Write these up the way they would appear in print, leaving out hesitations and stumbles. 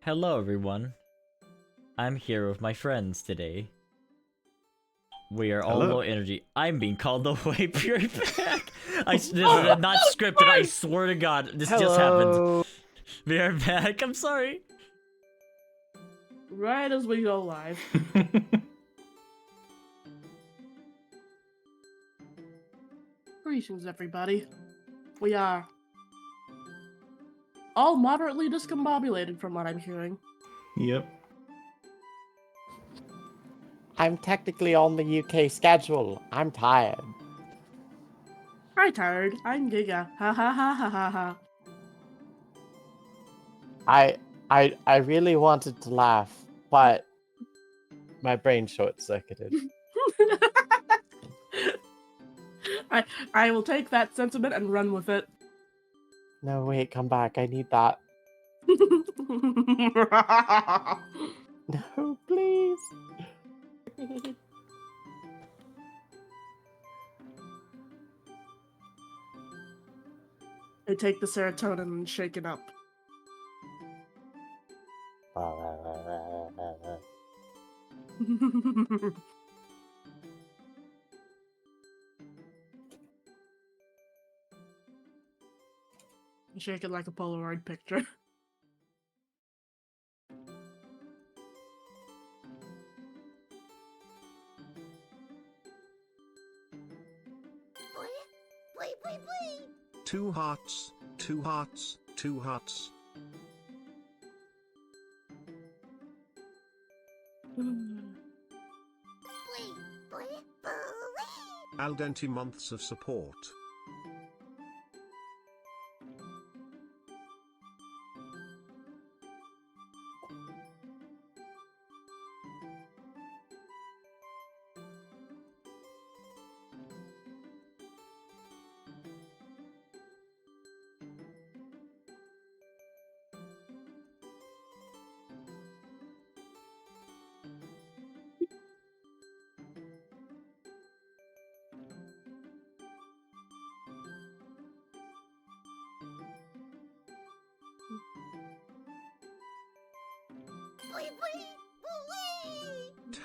Hello everyone. I'm here with my friends today. We are all Hello. low energy. I'm being called away. Be right back. This is Oh, not scripted. I swear to God, this just happened. Be right back. I'm sorry. Right as we go live. Greetings, everybody. We are all moderately discombobulated from what I'm hearing. Yep. I'm technically on the UK schedule. I'm tired. I'm tired. I'm Giga. Ha ha ha ha ha ha. I really wanted to laugh, but my brain short-circuited. I will take that sentiment and run with it. No, wait, come back. I need that. No, please. I take the serotonin and shake it up. Shake it like a Polaroid picture. Two hearts, two hearts, two hearts. Al dente months of support.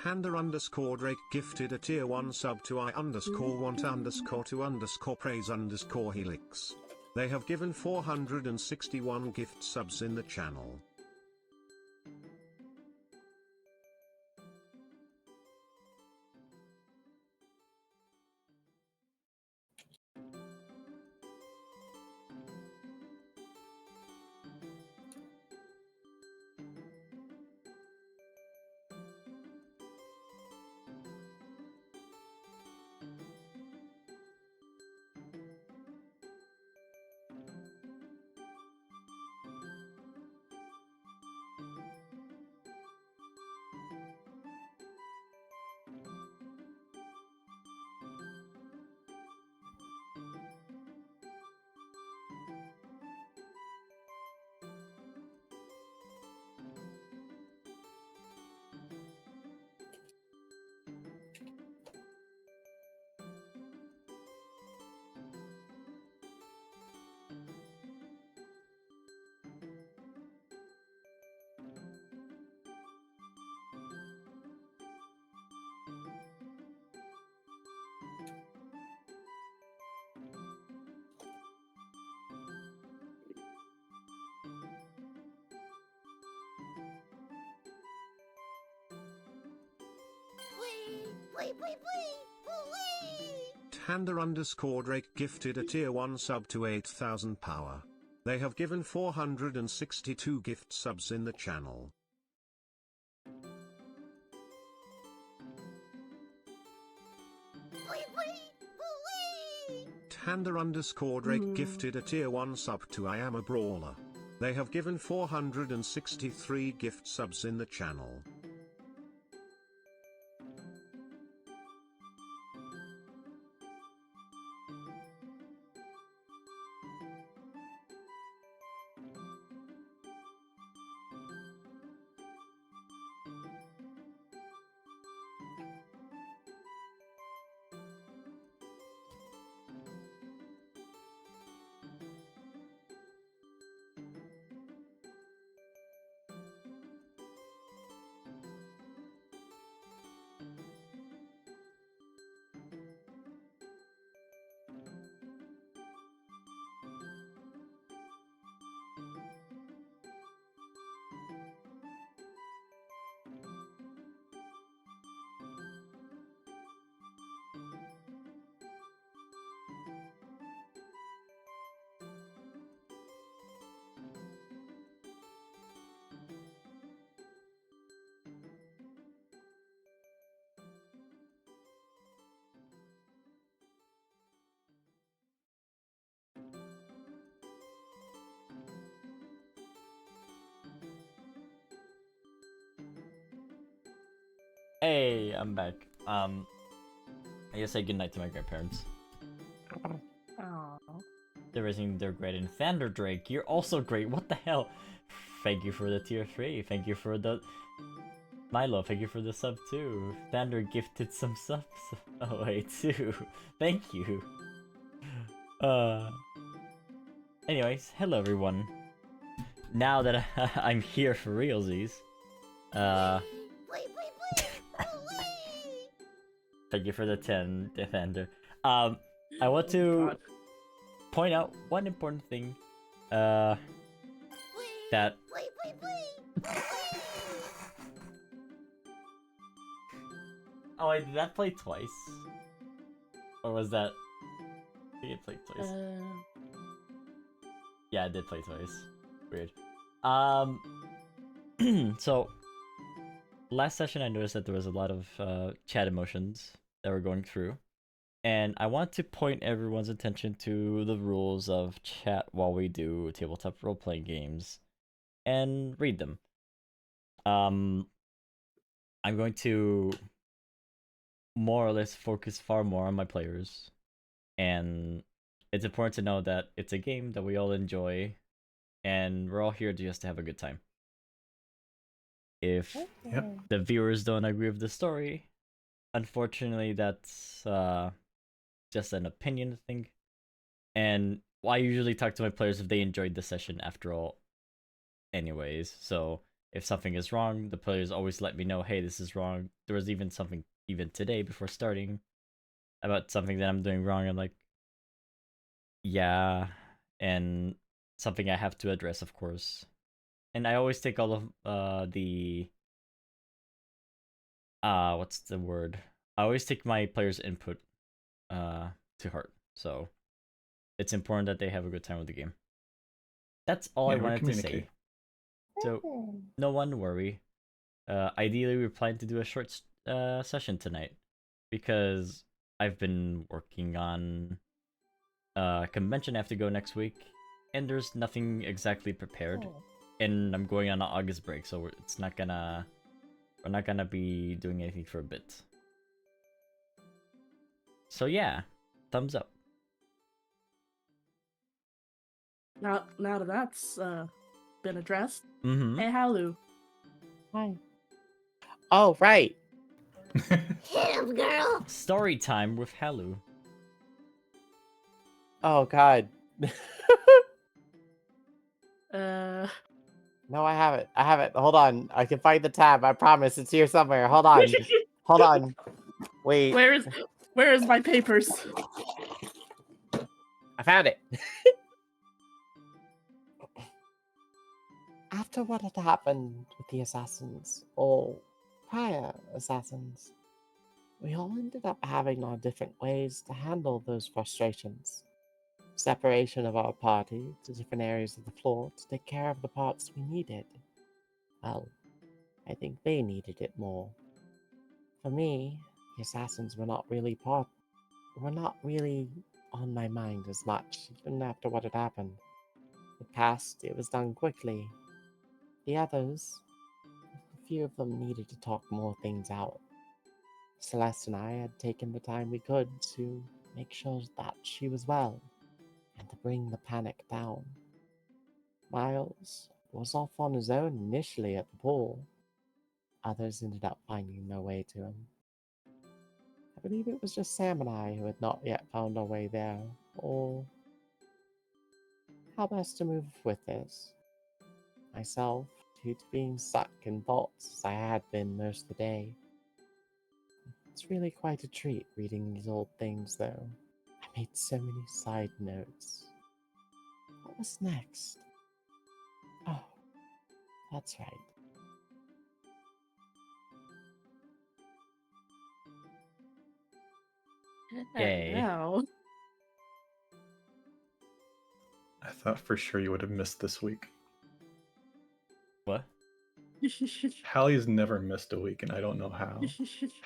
Tander underscore Drake gifted a tier 1 sub to I underscore want underscore to underscore praise underscore helix. They have given 461 gift subs in the channel. Tander underscore Drake gifted a tier 1 sub to 8,000 power. They have given 462 gift subs in the channel. Tander underscore Drake gifted a tier 1 sub to I am a brawler. They have given 463 gift subs in the channel. Hey, I'm back. I gotta say goodnight to my grandparents. Aw. They're raising their great and Thunder Drake. You're also great. What the hell? Thank you for the tier 3. Thank you for the Milo. Thank you for the sub too. Thunder gifted some subs away too. Thank you. Anyways, hello everyone. Now that I'm here for realsies, thank you for the 10, Defender. I want to God. point out one important thing. That. Oh wait, did that play twice? Or was that? I think it played twice. Yeah, it did play twice. Weird. So last session I noticed that there was a lot of chat emotions that were going through. And I want to point everyone's attention to the rules of chat while we do tabletop role-playing games and read them. I'm going to more or less focus far more on my players. And it's important to know that it's a game that we all enjoy and we're all here just to have a good time. If the viewers don't agree with the story, unfortunately that's just an opinion thing. And I usually talk to my players if they enjoyed the session after all anyways. So if something is wrong, the players always let me know, hey, this is wrong. There was even something even today before starting about something that I'm doing wrong. I'm like, yeah, and something I have to address, of course. And I always take all of the what's the word? I always take my players' input to heart. So it's important that they have a good time with the game. That's all I wanted to say. So no one worry. Ideally we plan to do a short session tonight because I've been working on convention I have to go next week and there's nothing exactly prepared. And I'm going on an August break, so we're not gonna be doing anything for a bit. So yeah, thumbs up. Now that that's been addressed. Mm-hmm. Hey, Halu. Hi. Oh, right. Hit him, girl! Story time with Halu. Oh, God. No, I have it. I have it. Hold on. I can find the tab. I promise. It's here somewhere. Hold on. Hold on. Wait. Where is my papers? I found it. After what had happened with the assassins, or prior assassins, we all ended up having our different ways to handle those frustrations. Separation of our party to different areas of the floor to take care of the parts we needed. Well, I think they needed it more. For me, the assassins were not really on my mind as much, even after what had happened. The past, it was done quickly. The others, a few of them needed to talk more things out. Celeste and I had taken the time we could to make sure that she was well, and to bring the panic down. Miles was off on his own initially at the pool. Others ended up finding their way to him. I believe it was just Sam and I who had not yet found our way there, or how best to move with this. Myself, due to being stuck in thoughts as I had been most of the day. It's really quite a treat reading these old things, though. I made so many side notes. What was next? Oh, that's right. Yay. Now. I thought for sure you would have missed this week. What? Hallie's never missed a week, and I don't know how.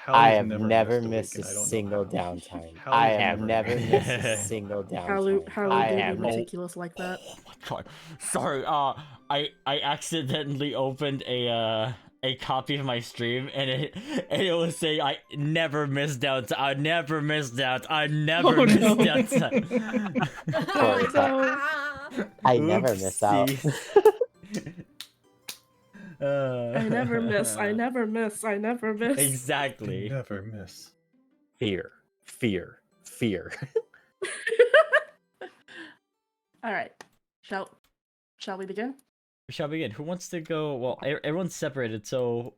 I Hallie's have never missed week, a and I don't know single how. downtime. Hallie's I have never never missed a single downtime. Halu I do be have meticulous like that. Oh my god. Sorry, I accidentally opened a a copy of my stream, and it was saying I never miss downtime. I never miss downtime. I never miss no. downtime. Sorry, I never miss out. Oopsies. I never miss. I never miss. I never miss. Exactly. Never miss. Fear. Fear. Fear. All right. Shall we begin? Shall we begin? Who wants to go? Well, everyone's separated, so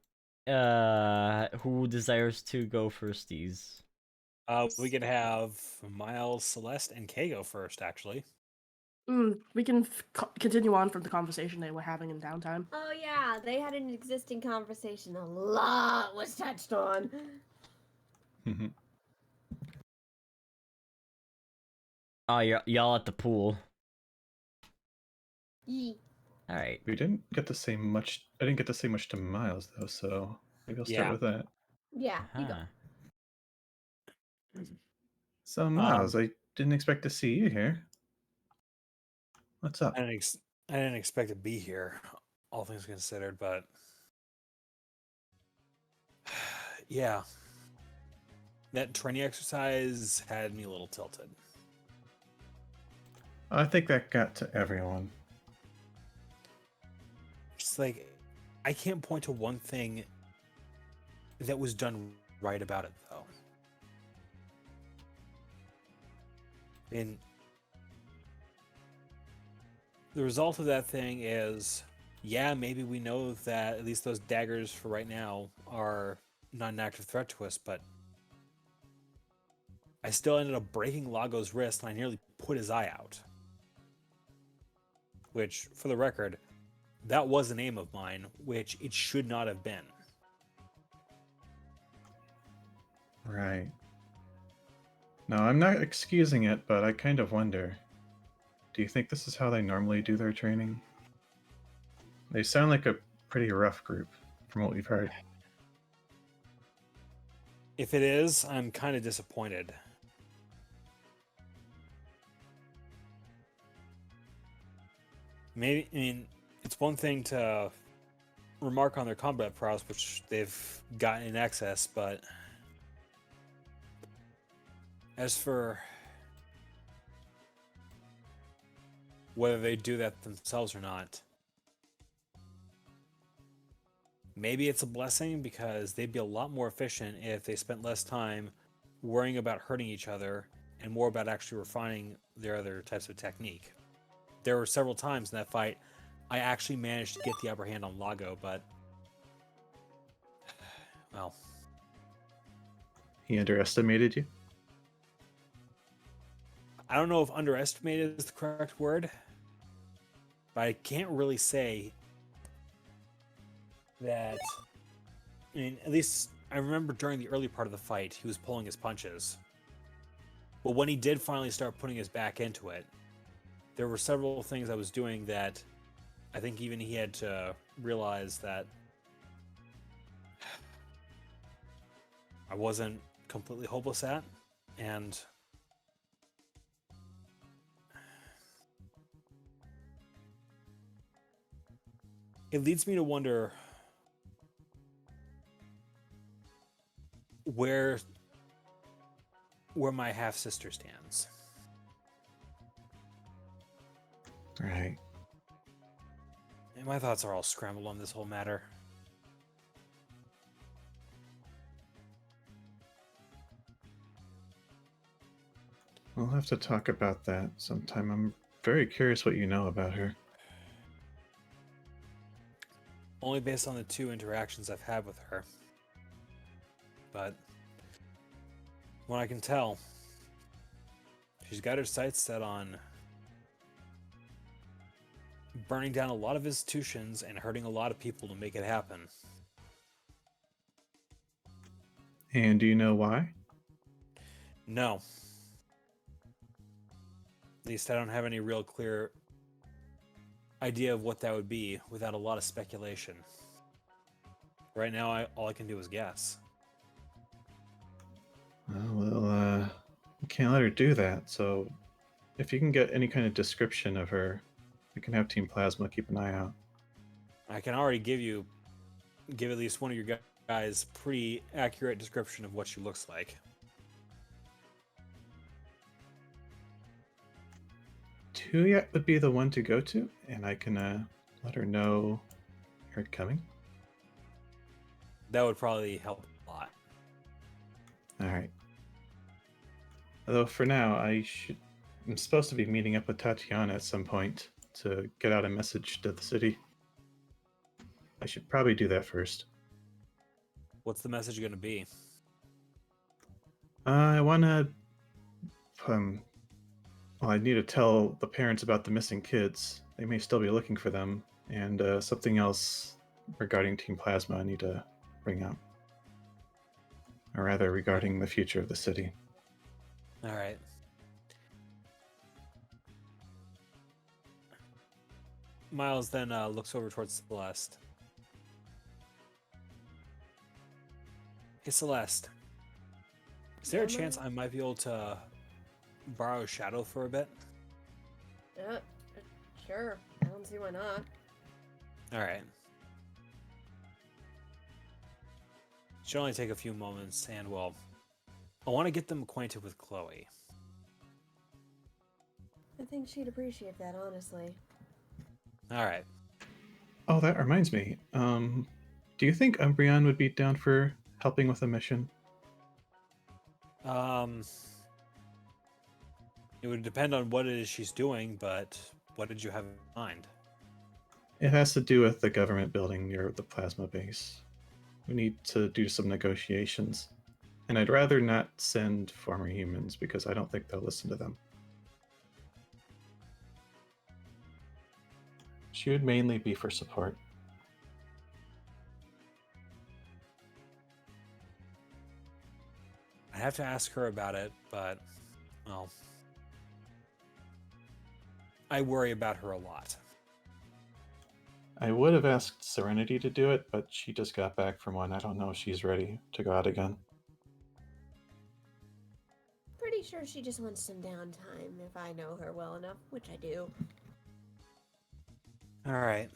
who desires to go firsties? We can have Miles, Celeste, and Kay go first, actually. We can continue on from the conversation they were having in downtime. Oh yeah, they had an existing conversation. A lot was touched on. Oh, y'all at the pool. Yee. All right. We didn't get to say much. I didn't get to say much to Miles though, so maybe I'll start with that. Yeah, you go. So Miles, I didn't expect to see you here. What's up? I didn't expect to be here, all things considered, but yeah, that training exercise had me a little tilted. I think that got to everyone. Just like, I can't point to one thing that was done right about it, though. And the result of that thing is, yeah, maybe we know that at least those daggers for right now are not an active threat to us, but I still ended up breaking Lago's wrist and I nearly put his eye out. Which, for the record, that was an aim of mine, which it should not have been. Right. No, I'm not excusing it, but I kind of wonder. Do you think this is how they normally do their training? They sound like a pretty rough group, from what we've heard. If it is, I'm kind of disappointed. Maybe, I mean, it's one thing to remark on their combat prowess, which they've gotten in excess, but as for whether they do that themselves or not, maybe it's a blessing because they'd be a lot more efficient if they spent less time worrying about hurting each other and more about actually refining their other types of technique. There were several times in that fight I actually managed to get the upper hand on Lago, but well, He underestimated you? I don't know if underestimated is the correct word, but I can't really say that. I mean, at least I remember during the early part of the fight, he was pulling his punches. But when he did finally start putting his back into it, there were several things I was doing that I think even he had to realize that I wasn't completely hopeless at, and it leads me to wonder where my half-sister stands. Right. And my thoughts are all scrambled on this whole matter. We'll have to talk about that sometime. I'm very curious what you know about her. Only based on the 2 interactions I've had with her. But what I can tell, she's got her sights set on burning down a lot of institutions and hurting a lot of people to make it happen. And do you know why? No. At least I don't have any real clear idea of what that would be without a lot of speculation. Right now, all I can do is guess. Well, we can't let her do that, so if you can get any kind of description of her, we can have Team Plasma keep an eye out. I can already give you give at least one of your guys pretty accurate description of what she looks like. Tuyat would be the one to go to, and I can let her know you're coming. That would probably help a lot. All right. Although for now, I'm supposed to be meeting up with Tatiana at some point to get out a message to the city. I should probably do that first. What's the message going to be? I want to. Well, I need to tell the parents about the missing kids. They may still be looking for them, and something else regarding Team Plasma I need to bring up. Or rather, regarding the future of the city. All right. Miles then looks over towards Celeste. Hey, Celeste. Is there a chance I might be able to borrow Shadow for a bit? Sure. I don't see why not. All right. Should only take a few moments, and well, I want to get them acquainted with Chloe. I think she'd appreciate that, honestly. All right. Oh, that reminds me. Do you think Umbreon would be down for helping with a mission? It would depend on what it is she's doing, but what did you have in mind? It has to do with the government building near the plasma base. We need to do some negotiations. And I'd rather not send former humans because I don't think they'll listen to them. She would mainly be for support. I have to ask her about it, but, well, I worry about her a lot. I would have asked Serenity to do it, but she just got back from one. I don't know if she's ready to go out again. Pretty sure she just wants some downtime, if I know her well enough, which I do. All right.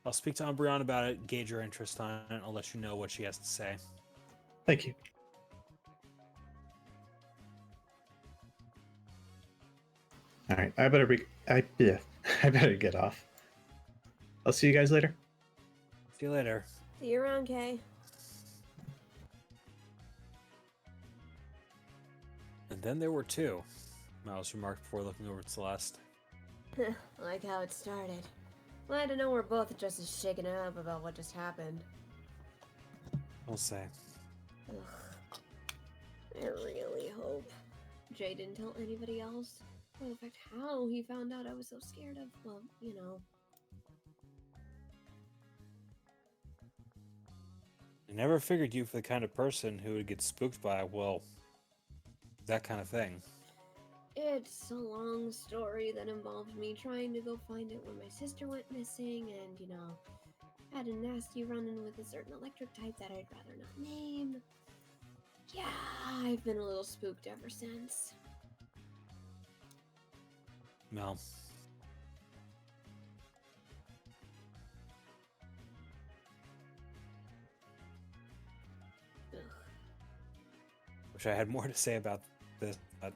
I'll speak to Umbreon about it, gauge her interest on it, I'll let you know what she has to say. Thank you. All right, I better get off. I'll see you guys later. See you later. See you around, Kay. And then there were two, Miles remarked before looking over at Celeste. Like how it started. Glad to know we're both just as shaken up about what just happened. We'll say. Ugh. I really hope Jay didn't tell anybody else. Or in fact, how he found out I was so scared of, well, you know. I never figured you for the kind of person who would get spooked by, well, that kind of thing. It's a long story that involved me trying to go find it when my sister went missing and, you know, had a nasty run-in with a certain electric type that I'd rather not name. Yeah, I've been a little spooked ever since. No. Ugh. Wish I had more to say about this, but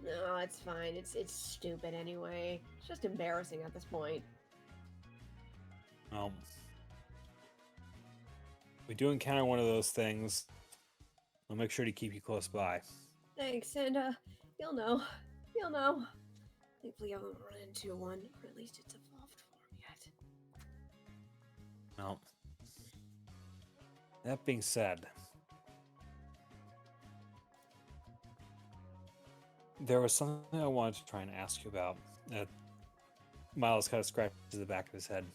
No, it's fine. It's stupid anyway. It's just embarrassing at this point. well, we do encounter one of those things. I'll make sure to keep you close by. Thanks, and you'll know. You'll know. Thankfully I haven't run into one, or at least it's evolved form yet. Well, that being said, there was something I wanted to try and ask you about. Miles kind of scratches the back of his head.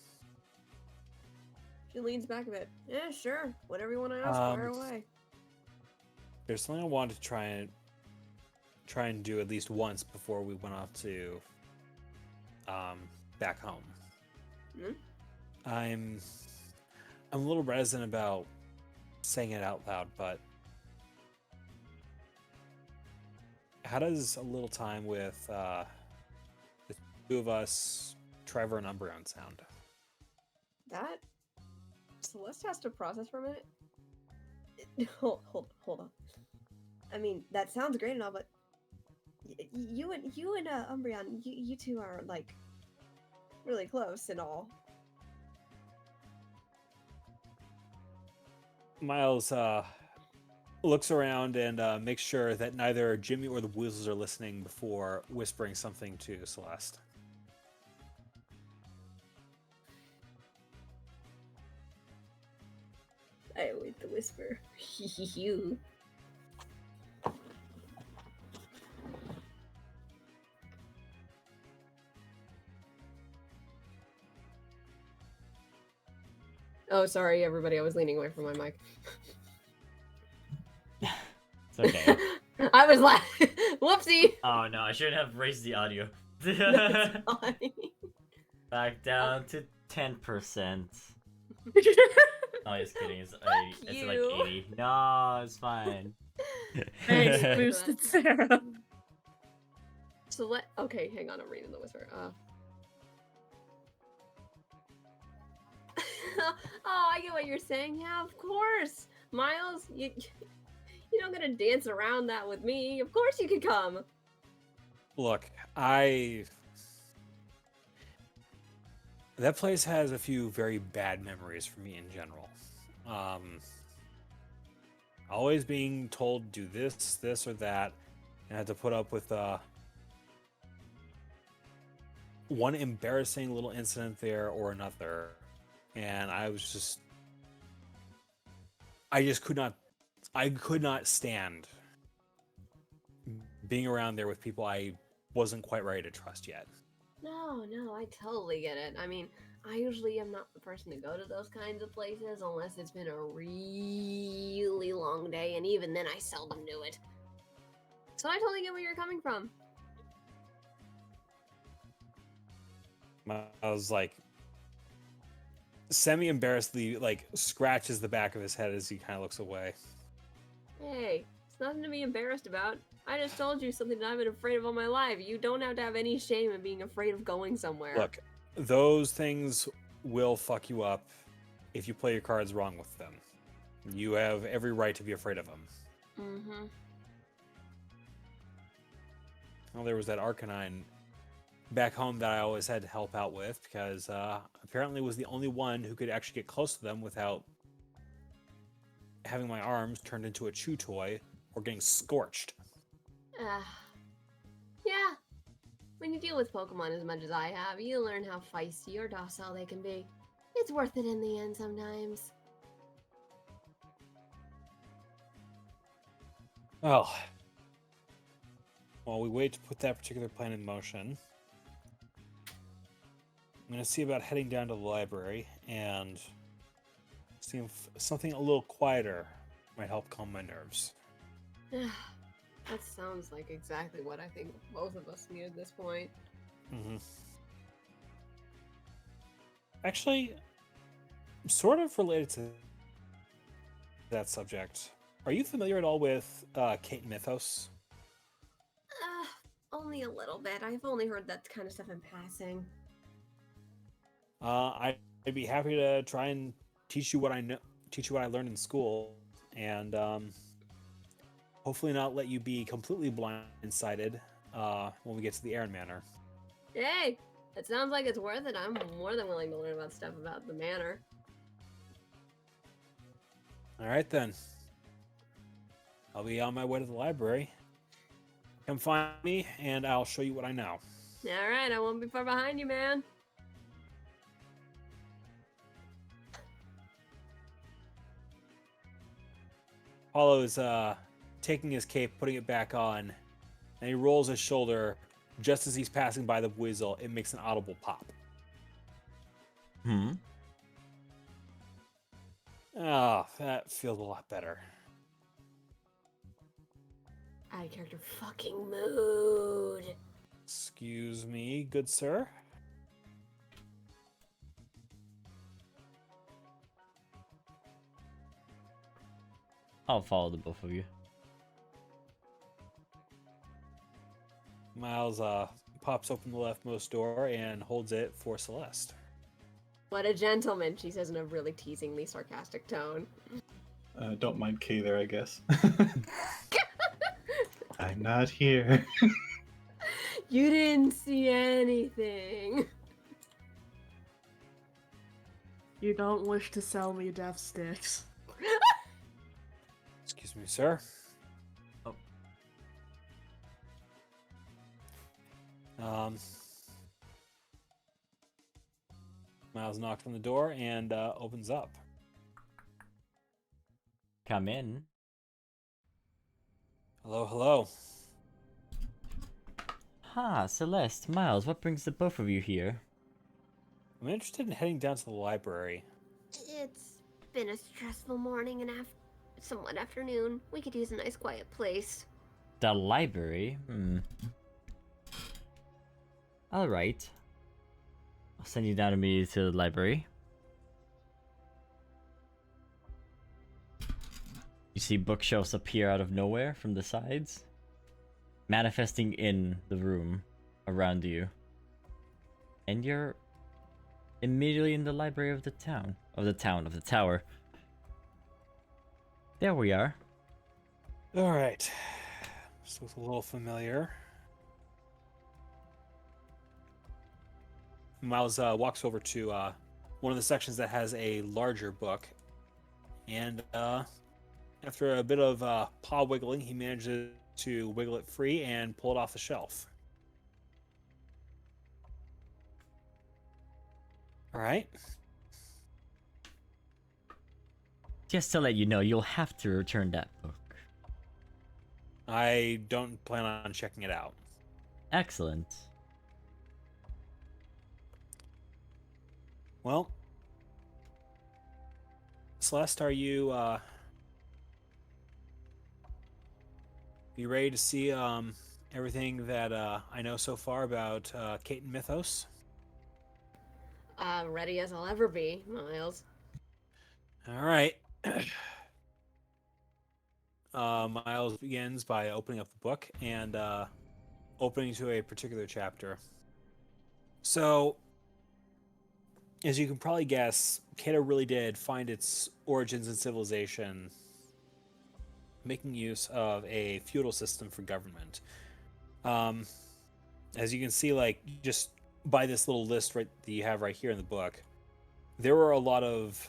She leans back a bit. Yeah, sure. Whatever you want to ask, fire away. There's something I wanted to try and do at least once before we went off to back home. Hmm? I'm a little reticent about saying it out loud, but how does a little time with the two of us, Trevor and Umbreon, sound? That Celeste has to process for a minute. Hold on. I mean, that sounds great and all, but you and Umbreon, you two are like really close and all. Miles looks around and makes sure that neither Jimmy or the Weasels are listening before whispering something to Celeste. I await the whisper. You. Oh, sorry, everybody. I was leaning away from my mic. It's okay. I was laughing. Whoopsie. Oh no, I shouldn't have raised the audio. That's fine. Back down to 10%. Oh, just kidding. It's like 80. No, it's fine. Thanks, boosted Sarah. So okay, hang on. I'm reading the whisper. Oh, I get what you're saying. Yeah, of course, Miles. You don't gotta dance around that with me. Of course you could come. Look, that place has a few very bad memories for me in general. Always being told do this or that, and I had to put up with one embarrassing little incident there or another, and I could not stand being around there with people I wasn't quite ready to trust yet. No, I totally get it. I mean, I usually am not the person to go to those kinds of places unless it's been a really long day, and even then I seldom do it. So I totally get where you're coming from. I was like, semi-embarrassedly, like, scratches the back of his head as he kind of looks away. Hey, it's nothing to be embarrassed about. I just told you something that I've been afraid of all my life. You don't have to have any shame in being afraid of going somewhere. Look, those things will fuck you up if you play your cards wrong with them. You have every right to be afraid of them. Mm-hmm. Well, there was that Arcanine back home that I always had to help out with because apparently was the only one who could actually get close to them without having my arms turned into a chew toy or getting scorched. Yeah. When you deal with Pokemon as much as I have, you learn how feisty or docile they can be. It's worth it in the end sometimes. Well, while we wait to put that particular plan in motion, I'm going to see about heading down to the library and see if something a little quieter might help calm my nerves. That sounds like exactly what I think both of us need at this point. Mm-hmm. Actually, sort of related to that subject, are you familiar at all with Kate Mythos? Only a little bit. I've only heard that kind of stuff in passing. I'd be happy to try and teach you what I know, teach you what I learned in school, and hopefully not let you be completely blindsided when we get to the Aaron Manor. Hey, it sounds like it's worth it. I'm more than willing to learn about stuff about the manor. All right then. I'll be on my way to the library. Come find me, and I'll show you what I know. All right, I won't be far behind you, man. Hollow is taking his cape, putting it back on, and he rolls his shoulder just as he's passing by the weasel. It makes an audible pop. Oh, that feels a lot better. Out of character fucking mood. Excuse me, good sir. I'll follow the both of you. Miles pops open the leftmost door and holds it for Celeste. What a gentleman, she says in a really teasingly sarcastic tone. Don't mind Kay there, I guess. I'm not here. You didn't see anything. You don't wish to sell me death sticks. Excuse me, sir. Oh. Miles knocks on the door and opens up. Come in. Hello, hello. Ha, Celeste, Miles, what brings the both of you here? I'm interested in heading down to the library. It's been a stressful morning and somewhat afternoon. We could use a nice quiet place. The library? Alright. I'll send you down immediately to the library. You see bookshelves appear out of nowhere from the sides, manifesting in the room around you. And you're immediately in the library of the tower. There we are. All right. This looks a little familiar. Miles walks over to one of the sections that has a larger book, and after a bit of paw wiggling, he manages to wiggle it free and pull it off the shelf. All right. Just to let you know, you'll have to return that book. I don't plan on checking it out. Excellent. Well, Celeste, are you ready to see everything that I know so far about Keita mythos? Ready as I'll ever be, Miles. All right. Miles begins by opening up the book and opening to a particular chapter. So, as you can probably guess, Keita really did find its origins in civilization making use of a feudal system for government. As you can see, like, just by this little list that you have right here in the book, there were a lot of...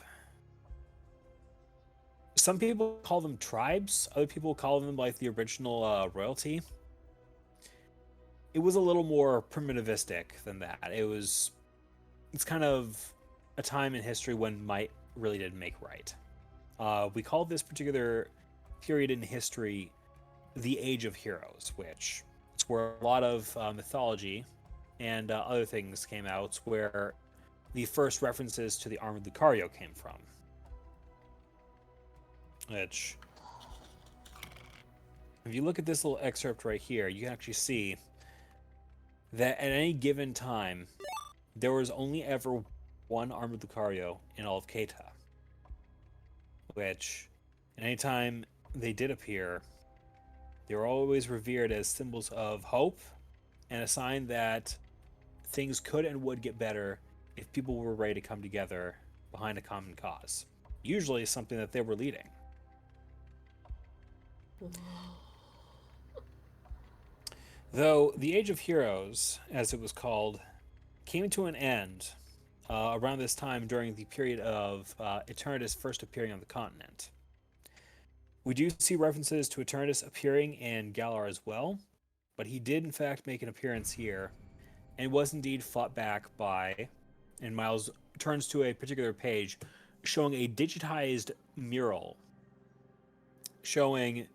Some people call them tribes. Other people call them, like, the original royalty. It was a little more primitivistic than that. It's kind of a time in history when might really didn't make right. We call this particular period in history the Age of Heroes, which is where a lot of mythology and other things came out, where the first references to the armored Lucario came from. Which, if you look at this little excerpt right here, you can actually see that at any given time, there was only ever one armored Lucario in all of Keita. Which, at any time they did appear, they were always revered as symbols of hope and a sign that things could and would get better if people were ready to come together behind a common cause. Usually something that they were leading. Though the Age of Heroes, as it was called, came to an end around this time during the period of Eternatus first appearing on the continent. We do see references to Eternatus appearing in Galar as well, but he did in fact make an appearance here, and was indeed fought back by, and Miles turns to a particular page showing a digitized mural showing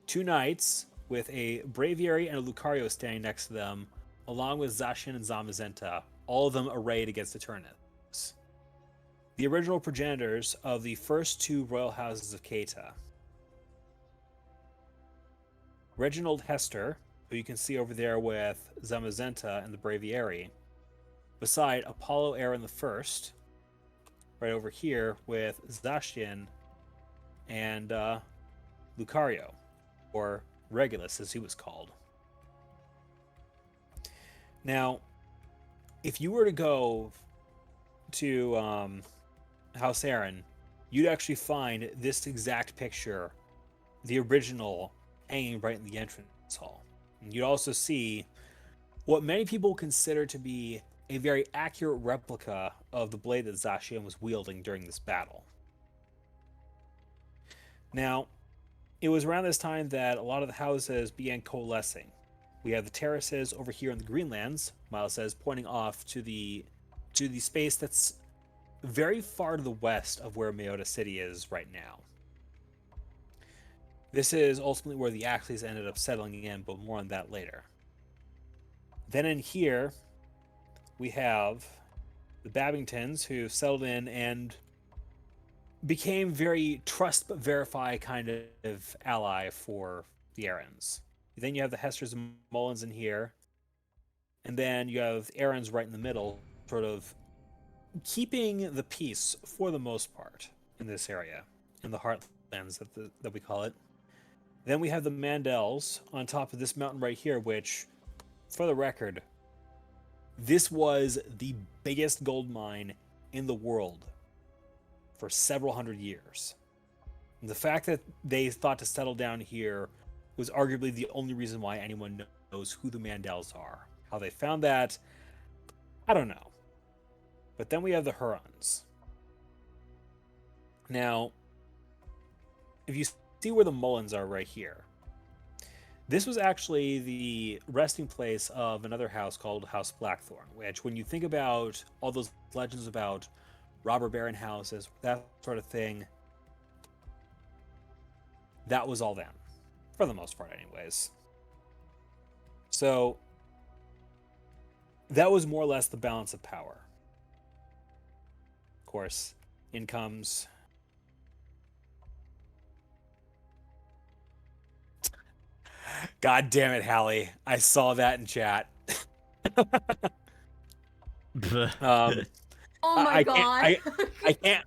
two knights with a Braviary and a Lucario standing next to them, along with Zacian and Zamazenta, all of them arrayed against Eternatus, the original progenitors of the first two royal houses of Keita. Reginald Hester, who you can see over there with Zamazenta and the Braviary, beside Apollo Aaron I, right over here with Zacian and Lucario, or Regulus as he was called. Now, if you were to go to House Aaron, you'd actually find this exact picture, the original, hanging right in the entrance hall. And you'd also see what many people consider to be a very accurate replica of the blade that Zacian was wielding during this battle. Now, it was around this time that a lot of the houses began coalescing. We have the terraces over here in the Greenlands, Miles says, pointing off to the space that's very far to the west of where Mayotta City is right now. This is ultimately where the Axes ended up settling in, but more on that later. Then in here, we have the Babingtons, who settled in and became very trust but verify kind of ally for the Aarons. Then you have the Hesters and Mullins in here, and then you have Aarons right in the middle, sort of keeping the peace for the most part in this area, in the Heartlands that we call it. Then we have the Mandels on top of this mountain right here, which, for the record, this was the biggest gold mine in the world for several hundred years. And the fact that they thought to settle down here was arguably the only reason why anyone knows who the Mandels are. How they found that, I don't know. But then we have the Hurons. Now, if you see where the Mullins are right here, this was actually the resting place of another house called House Blackthorn, which, when you think about all those legends about robber baron houses, that sort of thing, that was all them. For the most part, anyways. So, that was more or less the balance of power. Of course, in comes... God damn it, Hallie. I saw that in chat. Oh my god.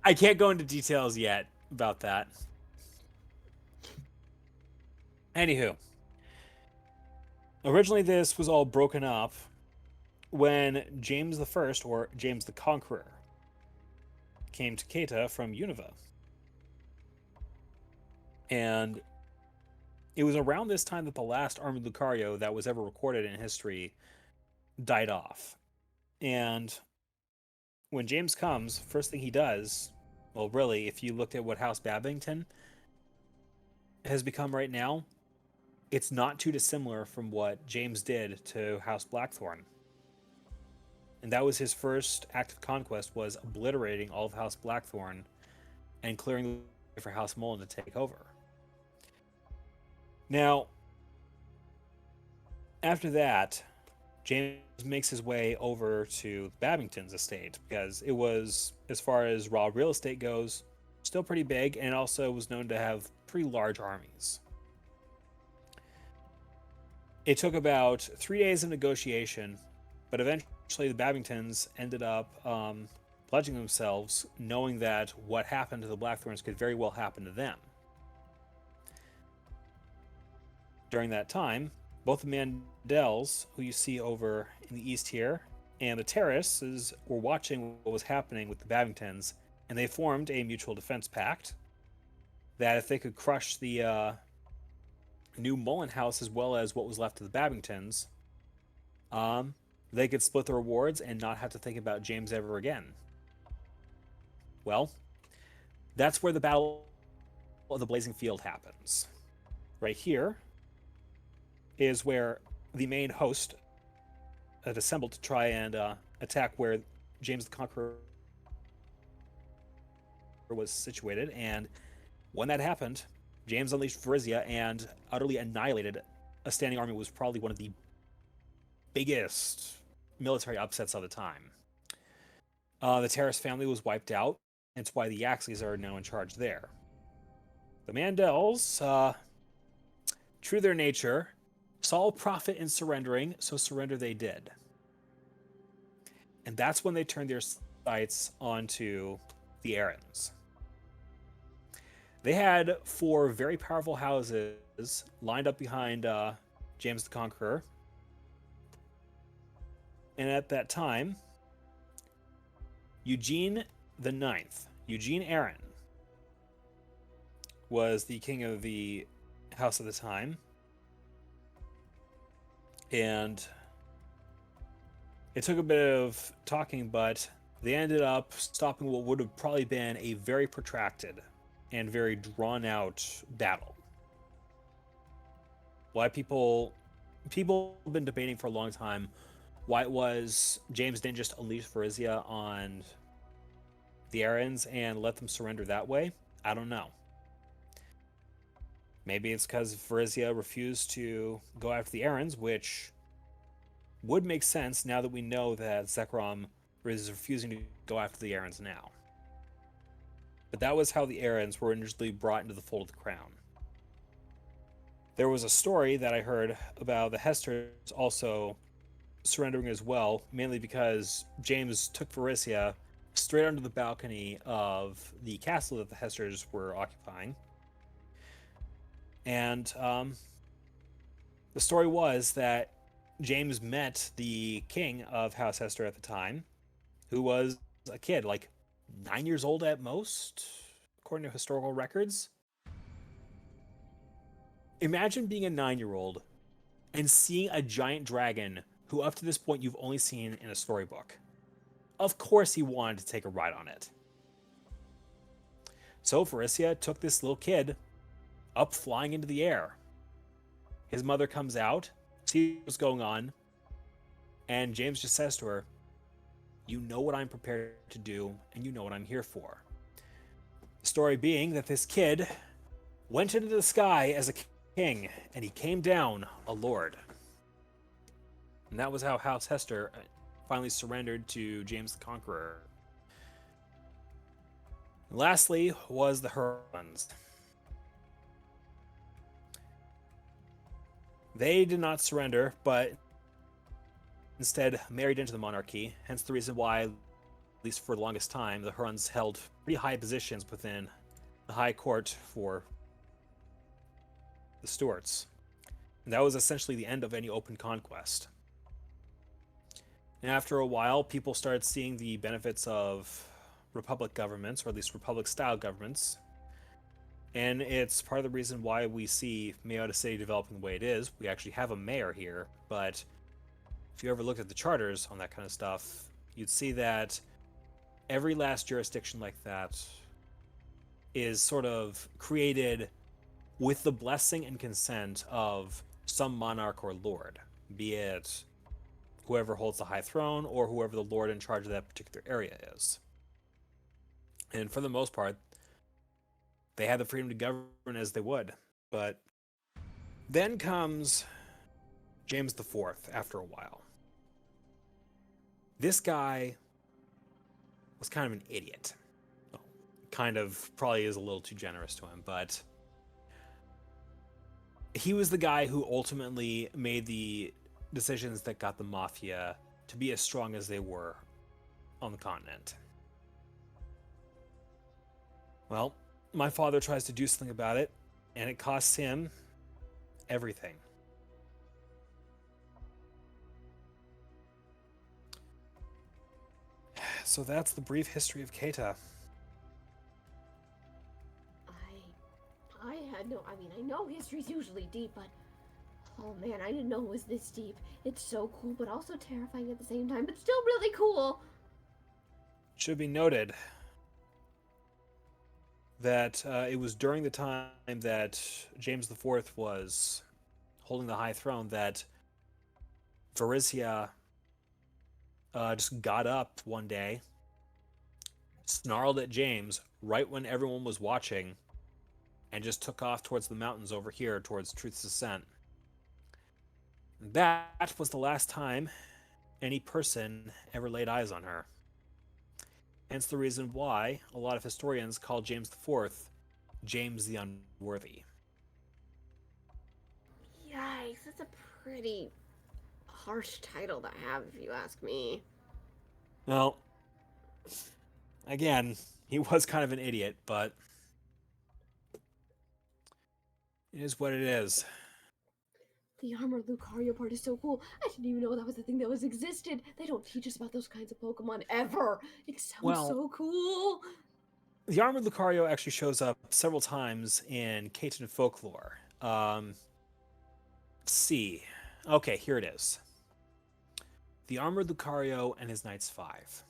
I can't go into details yet about that. Anywho, originally this was all broken up when James the First, or James the Conqueror, came to Keita from Unova. And it was around this time that the last armed Lucario that was ever recorded in history died off. And when James comes, first thing he does, well, really, if you looked at what House Babington has become right now, it's not too dissimilar from what James did to House Blackthorn. And that was his first act of conquest, was obliterating all of House Blackthorn and clearing the way for House Mullen to take over. Now, after that, James makes his way over to Babington's estate, because it was, as far as raw real estate goes, still pretty big, and also was known to have pretty large armies. It took about 3 days of negotiation, but eventually the Babingtons ended up pledging themselves, knowing that what happened to the Blackthorns could very well happen to them. During that time, both the Mandels, who you see over in the east here, and the Terraces were watching what was happening with the Babingtons, and they formed a mutual defense pact that if they could crush the new Mullen house as well as what was left of the Babingtons, they could split the rewards and not have to think about James ever again. Well, that's where the Battle of the Blazing Field happens. Right here is where the main host had assembled to try and attack where James the Conqueror was situated, and when that happened, James unleashed Varizia and utterly annihilated a standing army. Was probably one of the biggest military upsets of the time. The Terrace family was wiped out, and it's why the Yaxleys are now in charge there. The Mandels, true to their nature, saw profit in surrendering, so surrender they did. And that's when they turned their sights onto the Aarons. They had 4 very powerful houses lined up behind James the Conqueror. And at that time, Eugene the Ninth, Eugene Aaron, was the king of the house at the time. And it took a bit of talking, but they ended up stopping what would have probably been a very protracted and very drawn-out battle. Why people have been debating for a long time why it was James didn't just unleash Varizia on the Aarons and let them surrender that way. I don't know. Maybe it's because Varizia refused to go after the Aarons, which would make sense now that we know that Zekrom is refusing to go after the Aarons now. But that was how the Aarons were initially brought into the fold of the crown. There was a story that I heard about the Hesters also surrendering as well, mainly because James took Varizia straight onto the balcony of the castle that the Hesters were occupying. And the story was that James met the king of House Hester at the time, who was a kid, like 9 years old at most, according to historical records. Imagine being a 9-year-old and seeing a giant dragon who up to this point you've only seen in a storybook. Of course he wanted to take a ride on it. So Varizia took this little kid up flying into the air. His mother comes out, sees what's going on, and James just says to her, "You know what I'm prepared to do, and you know what I'm here for." The story being that this kid went into the sky as a king, and he came down a lord. And that was how House Hester finally surrendered to James the Conqueror. And lastly was the Hurons. They did not surrender, but instead married into the monarchy, hence the reason why, at least for the longest time, the Hurons held pretty high positions within the high court for the Stuarts. And that was essentially the end of any open conquest. And after a while, people started seeing the benefits of republic governments, or at least republic-style governments. And it's part of the reason why we see Mayotta City developing the way it is. We actually have a mayor here, but if you ever looked at the charters on that kind of stuff, you'd see that every last jurisdiction like that is sort of created with the blessing and consent of some monarch or lord, be it whoever holds the high throne or whoever the lord in charge of that particular area is. And for the most part, they had the freedom to govern as they would. But then comes James IV after a while. This guy was kind of an idiot. Well, kind of probably is a little too generous to him, but he was the guy who ultimately made the decisions that got the Mafia to be as strong as they were on the continent. Well, my father tries to do something about it, and it costs him everything. So that's the brief history of Keita. I had no, I mean, I know history's usually deep, but oh man, I didn't know it was this deep. It's so cool, but also terrifying at the same time, but still really cool. Should be noted that it was during the time that James IV was holding the high throne that Varizia just got up one day, snarled at James right when everyone was watching, and just took off towards the mountains over here, towards Truth's Ascent. That was the last time any person ever laid eyes on her. Hence the reason why a lot of historians call James IV James the Unworthy. Yikes, that's a pretty harsh title to have, if you ask me. Well, again, he was kind of an idiot, but it is what it is. The armored Lucario part is so cool. I didn't even know that was a thing that was existed. They don't teach us about those kinds of Pokemon ever. It sounds Well, so cool. The armored Lucario actually shows up several times in Keita folklore. Let's see. Okay, here it is. The armored Lucario and his Knights 5.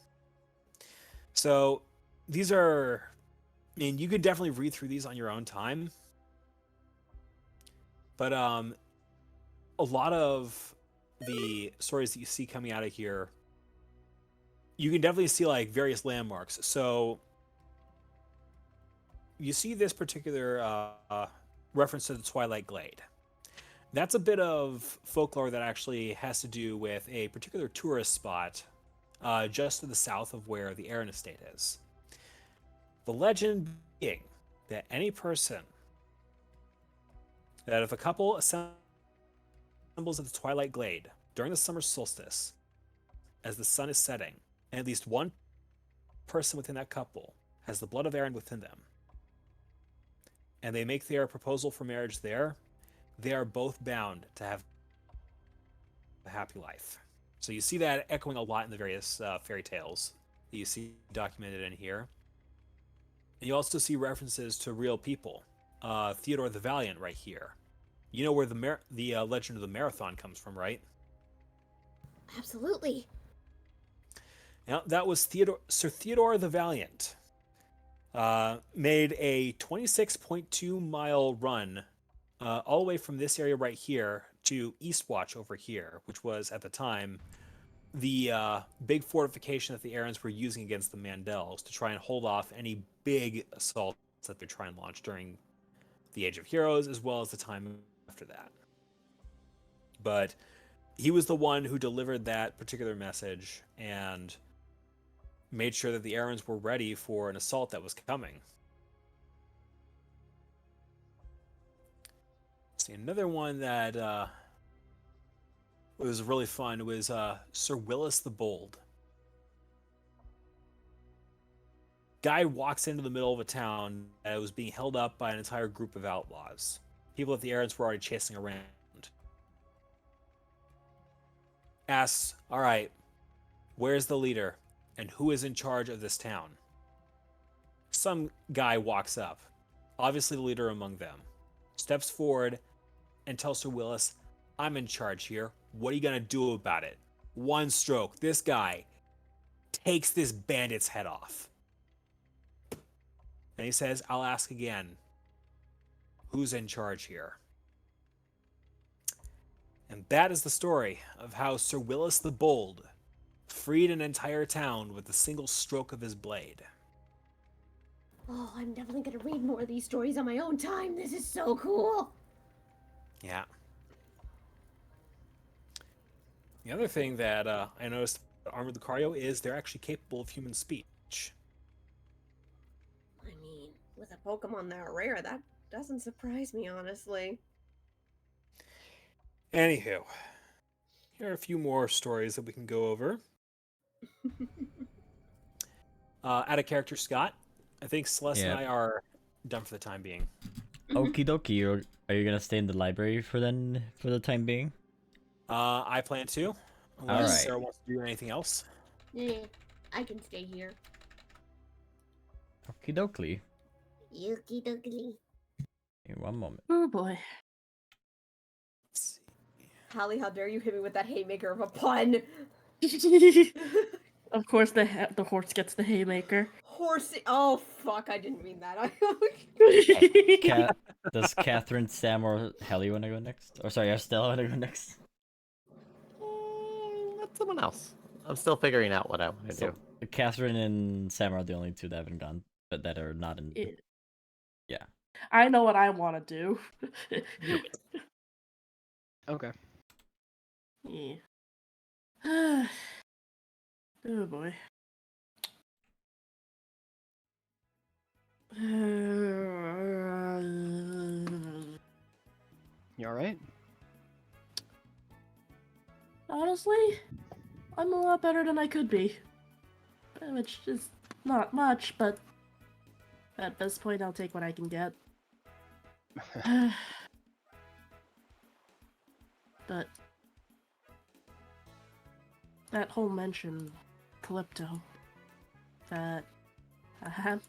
So these are, I mean, you could definitely read through these on your own time. But a lot of the stories that you see coming out of here, you can definitely see like various landmarks. So you see this particular reference to the Twilight Glade. That's a bit of folklore that actually has to do with a particular tourist spot just to the south of where the Aaron estate is. The legend being that any person, that if a couple assembles at the Twilight Glade during the summer solstice, as the sun is setting, and at least one person within that couple has the blood of Aaron within them, and they make their proposal for marriage there, they are both bound to have a happy life. So you see that echoing a lot in the various fairy tales that you see documented in here. And you also see references to real people. Theodore the Valiant right here. You know where the legend of the marathon comes from, right? Absolutely. Now, that was Sir Theodore the Valiant. Made a 26.2 mile run all the way from this area right here to Eastwatch over here, which was at the time the big fortification that the Aarons were using against the Mandels to try and hold off any big assaults that they're trying to launch during the Age of Heroes, as well as the time after that. But he was the one who delivered that particular message and made sure that the Aarons were ready for an assault that was coming. See, another one that was really fun was Sir Willis the Bold. Guy walks into the middle of a town that was being held up by an entire group of outlaws. People that the Aarons were already chasing around. Asks, all right, where's the leader? And who is in charge of this town? Some guy walks up, obviously the leader among them, steps forward and tells Sir Willis, I'm in charge here. What are you going to do about it? One stroke. This guy takes this bandit's head off. And he says, I'll ask again. Who's in charge here? And that is the story of how Sir Willis the Bold freed an entire town with a single stroke of his blade. Oh, I'm definitely gonna read more of these stories on my own time. This is so cool. Yeah. The other thing that I noticed about Armored Lucario is they're actually capable of human speech. I mean, with a Pokemon that rare, that doesn't surprise me, honestly. Anywho, here are a few more stories that we can go over. Out of character, Scott. I think Celeste and I are done for the time being. Okie dokie. Are you gonna stay in the library for the time being? I plan to. Unless Alright. Sarah wants to do anything else. Yeah, I can stay here. Okie dokie. Yuki dokie. In one moment. Oh boy. Let's see. Hallie, how dare you hit me with that haymaker of a pun? Of course, the horse gets the haymaker. Horsey. Oh, fuck, I didn't mean that. Does Catherine, Sam, or Hallie want to go next? Or sorry, Estelle want to go next? Let someone else. I'm still figuring out what I want to So, do. Catherine and Sam are the only two that haven't gone, but that are not in. Yeah. I know what I want to do. Okay. Yeah. Oh boy. You alright? Honestly, I'm a lot better than I could be. Which is not much, but at this point I'll take what I can get. but that whole mention, Calypso, that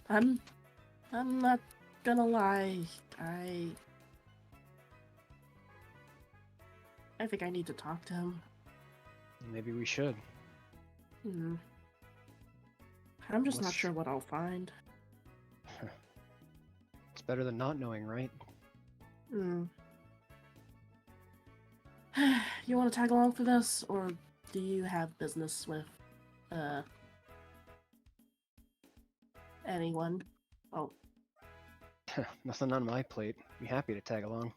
I'm not gonna lie, I think I need to talk to him. Maybe we should. I'm just not Let's- sure what I'll find. It's better than not knowing, right? You want to tag along for this, or do you have business with anyone? Oh, Nothing on my plate. Be happy to tag along.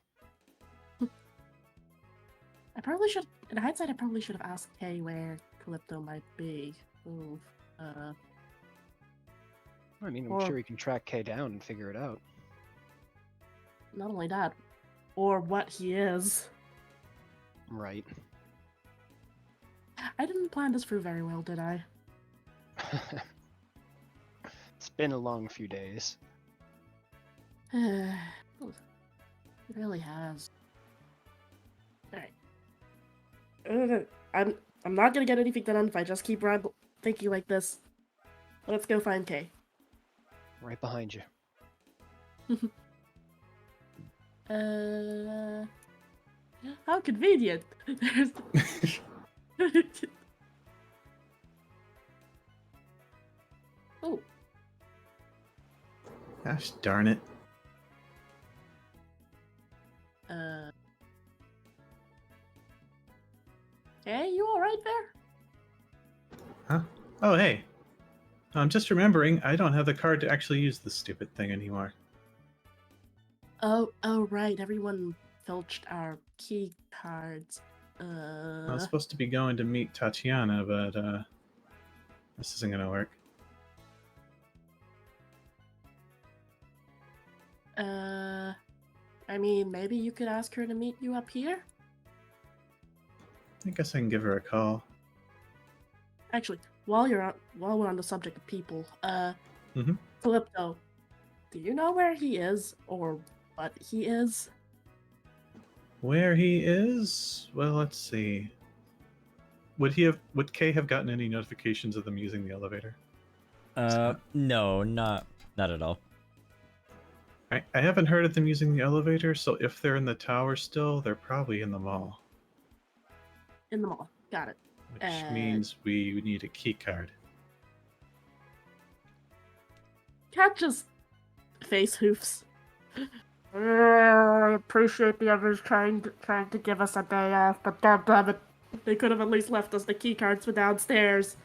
I probably should. In hindsight, I probably should have asked Kay where Calypso might be. Ooh, I mean, I'm Or- sure we can track Kay down and figure it out. not only that, or what he is. Right. I didn't plan this through very well, did I? It's been a long few days. It really has. Alright. I'm not gonna get anything done if I just keep thinking like this. Let's go find Kay. Right behind you. How convenient. There's... Oh, Gosh darn it. Hey, you alright there? Huh? Oh, hey. I'm just remembering I don't have the card to actually use this stupid thing anymore. Oh, right. Everyone filched our key cards. I was supposed to be going to meet Tatiana, but this isn't gonna work. I mean, maybe you could ask her to meet you up here? I guess I can give her a call. Actually, while we're on the subject of people, Mhm. Calypso, do you know where he is or what he is? Where he is? Well, let's see. Would Kay have gotten any notifications of them using the elevator? No, not at all. I haven't heard of them using the elevator, so if they're in the tower still, they're probably in the mall. In the mall. Got it. Which means we need a key card. Cat just face hoofs. I appreciate the others trying to give us a day off, but damn it, they could have at least left us the key cards for downstairs.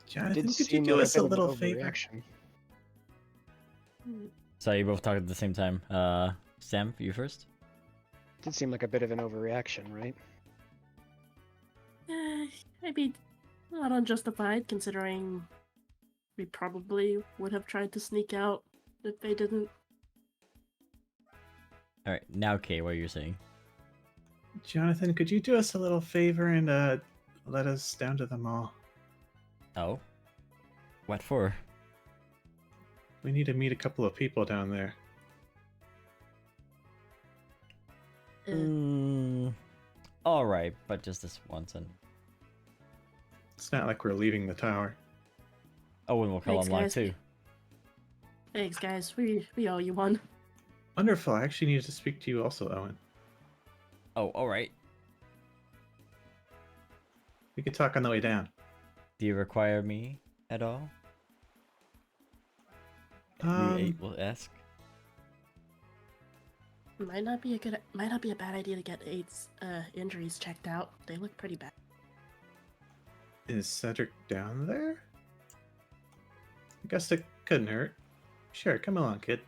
Jonathan, Did could you seem do like us a bit of an little favor? overreaction. So you both talk at the same time. Sam, you first. Did seem like a bit of an overreaction, right? Maybe not unjustified, considering we probably would have tried to sneak out if they didn't. All right, now Kay, what are you saying? Jonathan, could you do us a little favor and let us down to the mall? Oh, what for? We need to meet a couple of people down there. All right, but just this once, and It's not like we're leaving the tower. Owen will call Thanks, online guys. too. Thanks, guys. We owe you one. Wonderful. I actually needed to speak to you also, Owen. Oh, all right. We could talk on the way down. Do you require me at all? We will ask. Might not be a bad idea to get 8's injuries checked out. They look pretty bad. Is Cedric down there? I guess it couldn't hurt. Sure, come along, kid.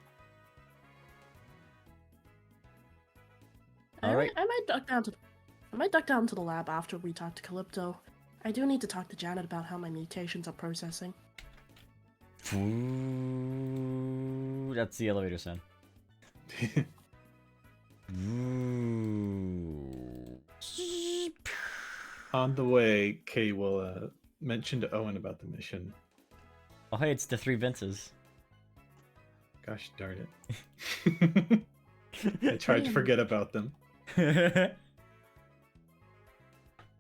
All right. I might duck down to the lab after we talk to Calypso. I do need to talk to Janet about how my mutations are processing. Ooh, that's the elevator sound. Ooh. On the way, Kay will mention to Owen about the mission. Oh, hey, it's the 3 Vinces. Gosh darn it. I tried to forget about them.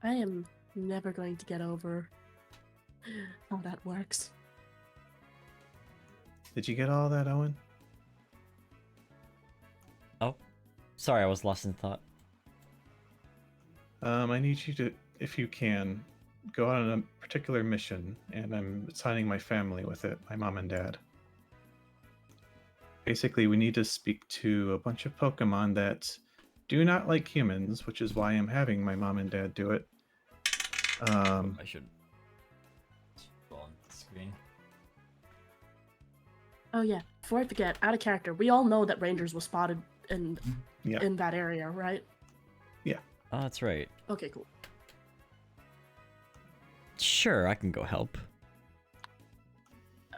I am never going to get over how that works. Did you get all that, Owen? Oh, sorry, I was lost in thought. I need you to, if you can, go on a particular mission, and I'm assigning my family with it, my mom and dad. Basically, we need to speak to a bunch of Pokemon that do not like humans, which is why I'm having my mom and dad do it. I should go on the screen. Oh yeah, before I forget, out of character, we all know that Rangers was spotted in that area, right? Yeah. Oh, that's right. Okay, cool. Sure, I can go help.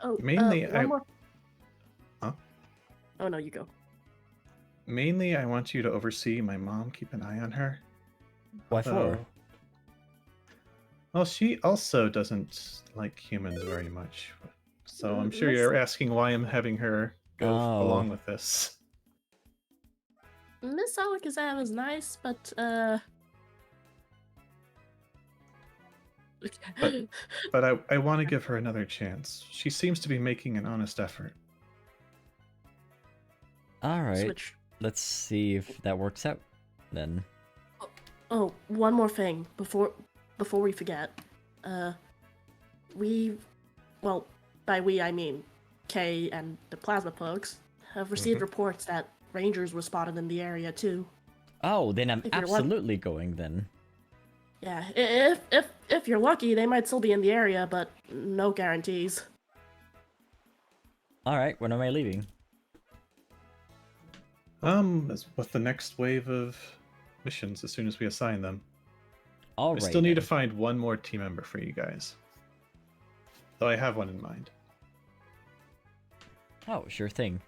Oh, Mainly, one more. Huh? Oh no, you go. Mainly, I want you to oversee my mom, keep an eye on her. Why for? Well, she also doesn't like humans very much. So I'm sure Let's- you're asking why I'm having her go Oh. along with this. Miss Alakazam is nice, but But I want to give her another chance. She seems to be making an honest effort. Alright, switch. let's see if that works out then. Oh, one more thing before we forget. Well, by we I mean Kay and the Plasma folks have received reports that Rangers were spotted in the area too. Oh, then I'm If you're luck- absolutely going then. Yeah, if you're lucky, they might still be in the area, but no guarantees. Alright, when am I leaving? With the next wave of missions, as soon as we assign them. I Alright. still need to find one more team member for you guys. Though I have one in mind. Oh, sure thing.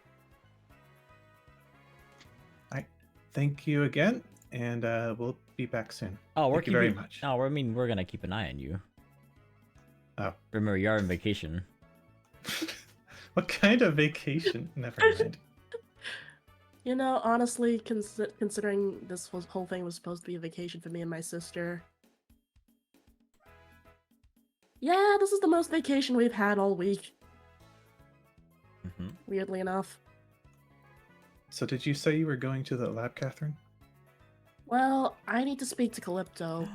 Thank you again, and we'll be back soon. Oh, we're Thank you very keeping. much. No, I mean we're gonna keep an eye on you. Oh. Remember, you are on vacation. What kind of vacation? Never mind. You know, honestly, considering this whole thing was supposed to be a vacation for me and my sister. Yeah, this is the most vacation we've had all week. Mm-hmm. Weirdly enough. So did you say you were going to the lab, Catherine? Well, I need to speak to Calypso.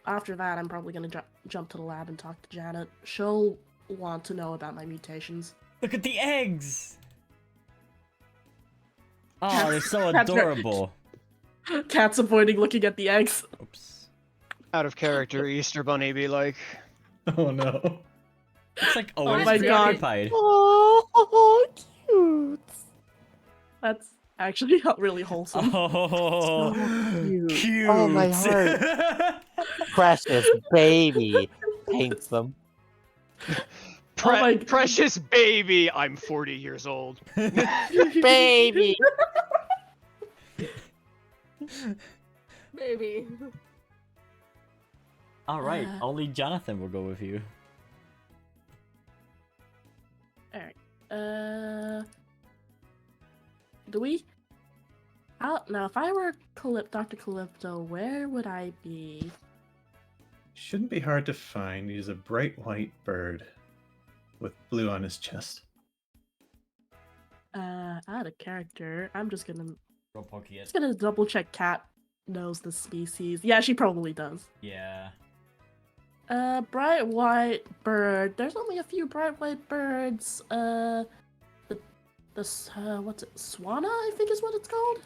After that, I'm probably gonna jump to the lab and talk to Janet. She'll want to know about my mutations. Look at the eggs! Oh, they're so That's right. adorable. Cat's avoiding looking at the eggs. Oops. Out of character, Easter Bunny be like. Oh no. It's like Oh always my God. preoccupied. Oh, cute. That's actually really wholesome. Oh, So cute. cute. Oh, my heart. Precious baby paints them. my- Precious baby, I'm 40 years old. Baby. Baby. Alright, only Jonathan will go with you. Alright. Do we? Now, if I were Dr. Calypso, where would I be? Shouldn't be hard to find. He's a bright white bird with blue on his chest. Out of character. I'm just gonna Go poke it. double check Cat knows the species. Yeah, she probably does. Yeah. Bright white bird. There's only a few bright white birds. What's it? Swana, I think is what it's called.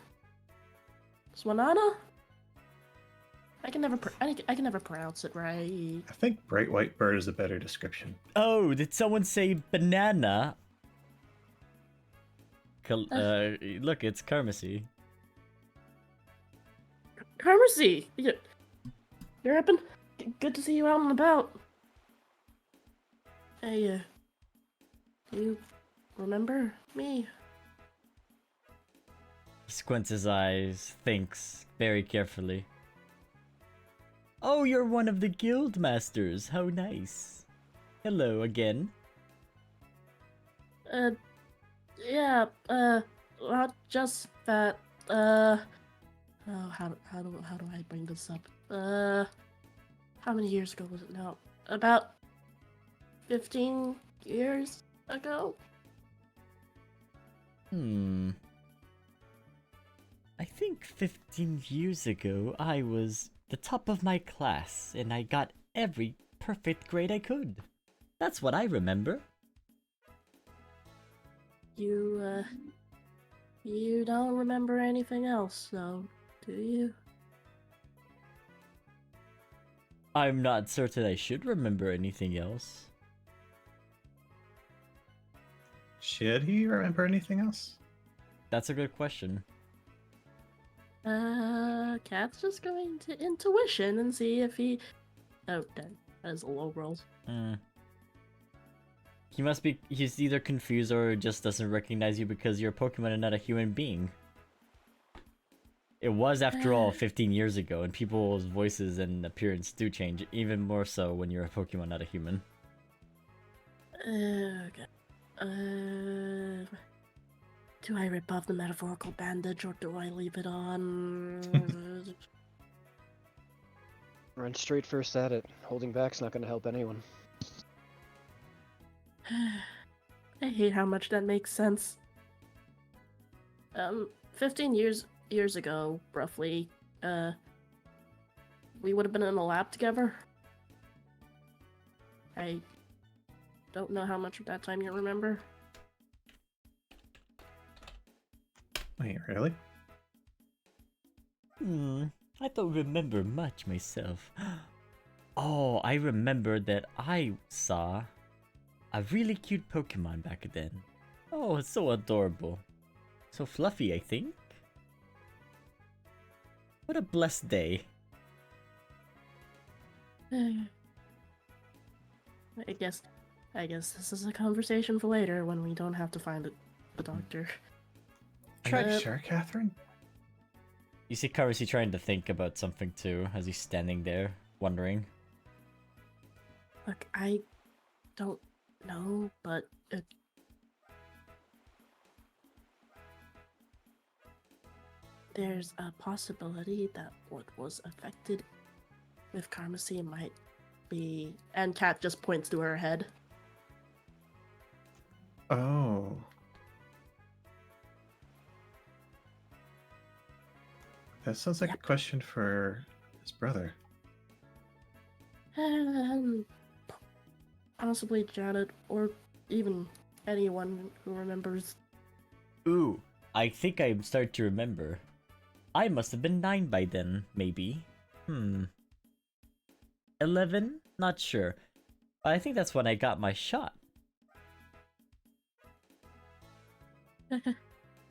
Swanana. I can never pronounce it right. I think bright white bird is a better description. Oh, did someone say banana? Look, it's Carmesy. Carmesy, you're up and good to see you out and about. Hey, do you remember me? He squints his eyes, thinks very carefully. Oh, you're one of the Guildmasters. How nice. Hello again. Yeah, not just that, oh, how do I bring this up? How many years ago was it now? About 15 years ago? I think 15 years ago I was the top of my class and I got every perfect grade I could. That's what I remember. You don't remember anything else, though, do you? I'm not certain I should remember anything else. Should he remember anything else? That's a good question. Cat's just going to intuition and see if he... Oh, that is a low roll. He's either confused or just doesn't recognize you because you're a Pokemon and not a human being. It was, after all, 15 years ago, and people's voices and appearance do change, even more so when you're a Pokemon, not a human. Okay. Do I rip off the metaphorical bandage or do I leave it on? Run straight first at it. Holding back's not going to help anyone. I hate how much that makes sense. 15 years ago, roughly, we would have been in a lab together. I don't know how much of that time you remember. Wait, really? I don't remember much myself. Oh, I remember that I saw a really cute Pokemon back then. Oh, it's so adorable. So fluffy, I think. What a blessed day. I guess this is a conversation for later when we don't have to find the doctor. Are you sure, Catherine? You see Karasi trying to think about something too, as he's standing there, wondering. Look, I don't know, but there's a possibility that what was affected with Karmasi might be... And Kat just points to her head. Oh. That sounds like a question for his brother. Possibly Janet, or even anyone who remembers. Ooh, I think I'm starting to remember. I must have been 9 by then, maybe. 11? Not sure. But I think that's when I got my shot.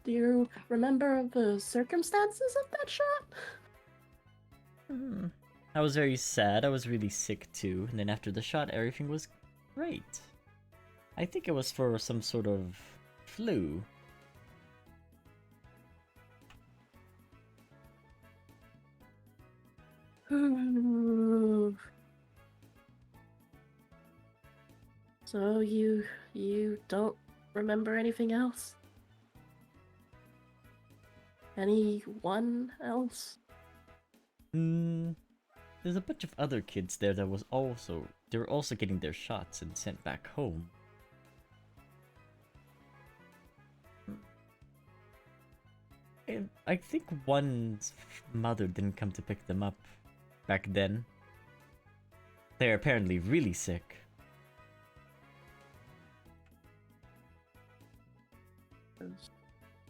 Do you remember the circumstances of that shot? I was very sad. I was really sick too. And then after the shot, everything was great. I think it was for some sort of flu. So you don't remember anything else? Anyone else? There's a bunch of other kids there that were also getting their shots and sent back home. I think one's mother didn't come to pick them up back then. They're apparently really sick.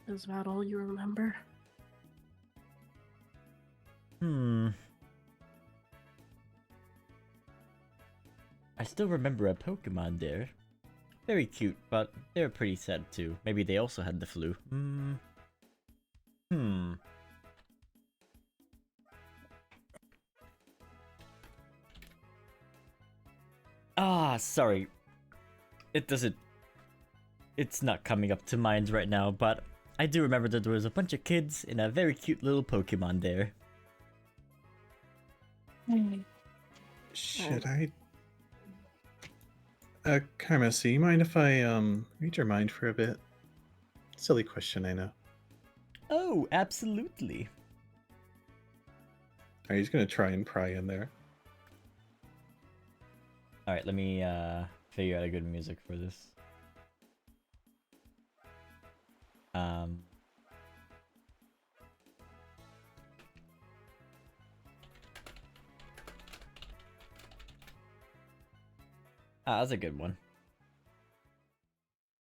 Is that all you remember? I still remember a Pokemon there. Very cute, but they were pretty sad too. Maybe they also had the flu. Ah, sorry. It's not coming up to mind right now, but I do remember that there was a bunch of kids and a very cute little Pokemon there. Should I... Karmasi, you mind if I, read your mind for a bit? Silly question, I know. Oh, absolutely. Alright, he's gonna try and pry in there. Alright, let me figure out a good music for this. That's a good one.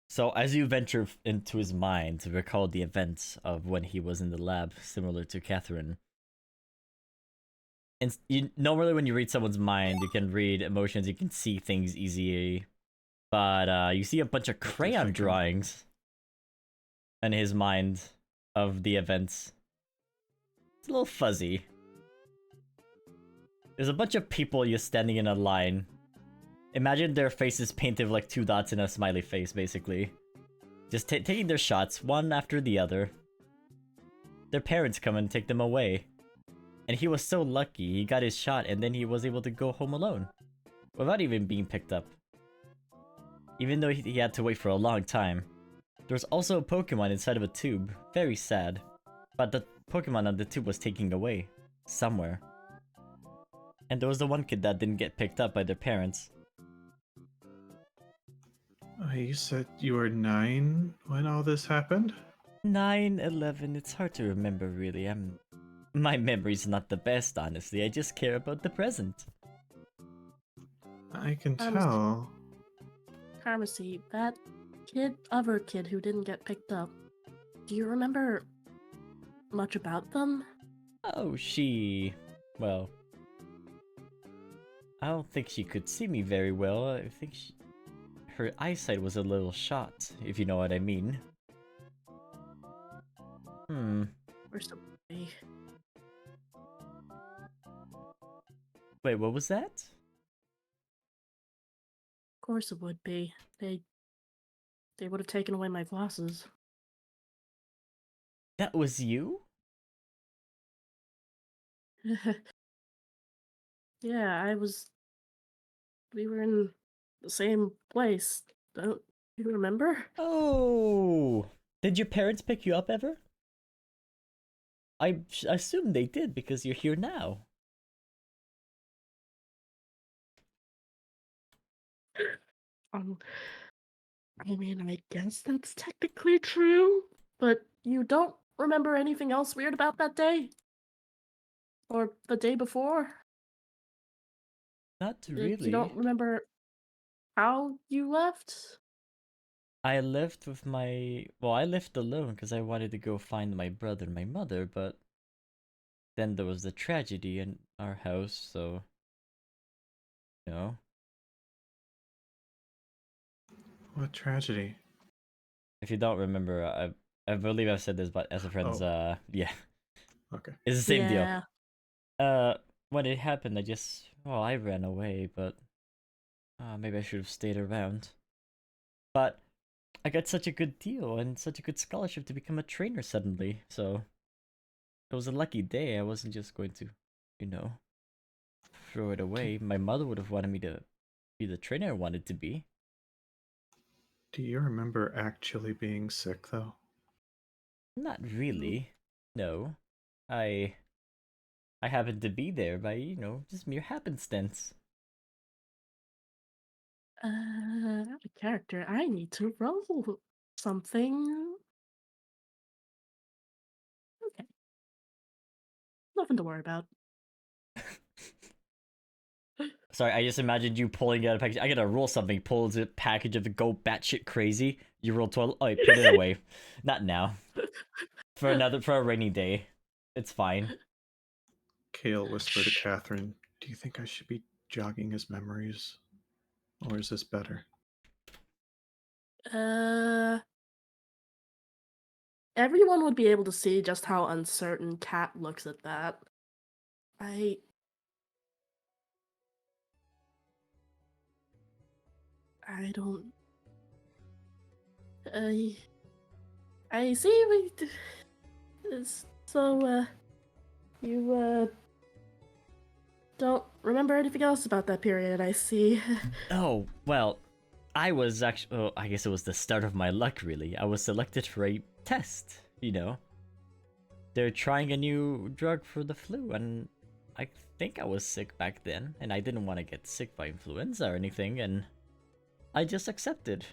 So, as you venture into his mind to recall the events of when he was in the lab, similar to Catherine, and normally when you read someone's mind, you can read emotions, you can see things easily, but you see a bunch of crayon drawings in his mind of the events. It's a little fuzzy. There's a bunch of people you're standing in a line. Imagine their faces painted with like 2 dots and a smiley face, basically. Just taking their shots, one after the other. Their parents come and take them away. And he was so lucky, he got his shot and then he was able to go home alone. Without even being picked up. Even though he had to wait for a long time. There was also a Pokemon inside of a tube. Very sad. But the Pokemon on the tube was taken away. Somewhere. And there was the one kid that didn't get picked up by their parents. You said you were 9 when all this happened? 9, 11, it's hard to remember really. My memory's not the best, honestly. I just care about the present. I can tell. Pharmacy, that other kid who didn't get picked up, do you remember much about them? Oh, well, I don't think she could see me very well. I think her eyesight was a little shot, if you know what I mean. We're so busy. Wait, what was that? Of course it would be. They would have taken away my glasses. That was you? Yeah, we were in the same place. Don't you remember? Oh! Did your parents pick you up ever? I assume they did because you're here now. I mean, I guess that's technically true, but you don't remember anything else weird about that day? Or the day before? Not really. You don't remember how you left? I left with I left alone because I wanted to go find my brother and my mother, but then there was the tragedy in our house, so, you know. What tragedy? If you don't remember, I believe I've said this, but as a friend's, yeah. Okay. It's the same deal. When it happened, I ran away, but maybe I should have stayed around. But I got such a good deal and such a good scholarship to become a trainer suddenly, so it was a lucky day. I wasn't just going to, throw it away. My mother would have wanted me to be the trainer I wanted to be. Do you remember actually being sick, though? Not really. No. I happened to be there by, just mere happenstance. Out of character, I need to roll something. Okay. Nothing to worry about. Sorry, I just imagined you pulling out a package. I gotta roll something. Pulls a package of the go batshit crazy. You roll 12. Oh, put it away. Not now. For a rainy day. It's fine. Kale whispered to Catherine, "Do you think I should be jogging his memories? Or is this better?" Everyone would be able to see just how uncertain Kat looks at that. I don't... I see so, you, don't remember anything else about that period, I see. Oh, well, I was actually... I guess it was the start of my luck, really. I was selected for a test, They're trying a new drug for the flu, and I think I was sick back then, and I didn't want to get sick by influenza or anything, and I just accepted.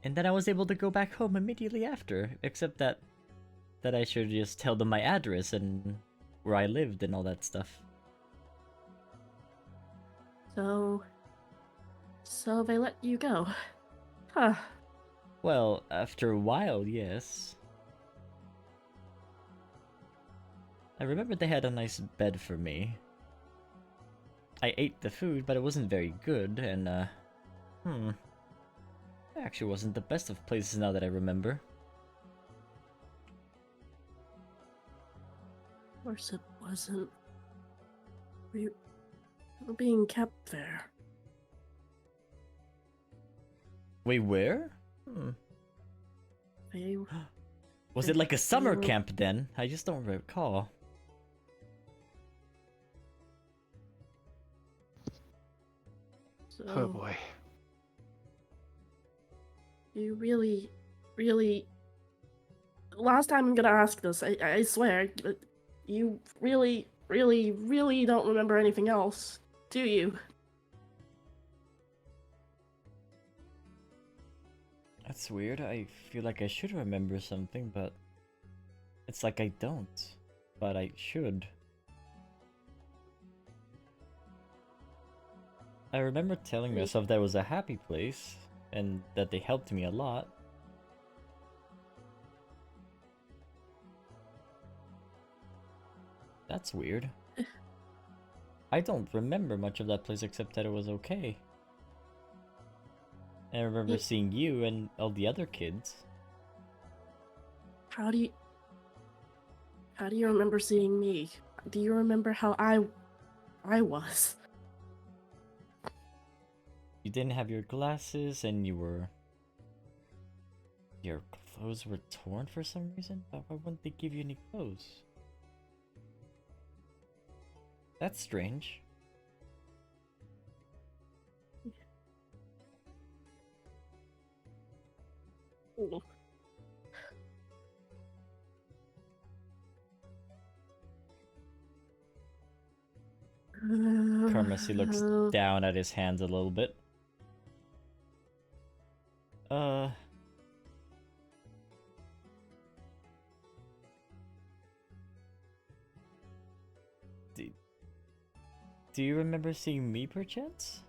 And then I was able to go back home immediately after, except that I should just tell them my address and where I lived and all that stuff. So they let you go. Huh. Well, after a while, yes. I remember they had a nice bed for me. I ate the food, but it wasn't very good, and it actually wasn't the best of places now that I remember. Of course it wasn't. We were being kept there. Wait, where? They Was it like a summer were- camp then? I just don't recall. So Oh boy. you really, really. Last time I'm gonna ask this, I swear, but you really, really, really don't remember anything else, do you? That's weird. I feel like I should remember something, but it's like I don't. But I should. I remember telling myself that it was a happy place, and that they helped me a lot. That's weird. I don't remember much of that place except that it was okay. I remember seeing you and all the other kids. How do you remember seeing me? Do you remember how I was? You didn't have your glasses and your clothes were torn for some reason? But why wouldn't they give you any clothes? That's strange. Ooh. Carmessy looks down at his hands a little bit. Do you remember seeing me perchance?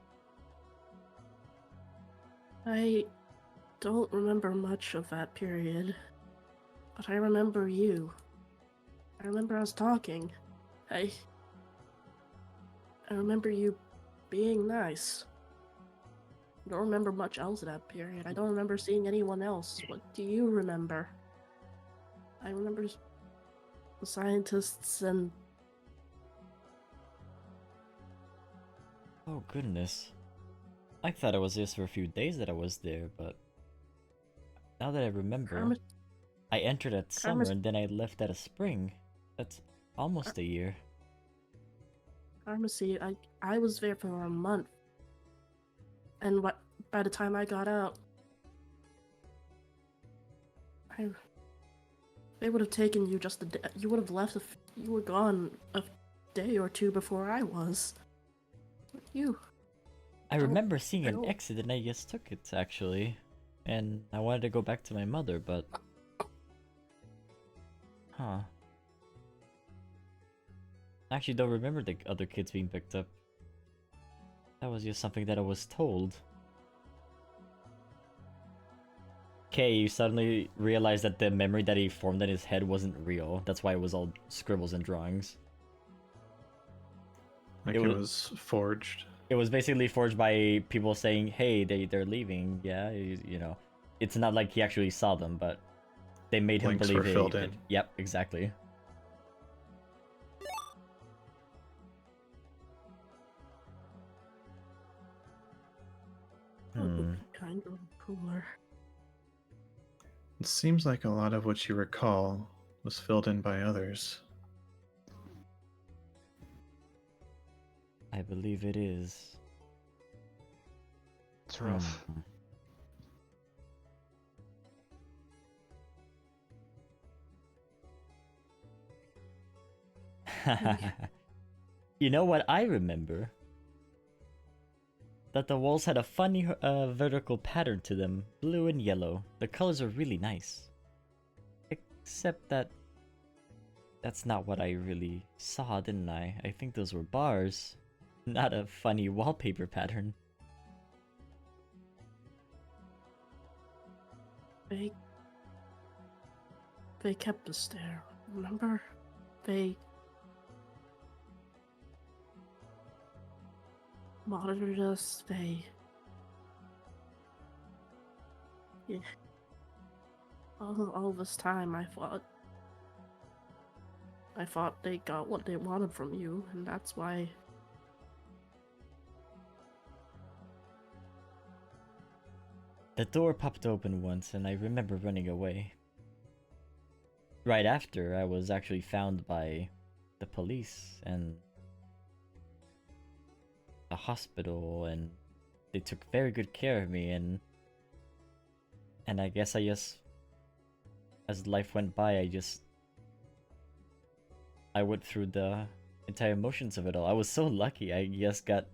I don't remember much of that period, but I remember you. I remember us talking. I remember you being nice. I don't remember much else of that period. I don't remember seeing anyone else. What do you remember? I remember the scientists and... Oh goodness. I thought it was just for a few days that I was there, but now that I remember, I entered at summer and then I left at a spring. That's almost a year. Pharmacy, I was there for a month. And by the time I got out, they would have taken you just a day. You would have left you were gone a day or two before I was. I remember seeing an exit and I just took it, actually. And I wanted to go back to my mother, but... Huh. I actually don't remember the other kids being picked up. That was just something that I was told. Okay, you suddenly realized that the memory that he formed in his head wasn't real. That's why it was all scribbles and drawings. Like it was forged. It was basically forged by people saying, hey, they're leaving, yeah, you know. It's not like he actually saw them, but they made him believe were filled in. Yep, exactly. Kind of cooler. It seems like a lot of what you recall was filled in by others. I believe it is. It's rough. You know what I remember? That the walls had a funny vertical pattern to them, blue and yellow. The colors are really nice. Except that that's not what I really saw, didn't I? I think those were bars, not a funny wallpaper pattern. They kept us there, remember? They monitored us, yeah. All this time I thought they got what they wanted from you, and that's why. The door popped open once and I remember running away. Right after, I was actually found by the police and the hospital, and they took very good care of me, and I guess as life went by, I went through the entire motions of it all. I was so lucky. I got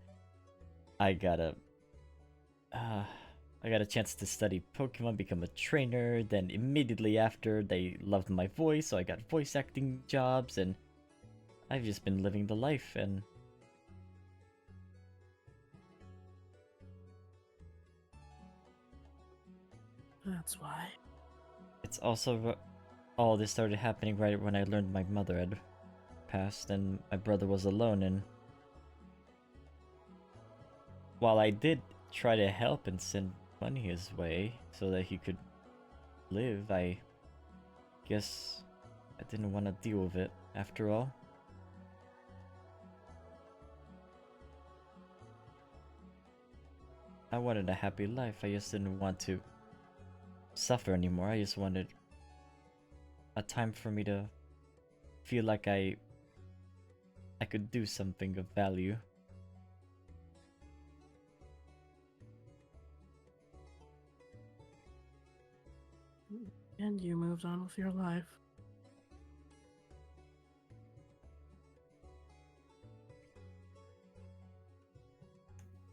a chance to study Pokemon, become a trainer, then immediately after they loved my voice, so I got voice acting jobs, and I've just been living the life, and That's why. it's also all this started happening right when I learned my mother had passed and my brother was alone, and while I did try to help and send money his way so that he could live, I guess I didn't want to deal with it after all. I wanted a happy life. I just didn't want to suffer anymore. I just wanted a time for me to feel like I could do something of value. And you moved on with your life.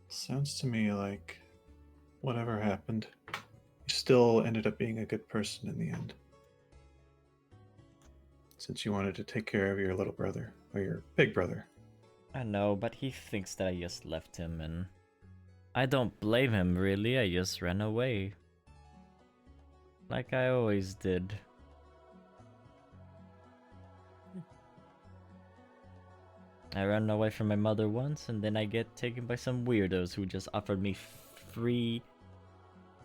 Sounds to me like whatever happened, you still ended up being a good person in the end. Since you wanted to take care of your little brother, or your big brother. I know, but he thinks that I just left him, and I don't blame him really. I just ran away. Like I always did. I ran away from my mother once, and then I get taken by some weirdos who just offered me free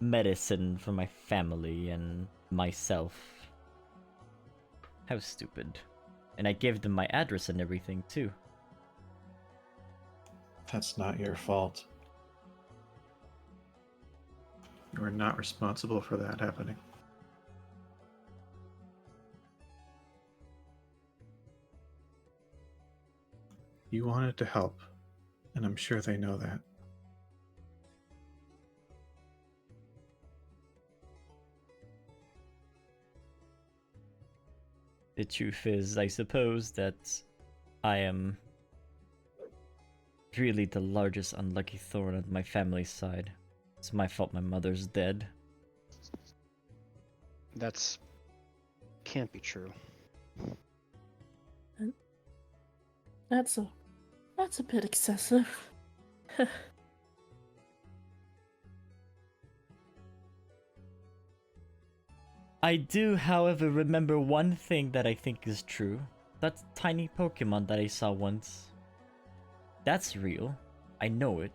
medicine for my family and myself. How stupid. And I gave them my address and everything too. That's not your fault. You are not responsible for that happening. You wanted to help, and I'm sure they know that. The truth is, I suppose that I am really the largest unlucky thorn on my family's side. It's my fault my mother's dead. That's can't be true. That's a bit excessive. I do, however, remember one thing that I think is true. That tiny Pokemon that I saw once. That's real. I know it,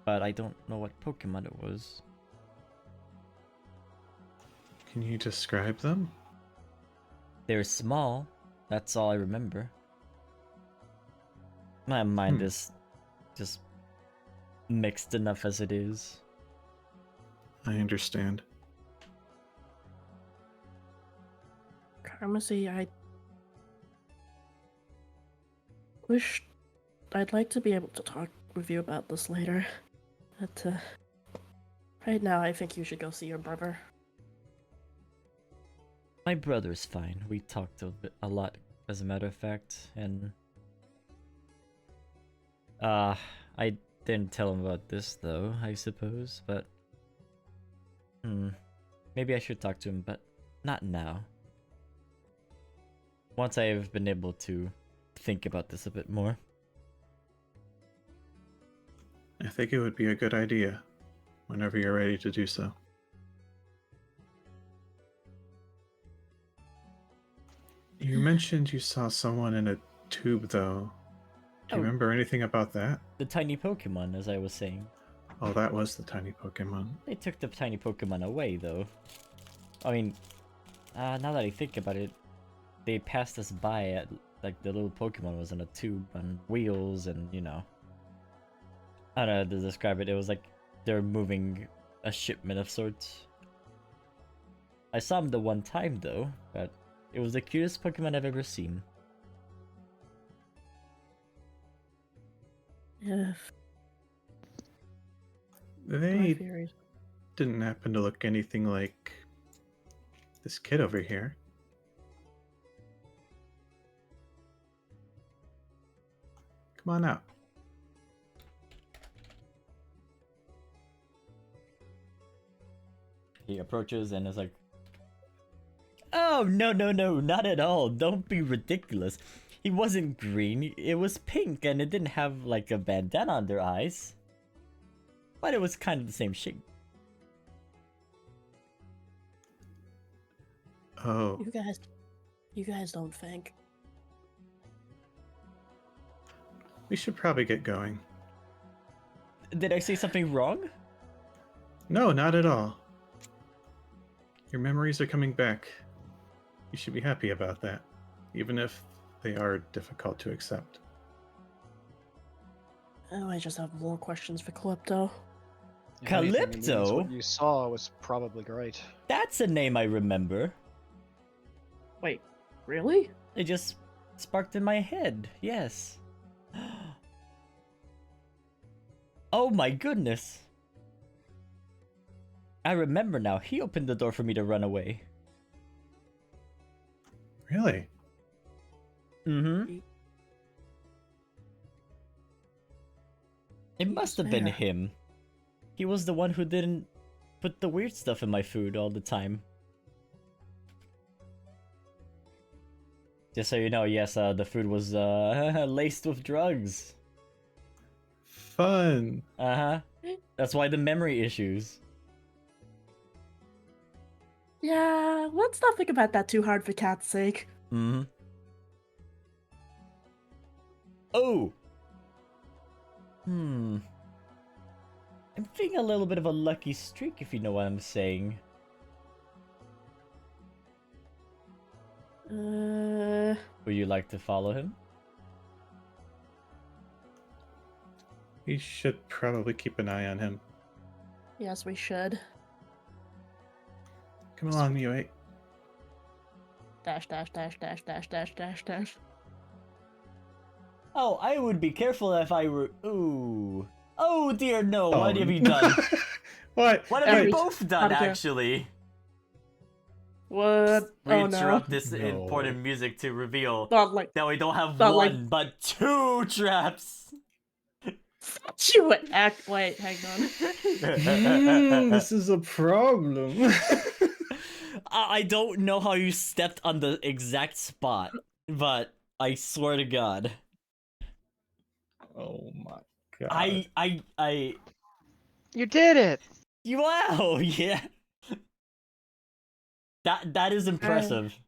but I don't know what Pokemon it was. Can you describe them? They're small. That's all I remember. My mind is just mixed enough as it is. I understand. Pharmacy, I'd like to be able to talk with you about this later. But right now I think you should go see your brother. My brother's fine. We talked a lot, as a matter of fact, and I didn't tell him about this though, I suppose, but maybe I should talk to him, but not now. Once I've been able to think about this a bit more. I think it would be a good idea whenever you're ready to do so. You mentioned you saw someone in a tube, though. Do you remember anything about that? The tiny Pokemon, as I was saying. Oh, that was the tiny Pokemon. They took the tiny Pokemon away, though. I mean, now that I think about it, they passed us by at, like, the little Pokemon was in a tube on wheels and, you know. I don't know how to describe it. It was like they're moving a shipment of sorts. I saw him the one time, though, but it was the cutest Pokemon I've ever seen. Yeah. They didn't happen to look anything like this kid over here. Come on out. He approaches and is like, "Oh, no, no, no, not at all. Don't be ridiculous. He wasn't green. It was pink and it didn't have like a bandana on their eyes. But it was kind of the same shape." Oh. You guys don't think. We should probably get going. Did I say something wrong? No, not at all. Your memories are coming back. You should be happy about that, even if they are difficult to accept. Oh, I just have more questions for Calypso. If anything, it means Calypso? what you saw was probably great. That's a name I remember. Wait, really? It just sparked in my head. Yes. Oh my goodness. I remember now. He opened the door for me to run away. Really? Mm-hmm. It must have been there? him. He was the one who didn't put the weird stuff in my food all the time. Just so you know, yes, the food was laced with drugs. Fun. Uh-huh. That's why the memory issues. Yeah, let's not think about that too hard for cat's sake. Mm-hmm. Oh! I'm feeling a little bit of a lucky streak, if you know what I'm saying. Would you like to follow him? We should probably keep an eye on him. Yes, we should. Come along, Mew 8. Dash, dash, dash, dash, dash, dash, dash, dash. Oh, I would be careful if I were... Ooh. Oh dear, no. Oh, What have you done? What? What have you Hey, both done, okay. actually? What? We Oh no. interrupt this No. important music to reveal Not like that we don't have not one, like- but two traps. you act. Wait, hang on. This is a problem. I don't know how you stepped on the exact spot, but I swear to God. Oh my god. I You did it! wow, yeah. That is impressive.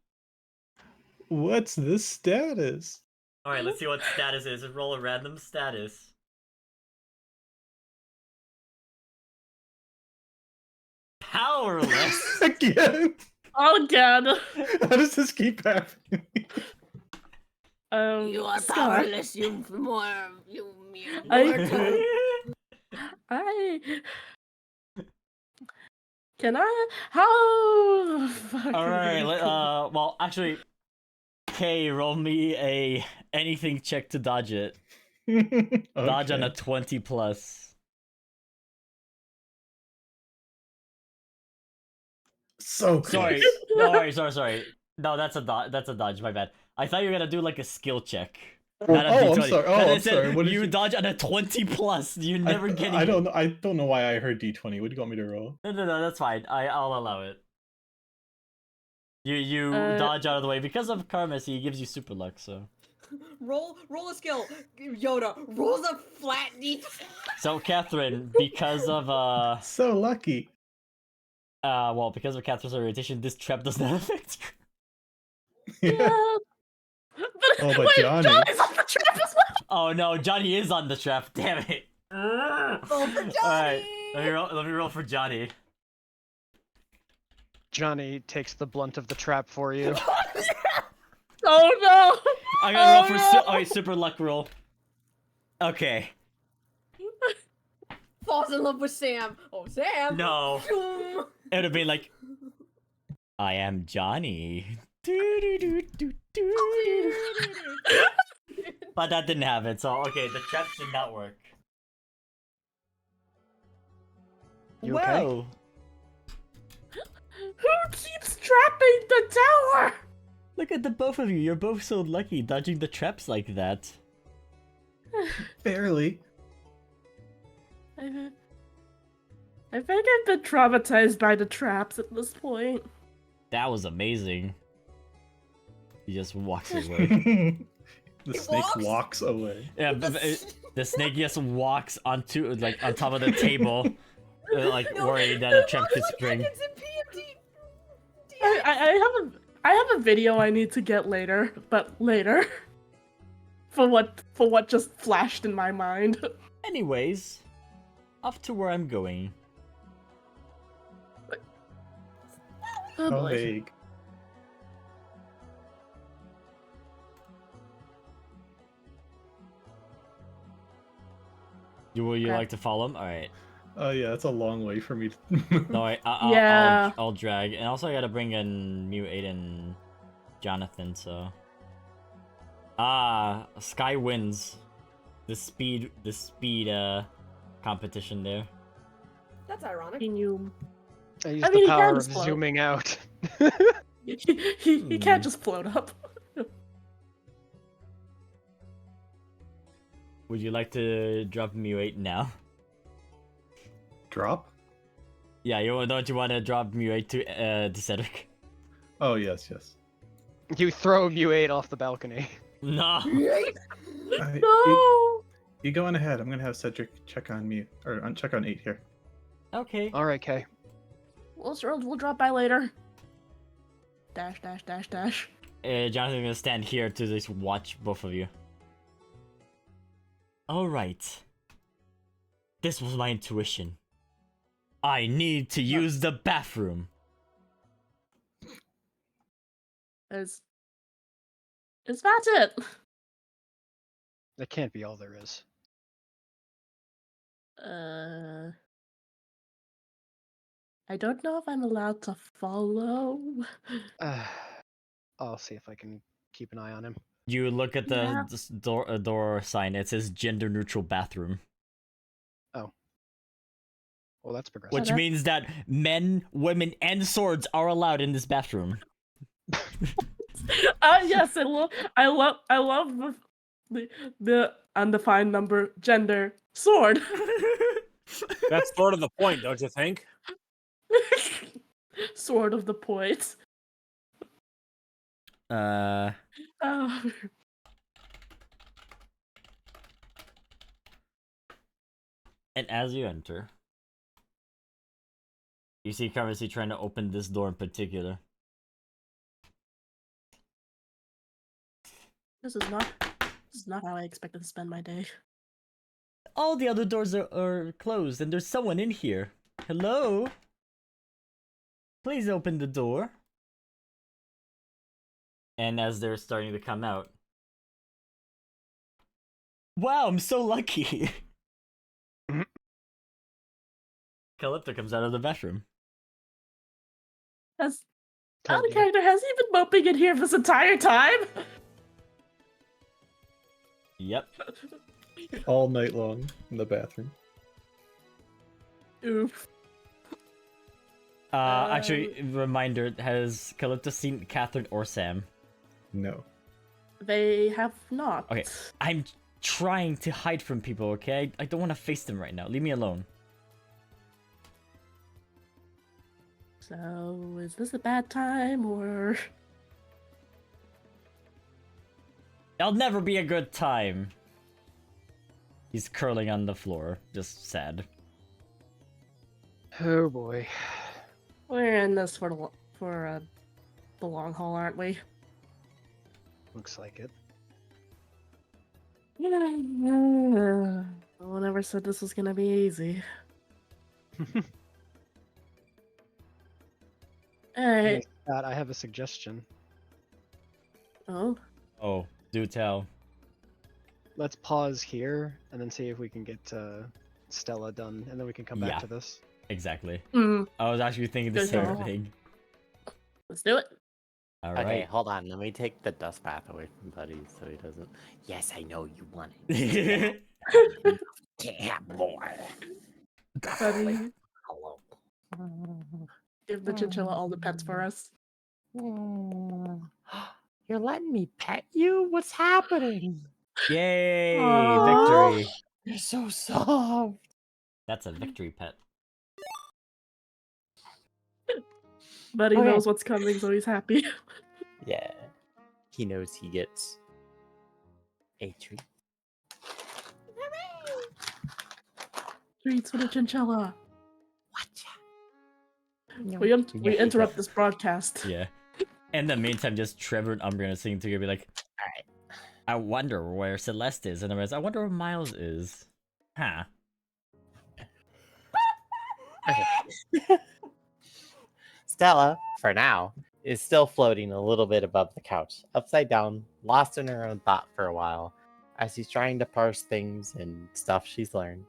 What's the status? Alright, let's see what status is. Roll a random status. Powerless? Again? Oh god. How does this keep happening? You are Scott, powerless, you mere I- mortal. I. Can I? How? Fuck. Alright, well, actually, K, roll me a anything check to dodge it. Dodge on a 20 plus. So close. Sorry, no, sorry. No, that's a dodge, my bad. I thought you were gonna do like a skill check. Not a I'm D20. sorry. But Oh, it I'm said sorry. What did you you... dodge on a 20 plus. You're never getting. I don't know. I don't know why I heard D20. What do you want me to roll? No, that's fine. I'll allow it. You dodge out of the way because of Karmas. He gives you super luck. So roll a skill. Yoda rolls a flat D. so Catherine, because of So lucky. well, because of Catherine's orientation, this trap does not affect you. Yeah. Oh, but wait, Johnny. Johnny's on the trap as well. Oh no, Johnny is on the trap. Damn it. Roll for Johnny. All right, let me roll for Johnny. Johnny takes the blunt of the trap for you. Oh no! I'm gonna roll for no! super luck roll. Okay. Falls in love with Sam. Oh, Sam. No. Boom. It would have been like, I am Johnny. But that didn't happen, so okay, the trap did not work. You okay? Whoa. Who keeps trapping the tower? Look at the both of you. You're both so lucky dodging the traps like that. Barely. I think I've been traumatized by the traps at this point. That was amazing. He just walks away. The snake walks away. Yeah, the snake just walks onto like on top of the table, like worried that a trap could spring. I have a video I need to get later, but later. For what just flashed in my mind. Anyways, off to where I'm going. Oh, How boy. vague. Would you Okay. like to follow him? All right. Oh yeah, that's a long way for me to... No, I'll drag, and also I gotta bring in Mew, and Jonathan. So, Sky wins the speed competition there. That's ironic. Can you? I used I mean, the he power can of just float. zooming out. He can't just float up. Would you like to drop Mew now? Drop? Yeah, don't you want to drop Mew to Cedric? Oh yes. You throw Mew 8 off the balcony. No. No. You go on ahead. I'm gonna have Cedric check on me, or check on 8 here. Okay. Alright, Kay. We'll drop by later. Dash. Jonathan's gonna stand here to just watch both of you. Alright. This was my intuition. I need to use the bathroom. Is that it? That can't be all there is. I don't know if I'm allowed to follow. I'll see if I can keep an eye on him. You look at Yeah. the door sign. It says gender neutral bathroom, Well, that's progressive. which means that men, women, and swords are allowed in this bathroom. Yes, I love the undefined number gender sword. That's sort of the point, don't you think? Sword of the point. Uh, Oh. and as you enter, you see Currency trying to open this door in particular. This is not how I expected to spend my day. All the other doors are closed, and there's someone in here. Hello? Please open the door. And as they're starting to come out, wow, I'm so lucky. Calypso comes out of the bathroom. Has Told the you. character has he been moping in here this entire time? Yep. All night long in the bathroom. Oof. Actually, reminder, has Calypso seen Catherine or Sam? No. They have not. Okay, I'm trying to hide from people, okay? I don't want to face them right now. Leave me alone. So, is this a bad time, or... It'll never be a good time. He's curling on the floor, just sad. Oh boy. We're in this for the long haul, aren't we? Looks like it. No one ever said this was gonna be easy. Alright. Hey, Scott, I have a suggestion. Oh? Oh, do tell. Let's pause here and then see if we can get Stella done, and then we can come back Yeah. to this. Exactly. Mm, I was actually thinking the Good same call. thing. let's do it. Alright. Okay, hold on. Let me take the dust bath away from Buddy so he doesn't. Yes, I know you want it. Damn boy. Buddy, Hello. give the chinchilla all the pets for us. You're letting me pet you? What's happening? Yay! Aw. Victory! You're so soft. That's a victory pet. Buddy Okay. knows what's coming, so he's happy. Yeah. He knows he gets a treat. Treats for the chinchilla. Watcha. We interrupt this broadcast. Yeah. In the meantime, just Trevor and Umbra gonna sing together, be like, Alright. I wonder where Celeste is, and the rest, I wonder where Miles is. Huh. Okay. Stella, for now, is still floating a little bit above the couch, upside down, lost in her own thought for a while, as she's trying to parse things and stuff she's learned.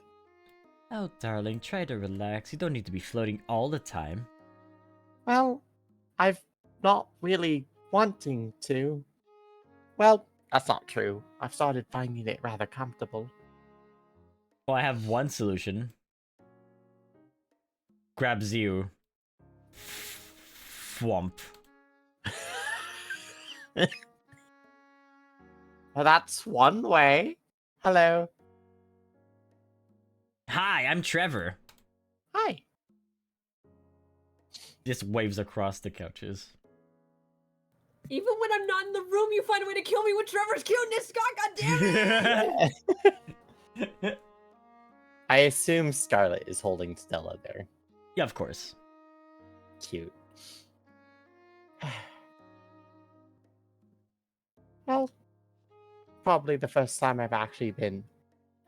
Oh, darling, try to relax. You don't need to be floating all the time. Well, I've not really wanting to. Well, that's not true. I've started finding it rather comfortable. Well, I have one solution. Grabs you. Thwomp. Well, that's one way. Hello. Hi, I'm Trevor. Hi. Just waves across the couches. Even when I'm not in the room, you find a way to kill me with Trevor's cuteness, Scott. God damn it! I assume Scarlet is holding Stella there. Yeah, of course. Cute. Well, probably the first time I've actually been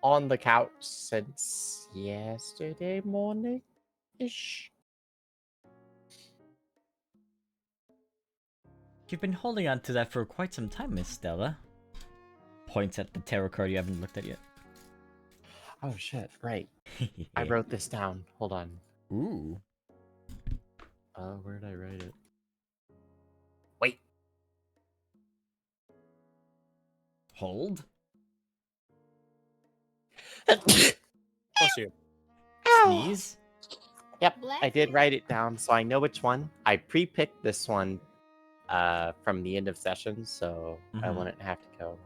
on the couch since yesterday morning-ish. You've been holding on to that for quite some time, Miss Stella. Points at the tarot card you haven't looked at yet. Oh shit, right. I wrote this down. Hold on. Ooh. Where did I write it? Wait. Hold? Bless you. Sneeze? Yep, Bless I did you. write it down, so I know which one. I pre-picked this one from the end of session, so I Mhm. wouldn't have to go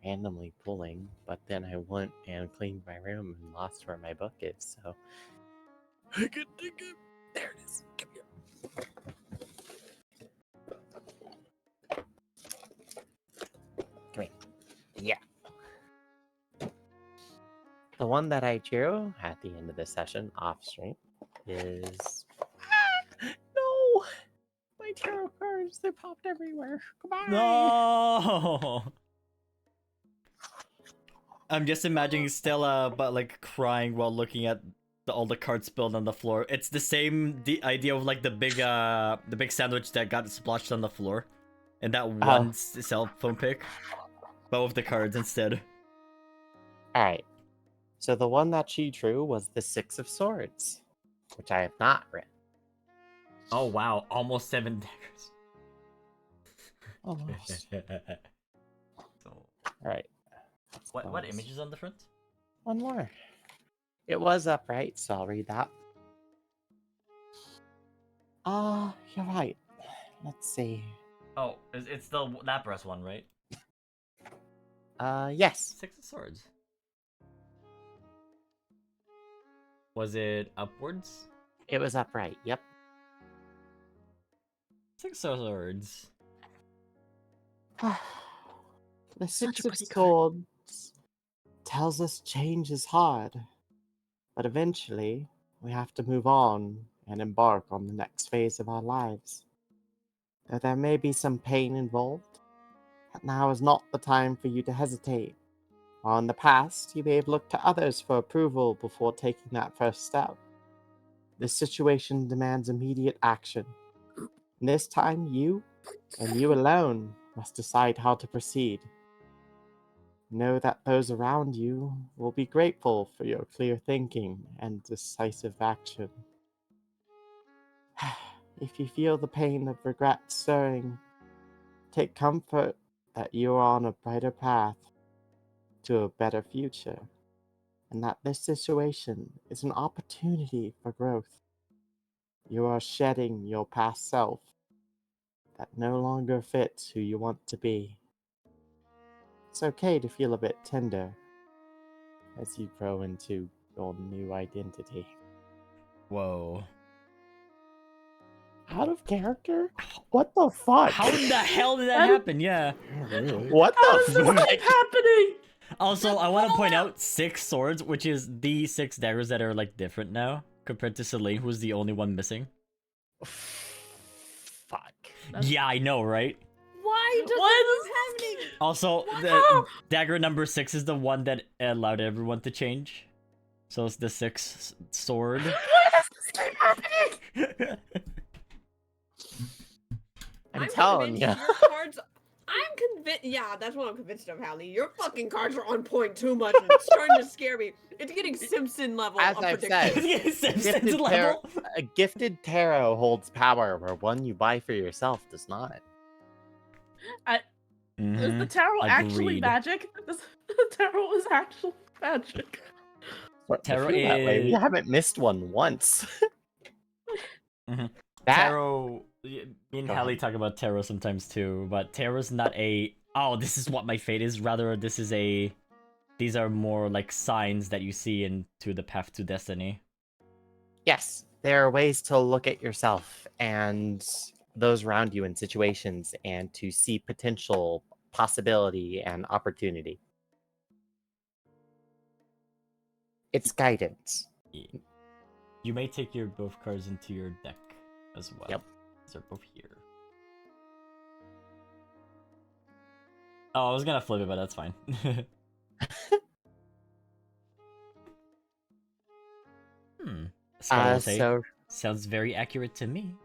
randomly pulling, but then I went and cleaned my room and lost where my book is, so I could dig it. There it is. Come here. Come here. Yeah. The one that I drew at the end of the session off stream is no, my tarot cards, they popped everywhere. Goodbye. No! I'm just imagining Stella, but like crying while looking at all the cards spilled on the floor. It's the same idea of like the big sandwich that got splashed on the floor, and that one cell phone pic, but with the cards instead. All right. So the one that she drew was the Six of Swords, which I have not read. Oh wow, almost 7 daggers. Almost. So, All right. what image is on the front? One more. It was upright, so I'll read that. You're right. Let's see. Oh, it's the Lapras one, right? Yes. 6 of swords. Was it upwards? It was upright, yep. 6 of swords. The Such a 6 of pretty card. swords tells us change is hard, but eventually we have to move on and embark on the next phase of our lives. Though there may be some pain involved, now is not the time for you to hesitate. While in the past, you may have looked to others for approval before taking that first step. This situation demands immediate action. And this time, you, and you alone, must decide how to proceed. Know that those around you will be grateful for your clear thinking and decisive action. If you feel the pain of regret stirring, take comfort that you are on a brighter path to a better future, and that this situation is an opportunity for growth. You are shedding your past self that no longer fits who you want to be. It's okay to feel a bit tender as you grow into your new identity. Whoa. Out of character? What the fuck? How the hell did that happen? Yeah. What How the is this fuck? keep happening? Also, I want to point out 6 swords, which is the 6 daggers that are like different now compared to Celine, who's the only one missing. Fuck. Yeah, I know, right? Why does What this keep happening? Also, the dagger number 6 is the one that allowed everyone to change. So it's the 6 sword. Why does this keep happening? I'm telling convinced you. your cards. I'm convinced. Yeah, that's what I'm convinced of, Hallie. Your fucking cards are on point too much. And it's starting to scare me. It's getting Simpson level As of I've prediction. said, Simpsons level. a gifted tarot holds power where one you buy for yourself does not. Is the tarot actually Agreed. magic? The tarot is actually magic. Tarot I feel that way. We is- haven't missed one once. Mhm. That Tarot. Me and Go Hallie ahead. talk about tarot sometimes too, but tarot's not a. Oh, this is what my fate is. Rather, this is a. These are more like signs that you see into the path to destiny. Yes, there are ways to look at yourself and those around you in situations and to see potential, possibility, and opportunity. It's guidance. You may take your both cards into your deck as well. Yep. These are both here. Oh, I was gonna flip it, but that's fine. Stella will say, So sounds very accurate to me.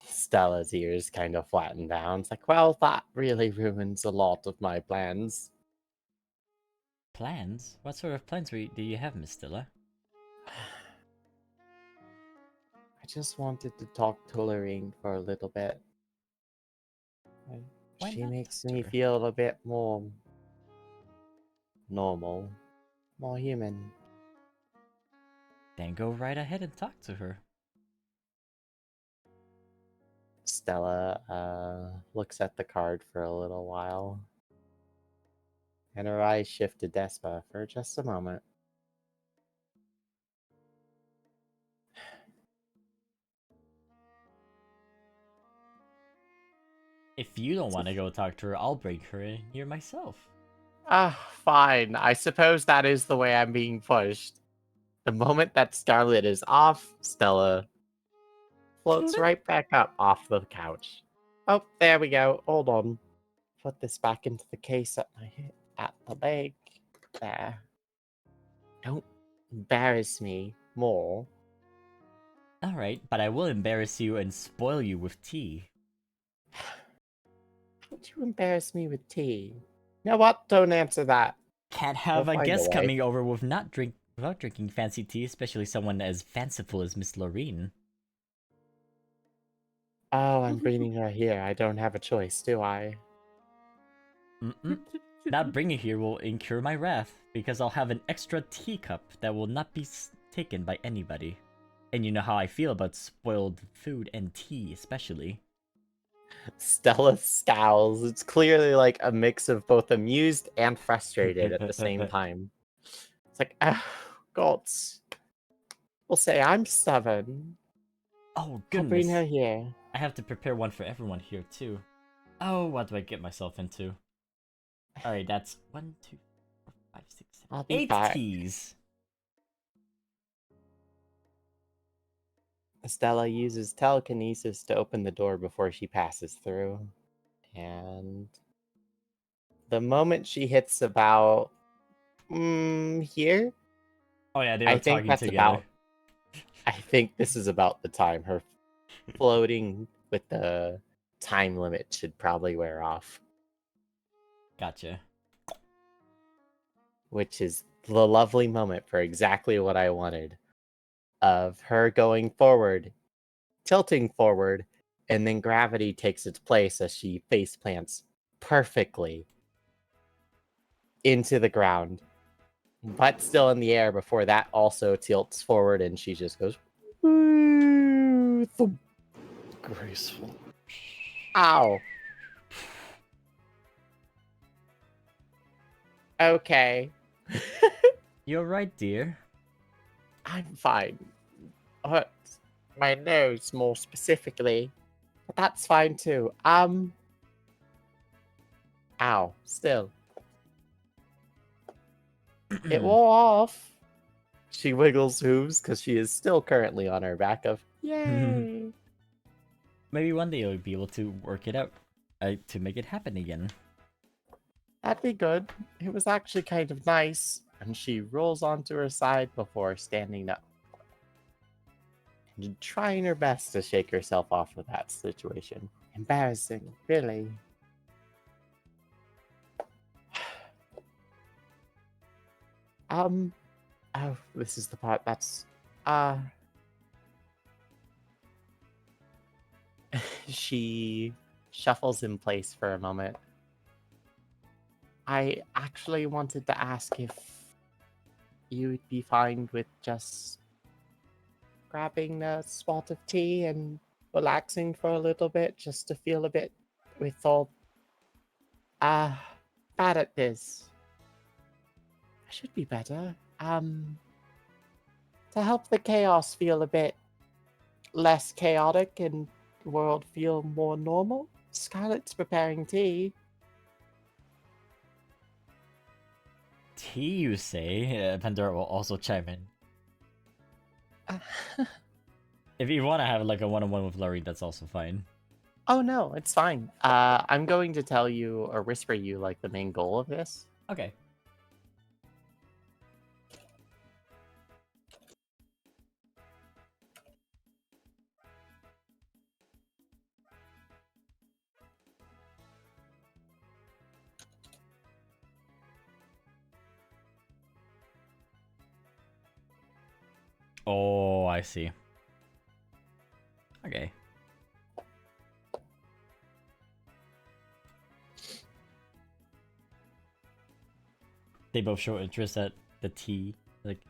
Stella's ears kind of flatten down. It's like, well, that really ruins a lot of my plans. Plans? What sort of plans do you have, Miss Stella? I just wanted to talk to Lorraine for a little bit. Why She not, makes me Doctor? feel a bit more normal, more human. Then go right ahead and talk to her. Stella looks at the card for a little while, and her eyes shift to Despa for just a moment. If you don't want to go talk to her, I'll bring her in here myself. Fine. I suppose that is the way I'm being pushed. The moment that Scarlet is off, Stella floats right back up off the couch. Oh, there we go. Hold on. Put this back into the case at the leg. There. Don't embarrass me more. Alright, but I will embarrass you and spoil you with tea. Don't you embarrass me with tea? You know what? Don't answer that. Can't have We'll a find a guest way. coming over without drinking fancy tea, especially someone as fanciful as Miss Lorene. Oh, I'm bringing her here. I don't have a choice, do I? Not bringing here will incur my wrath, because I'll have an extra teacup that will not be taken by anybody. And you know how I feel about spoiled food and tea, especially. Stella scowls. It's clearly like a mix of both amused and frustrated at the same time. It's like, oh, gods. We'll say I'm stubborn. Oh, I'll bring her goodness. here. I have to prepare one for everyone here, too. Oh, what do I get myself into? Alright, that's 1, 2, 4, 5, 6, 7, I'll be 8 back. teas. Stella uses telekinesis to open the door before she passes through. And the moment she hits about here, Oh yeah, they I were think talking that's together. about. I think this is about the time her floating with the time limit should probably wear off, Gotcha. which is the lovely moment for exactly what I wanted of her going forward, tilting forward, and then gravity takes its place as she face plants perfectly into the ground, but still in the air before that also tilts forward and she just goes, "Woo, thump." Graceful. Ow. Okay. You're right, dear. I'm fine. Hurts my nose more specifically, but that's fine too. Ow. Still. It wore off. She wiggles hooves because she is still currently on her back of, yay. Maybe one day you'll be able to work it out. To make it happen again. That'd be good. It was actually kind of nice. And she rolls onto her side before standing up. And trying her best to shake herself off of that situation. Embarrassing, really. Oh, this is the part that's, she shuffles in place for a moment. I actually wanted to ask if you would be fine with just grabbing a spot of tea and relaxing for a little bit, just to feel a bit with all bad at this. I should be better. To help the chaos feel a bit less chaotic and the world feel more normal. Scarlett's preparing tea. Tea, you say? Pandora will also chime in. If you want to have like a one-on-one with Laurie, that's also fine. Oh no, it's fine. I'm going to tell you or whisper you like the main goal of this. Okay. Oh, I see. Okay. They both show interest at the tea. Like,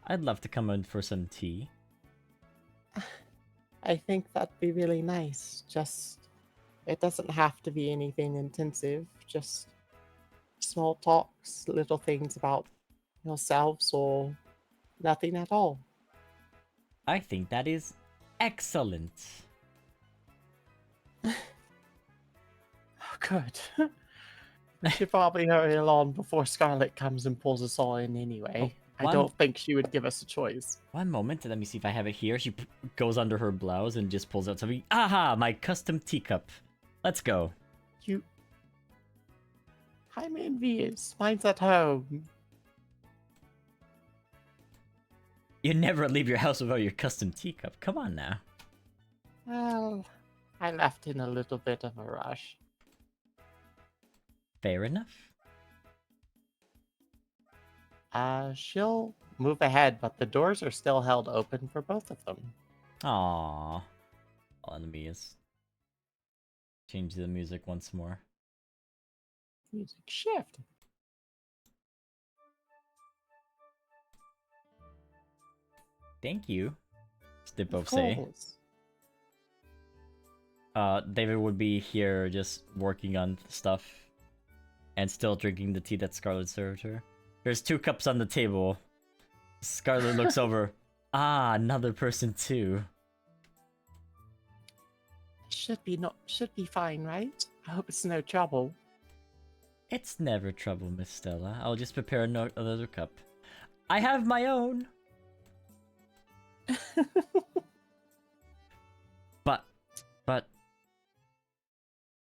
I'd love to come in for some tea. I think that'd be really nice. Just, it doesn't have to be anything intensive. Just small talks, little things about yourselves or nothing at all. I think that is excellent. Oh, good. We should probably hurry along before Scarlett comes and pulls us all in anyway. I don't think she would give us a choice. One moment, let me see if I have it here. She goes under her blouse and just pulls out something. Aha! My custom teacup. Let's go. I'm envious. Mine's at home. You never leave your house without your custom teacup. Come on now. Well, I left in a little bit of a rush. Fair enough. She'll move ahead, but the doors are still held open for both of them. Aww. All enemies. Change the music once more. Music shift. Thank you. They both Of say. course. David would be here just working on stuff and still drinking the tea that Scarlet served her. There's 2 cups on the table. Scarlet looks over. Ah, another person too. Should be fine, right? I hope it's no trouble. It's never trouble, Miss Stella. I'll just prepare another cup. I have my own.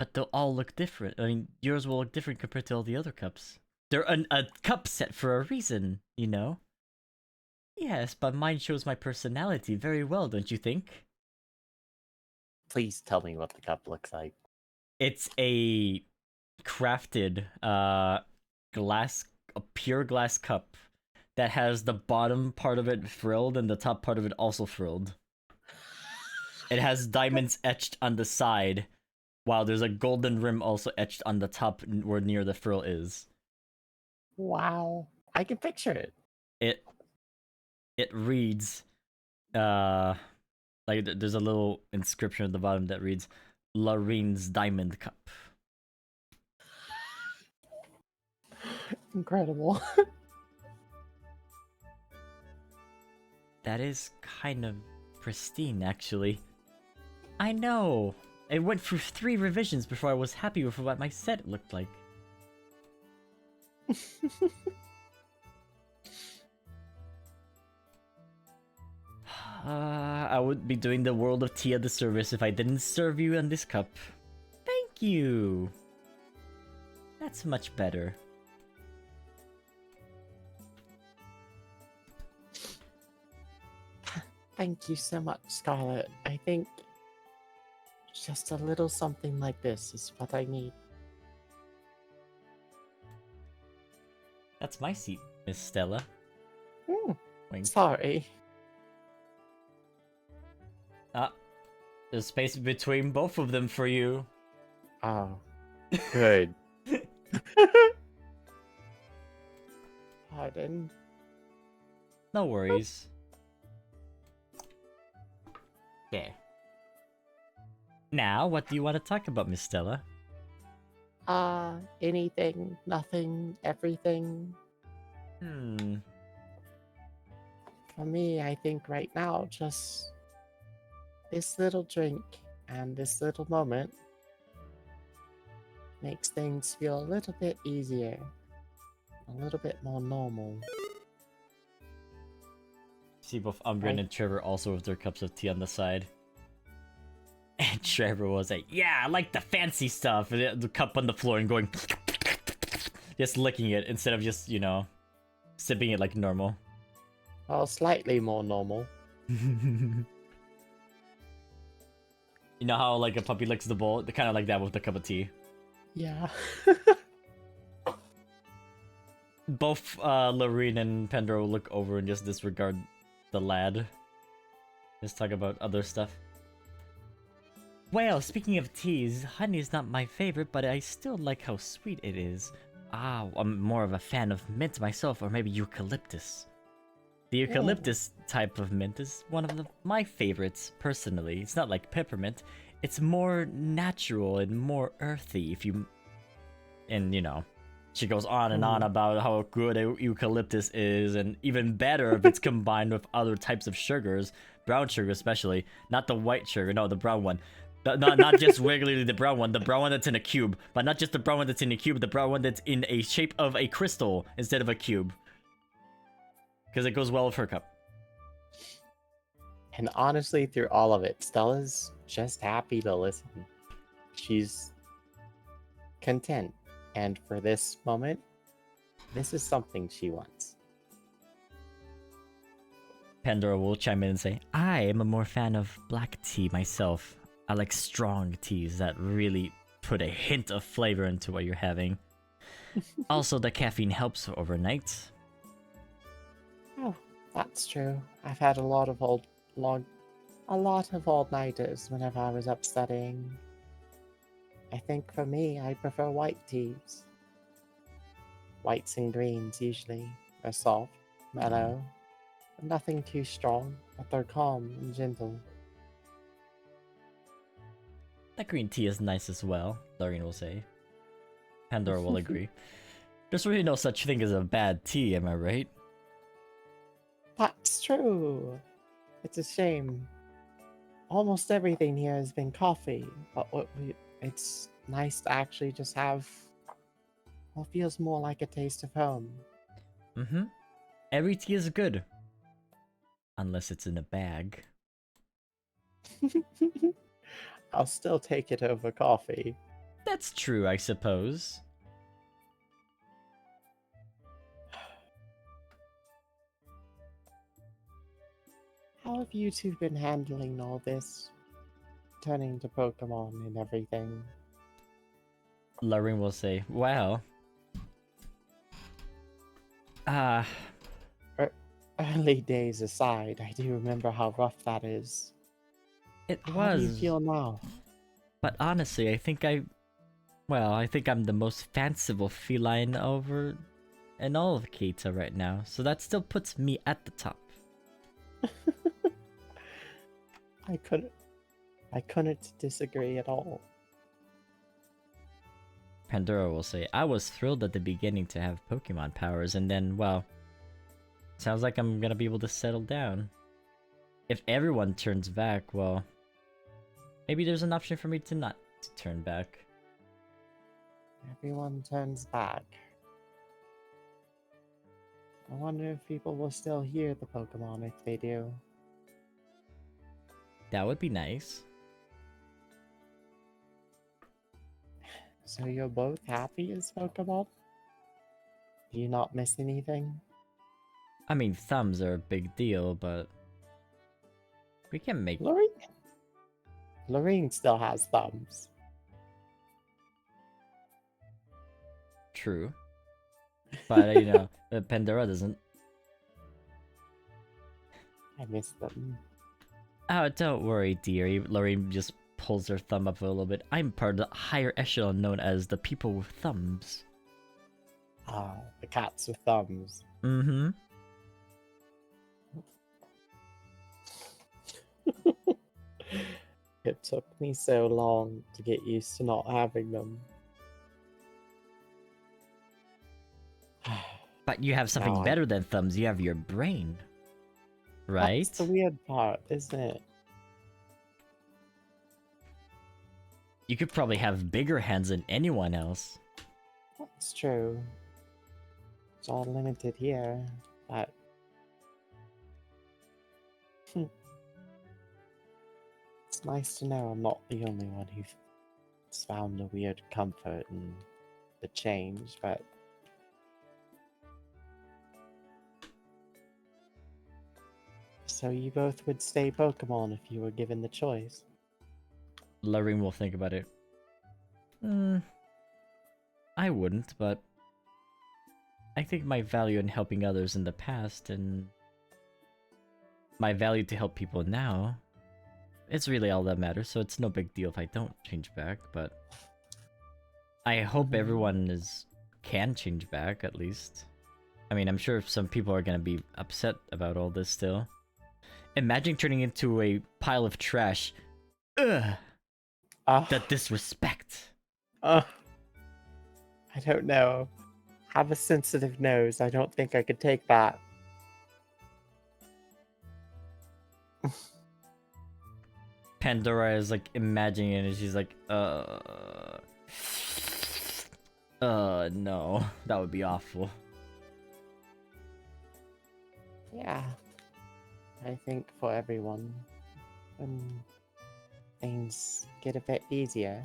But they'll all look different. I mean, yours will look different compared to all the other cups. They're a cup set for a reason, you know? Yes, but mine shows my personality very well, don't you think? Please tell me what the cup looks like. It's a crafted glass, a pure glass cup that has the bottom part of it frilled and the top part of it also frilled. It has diamonds etched on the side, while there's a golden rim also etched on the top where near the frill is. Wow, I can picture it. It reads, like there's a little inscription at the bottom that reads, Lorraine's Diamond Cup. Incredible. That is kind of pristine, actually. I know. It went through 3 revisions before I was happy with what my set looked like. I would be doing the world of tea a disservice if I didn't serve you in this cup. Thank you. That's much better. Thank you so much, Scarlet. I think just a little something like this is what I need. That's my seat, Miss Stella. Wink. Sorry. There's space between both of them for you. Oh, good. Pardon? No worries. Okay. Now, what do you want to talk about, Miss Stella? Anything, nothing, everything. For me, I think right now, just this little drink and this little moment makes things feel a little bit easier, a little bit more normal. See both Umbreon and Trevor also with their cups of tea on the side. And Trevor was like, yeah, I like the fancy stuff. And the cup on the floor and going, just licking it instead of just, you know, sipping it like normal. Well, slightly more normal. You know how like a puppy licks the bowl? They're kind of like that with the cup of tea. Yeah. Both Lorraine and Pendro look over and just disregard the lad. Just talk about other stuff. Well, speaking of teas, honey is not my favorite, but I still like how sweet it is. I'm more of a fan of mint myself, or maybe eucalyptus. The eucalyptus type of mint is one of my favorites, personally. It's not like peppermint. It's more natural and more earthy, And, you know, she goes on and on about how good eucalyptus is, and even better if it's combined with other types of sugars. Brown sugar especially. Not the white sugar, no, the brown one. Not just regularly the brown one that's in a cube. But not just the brown one that's in a cube, the brown one that's in a shape of a crystal instead of a cube. Because it goes well with her cup. And honestly, through all of it, Stella's just happy to listen. She's content. And for this moment, this is something she wants. Pandora will chime in and say, I am a more fan of black tea myself. I like strong teas that really put a hint of flavor into what you're having. Also, the caffeine helps overnight. Oh, that's true. I've had a lot of all-nighters whenever I was up studying. I think for me, I prefer white teas. Whites and greens usually. They're soft, mellow, and nothing too strong, but they're calm and gentle. That green tea is nice as well, Lorraine will say. Pandora will agree. There's really no such thing as a bad tea, am I right? That's true. It's a shame. Almost everything here has been coffee, but it's nice to actually just have what feels more like a taste of home. Mm-hmm. Every tea is good. Unless it's in a bag. I'll still take it over coffee. That's true, I suppose. How have you two been handling all this? Turning to Pokemon and everything. Lorraine will say, well... Early days aside, I do remember how rough that is. It How do you was. feel now? But honestly, I think I'm the most fanciful feline over in all of Keita right now, so that still puts me at the top. I couldn't disagree at all. Pandora will say, I was thrilled at the beginning to have Pokemon powers, and then, well, sounds like I'm gonna be able to settle down. If everyone turns back, well, maybe there's an option for me to not turn back. Everyone turns back. I wonder if people will still hear the Pokemon if they do. That would be nice. So you're both happy as Pokemon? Do you not miss anything? I mean, thumbs are a big deal, but we can make... Lorraine still has thumbs. True. But, you know, Pandora doesn't. I miss them. Oh, don't worry, dearie. Lorraine just pulls her thumb up a little bit. I'm part of the higher echelon known as the people with thumbs. Ah, the cats with thumbs. Mm-hmm. It took me so long to get used to not having them. But you have something Now better than thumbs. You have your brain. Right? That's the weird part, isn't it? You could probably have bigger hands than anyone else. That's true. It's all limited here, but... It's nice to know I'm not the only one who's found a weird comfort in the change, but... So you both would stay Pokemon if you were given the choice? Lorraine will think about it. I wouldn't, but... I think my value in helping others in the past and... my value to help people now... it's really all that matters, so it's no big deal if I don't change back, but... I hope everyone can change back, at least. I mean, I'm sure some people are gonna be upset about all this still. Imagine turning into a pile of trash. Ugh! The disrespect! I don't know. Have a sensitive nose. I don't think I could take that. Pandora is like imagining it and she's like, no. That would be awful. Yeah. I think for everyone, when things get a bit easier,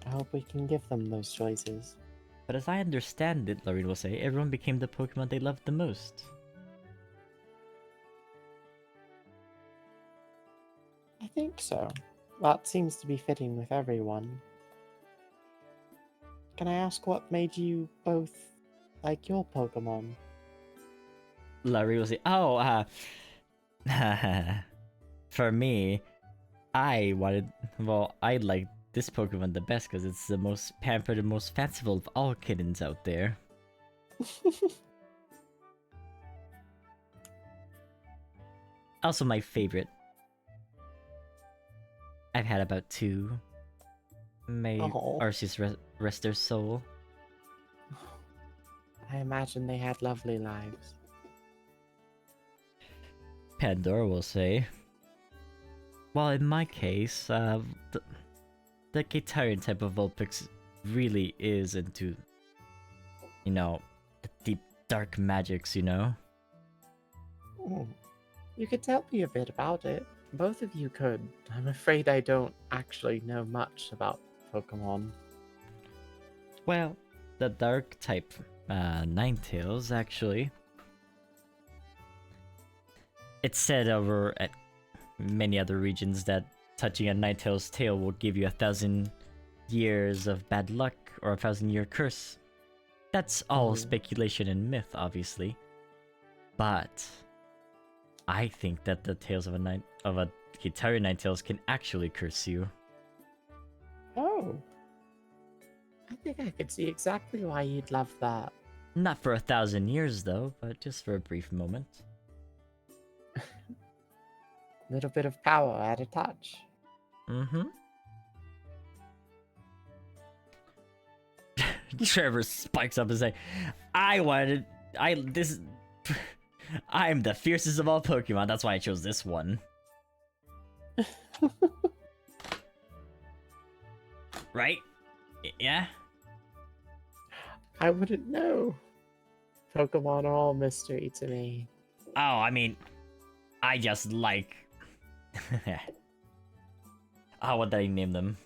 I hope we can give them those choices. But as I understand it, Lorraine will say, everyone became the Pokemon they loved the most. I think so. That seems to be fitting with everyone. Can I ask what made you both like your Pokemon? Larry will say, for me, I liked this Pokemon the best because it's the most pampered and most fanciful of all kittens out there. Also my favorite. I've had about 2. May Oh. Arceus rest their soul. I imagine they had lovely lives. Pandora will say. Well, in my case, the Keitarian type of Vulpix really is into, you know, the deep, dark magics, you know? Oh, you could tell me a bit about it. Both of you could. I'm afraid I don't actually know much about Pokemon. Well, the dark type Ninetales, actually. It's said over at many other regions that touching a Ninetales tail will give you 1,000 years of bad luck or a 1,000-year curse. That's all speculation and myth, obviously. But I think that the tails of a Keitarian Ninetales can actually curse you. Oh. I think I could see exactly why you'd love that. Not for 1,000 years, though, but just for a brief moment. Little bit of power at a touch. Mm-hmm. Trevor spikes up and say, I'm the fiercest of all Pokemon, that's why I chose this one. Right? Yeah? I wouldn't know. Pokemon are all mystery to me. Oh, I mean, I just like... what did I name them?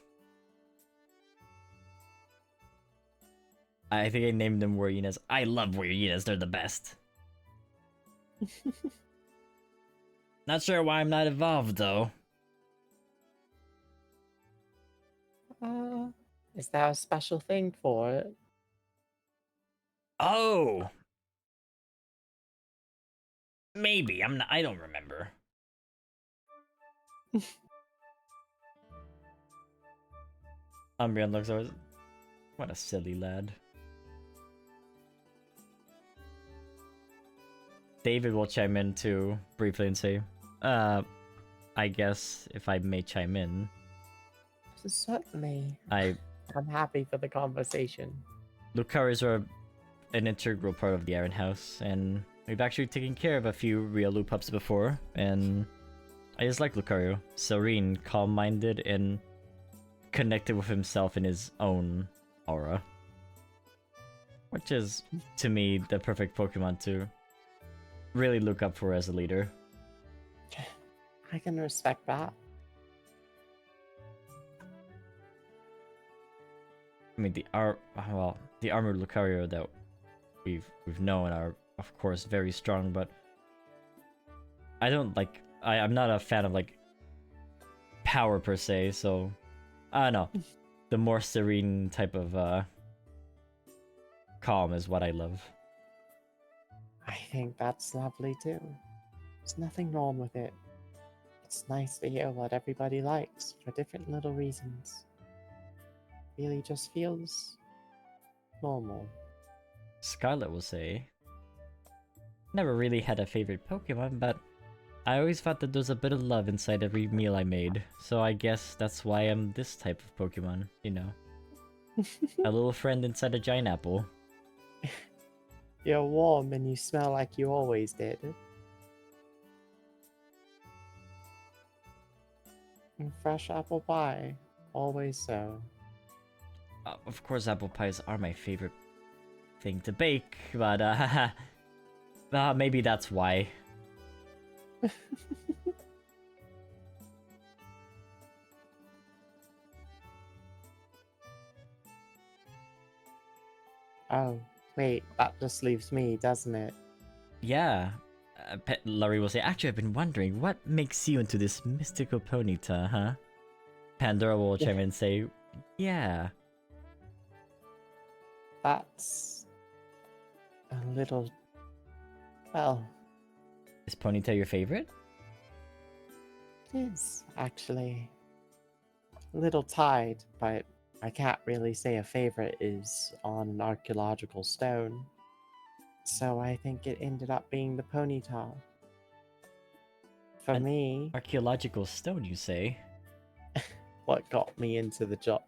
I think I named them Warrinas. I love Warrinas, they're the best. Not sure why I'm not evolved, though. Is there a special thing for it? Oh! Maybe, I don't remember. Umbreon looks over. What a silly lad. David will chime in too, briefly, and say, I guess if I may chime in. Certainly. I'm happy for the conversation. Lucario's are an integral part of the Iron House, and we've actually taken care of a few real Lupups before, and I just like Lucario. Serene, calm-minded, and connected with himself in his own aura. Which is, to me, the perfect Pokemon to really look up for as a leader. I can respect that. I mean, the armored Lucario that we've known are, of course, very strong, but I don't like. I'm not a fan of like power per se, so I don't know. The more serene type of calm is what I love. I think that's lovely too. There's nothing wrong with it. It's nice to hear what everybody likes for different little reasons. Really just feels normal. Scarlet will say, never really had a favorite Pokemon, but I always thought that there's a bit of love inside every meal I made, so I guess that's why I'm this type of Pokemon, you know. A little friend inside a giant apple. You're warm and you smell like you always did. And fresh apple pie, always so. Of course, apple pies are my favorite thing to bake, but maybe that's why. Oh, wait, that just leaves me, doesn't it? Yeah. Larry will say, actually, I've been wondering, what makes you into this mystical Ponyta, huh? Pandora will chime in and say, yeah. That's a little... well... Is Ponyta your favorite? It is, actually. A little tied, but I can't really say a favorite is on an archaeological stone. So I think it ended up being the Ponyta. For me... Archaeological stone, you say? what got me into the job,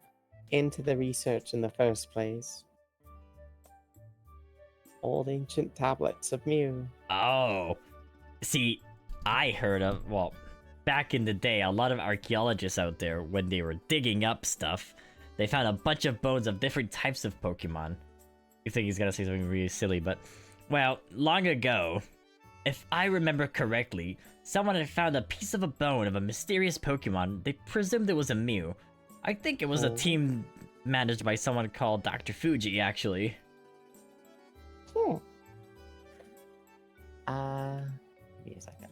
into the research in the first place. Old ancient tablets of Mew. Oh, see, I heard of, well, back in the day, a lot of archaeologists out there, when they were digging up stuff, they found a bunch of bones of different types of Pokemon. You think he's gonna say something really silly, but, well, long ago, if I remember correctly, someone had found a piece of a bone of a mysterious Pokemon. They presumed it was a Mew. I think it was a team managed by someone called Dr. Fuji, actually. Hmm. Give me a second.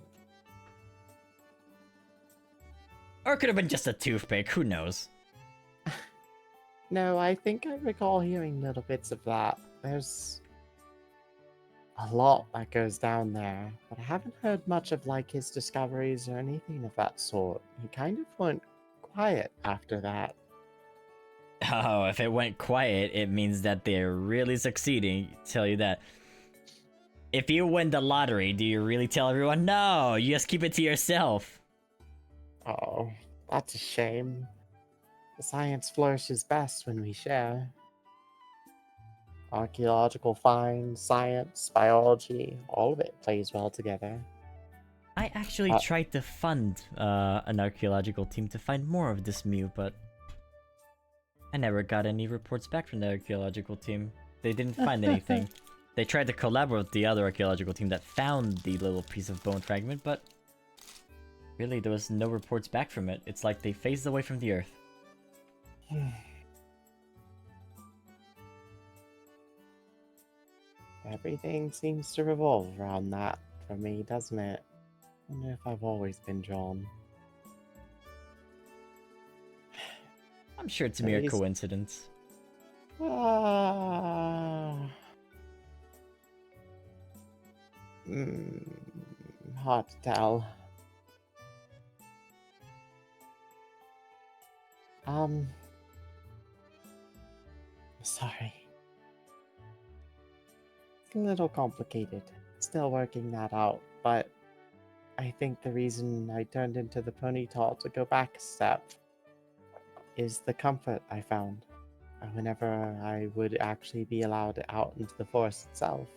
Or it could have been just a toothpick, who knows? No, I think I recall hearing little bits of that. There's a lot that goes down there, but I haven't heard much of like his discoveries or anything of that sort. He kind of went quiet after that. Oh, if it went quiet, it means that they're really succeeding. Tell you that. If you win the lottery, do you really tell everyone? No, you just keep it to yourself. Oh, that's a shame. The science flourishes best when we share. Archaeological finds, science, biology, all of it plays well together. I actually tried to fund an archaeological team to find more of this Mew, but I never got any reports back from the archaeological team. They didn't find anything. They tried to collaborate with the other archaeological team that found the little piece of bone fragment, but really there was no reports back from it. It's like they phased away from the earth. Everything seems to revolve around that for me, doesn't it? I wonder if I've always been drawn. I'm sure it's a At mere least- coincidence. Hard to tell. Sorry. It's a little complicated. Still working that out, but I think the reason I turned into the ponytail to go back a step is the comfort I found whenever I would actually be allowed out into the forest itself.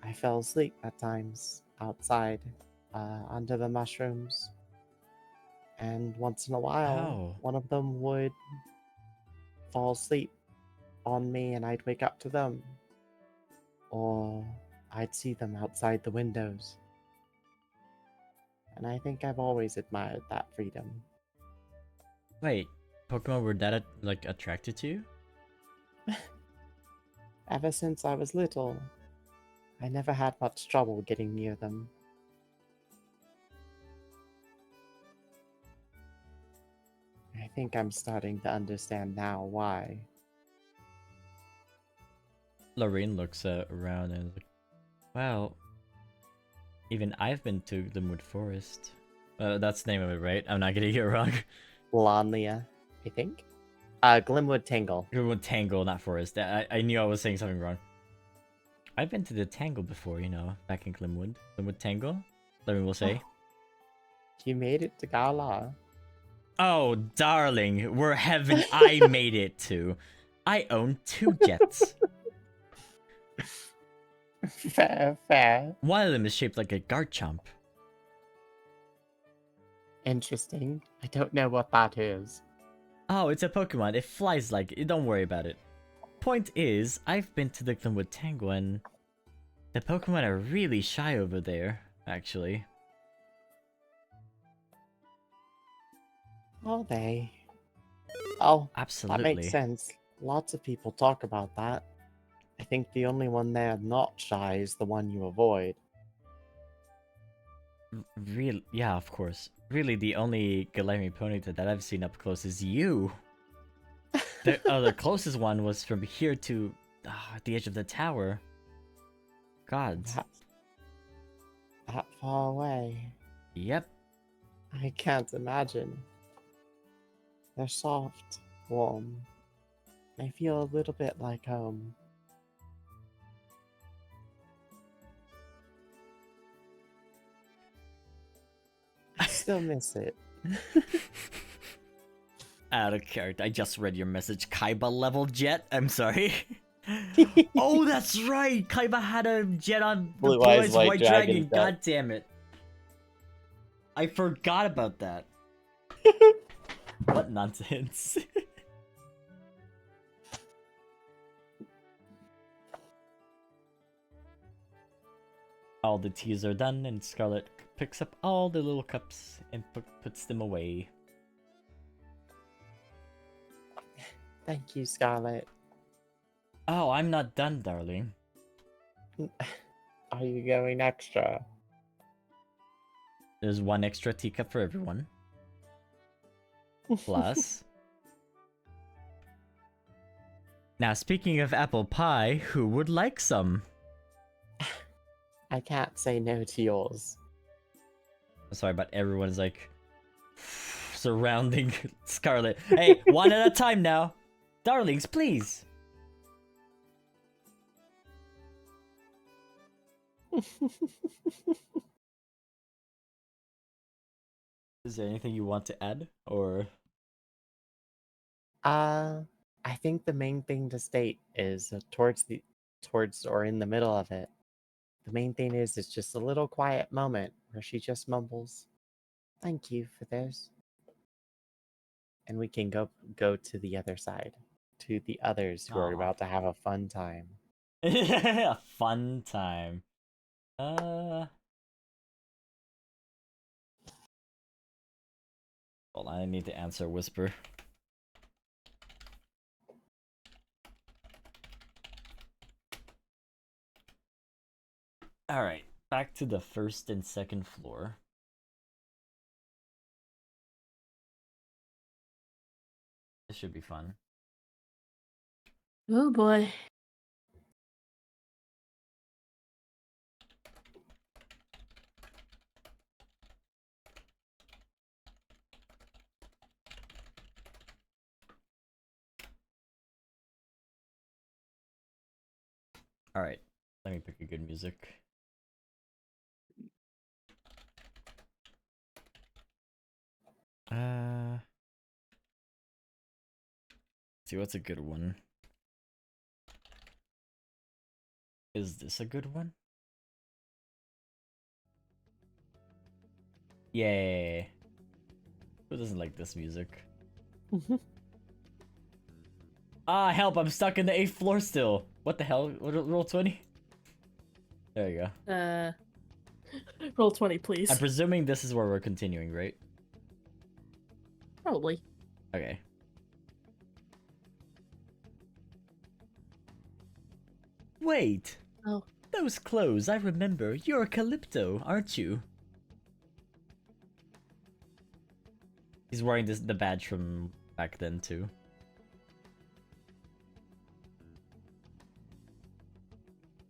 I fell asleep at times outside, under the mushrooms, and once in a while, one of them would fall asleep on me and I'd wake up to them, or I'd see them outside the windows. And I think I've always admired that freedom. Wait, Pokemon were that like attracted to you? Ever since I was little, I never had much trouble getting near them. I think I'm starting to understand now why. Lorraine looks around and is like, wow, even I've been to Glimwood Forest. That's the name of it, right? I'm not getting it wrong. Blonlia, I think? Glimwood Tangle. Glimwood Tangle, not Forest. I knew I was saying something wrong. I've been to the Tangle before, you know, back in Glimwood. Glimwood Tangle, Lorraine will say. You made it to Gala. Oh, darling, where haven't I made it to? I own 2 jets. Fair. One of them is shaped like a Garchomp. Interesting. I don't know what that is. Oh, it's a Pokemon. It flies like it. Don't worry about it. Point is, I've been to the Glimwood Tangle and the Pokemon are really shy over there, actually. Are they? Oh, absolutely. That makes sense. Lots of people talk about that. I think the only one there not shy is the one you avoid. Real, yeah, of course. Really, the only Galarian Ponyta that I've seen up close is you. The closest one was from here to the edge of the tower. God. That far away. Yep. I can't imagine. They're soft, warm. They feel a little bit like home. I still miss it. Out of character. I just read your message. Kaiba level jet? I'm sorry. Oh, that's right! Kaiba had a jet on the Blue Eyes White Dragon. God damn it. I forgot about that. What nonsense. All the teas are done, and Scarlet picks up all the little cups and puts them away. Thank you, Scarlet. Oh, I'm not done, darling. Are you going extra? There's one extra teacup for everyone. Plus... Now, speaking of apple pie, who would like some? I can't say no to yours. Sorry, but everyone's like... surrounding Scarlet. Hey, one at a time now! Darlings, please! Is there anything you want to add, or...? I think the main thing to state is towards or in the middle of it. The main thing is it's just a little quiet moment where she just mumbles, "Thank you for this," and we can go to the other side, to the others who are about to have a fun time. A fun time. Hold on, I need to answer Whisper. Alright, back to the first and second floor. This should be fun. Oh boy. Alright, let me pick a good music. See, what's a good one? Is this a good one? Yay! Who doesn't like this music? Ah, help! I'm stuck in the 8th floor still. What the hell? Roll 20? There you go. Roll 20, please. I'm presuming this is where we're continuing, right? Probably. Okay. Wait! Oh. Those clothes, I remember. You're a Calypso, aren't you? He's wearing the badge from back then, too.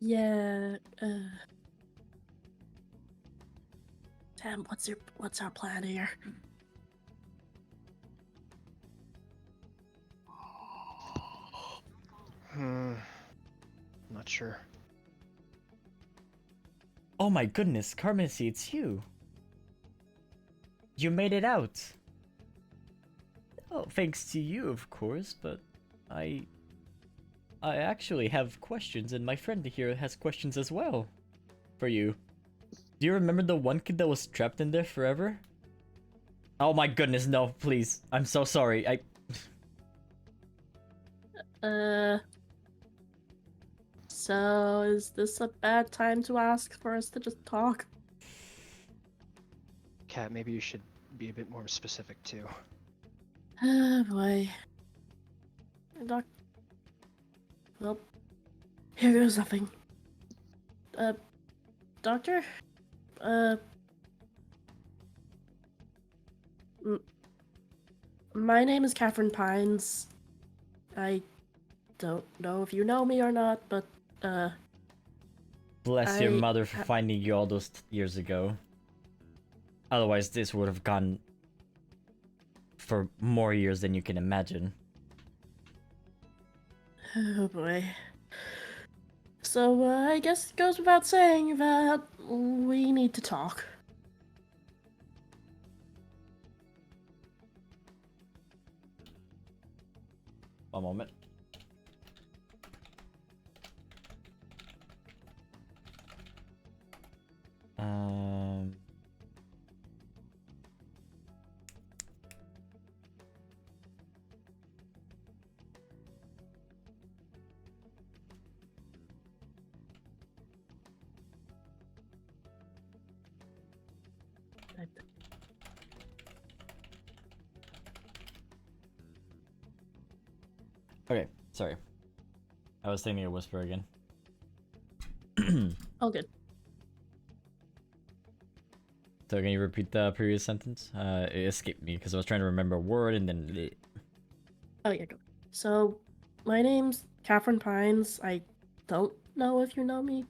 Yeah, Damn, what's our plan here? Not sure. Oh my goodness, Carmesy, it's you. You made it out. Oh, thanks to you, of course, but I actually have questions, and my friend here has questions as well. For you. Do you remember the one kid that was trapped in there forever? Oh my goodness, no, please. I'm so sorry. So is this a bad time to ask for us to just talk? Kat, maybe you should be a bit more specific too. Oh boy. Well, here goes nothing. Doctor? My name is Catherine Pines. I don't know if you know me or not, but, Bless your mother for finding you all those years ago. Otherwise, this would have gone for more years than you can imagine. Oh boy. So, I guess it goes without saying that we need to talk. One moment. Okay, sorry. I was thinking a whisper again. All good. So can you repeat the previous sentence? It escaped me because I was trying to remember a word and then... Oh yeah, go. So, my name's Catherine Pines. I don't know if you know me.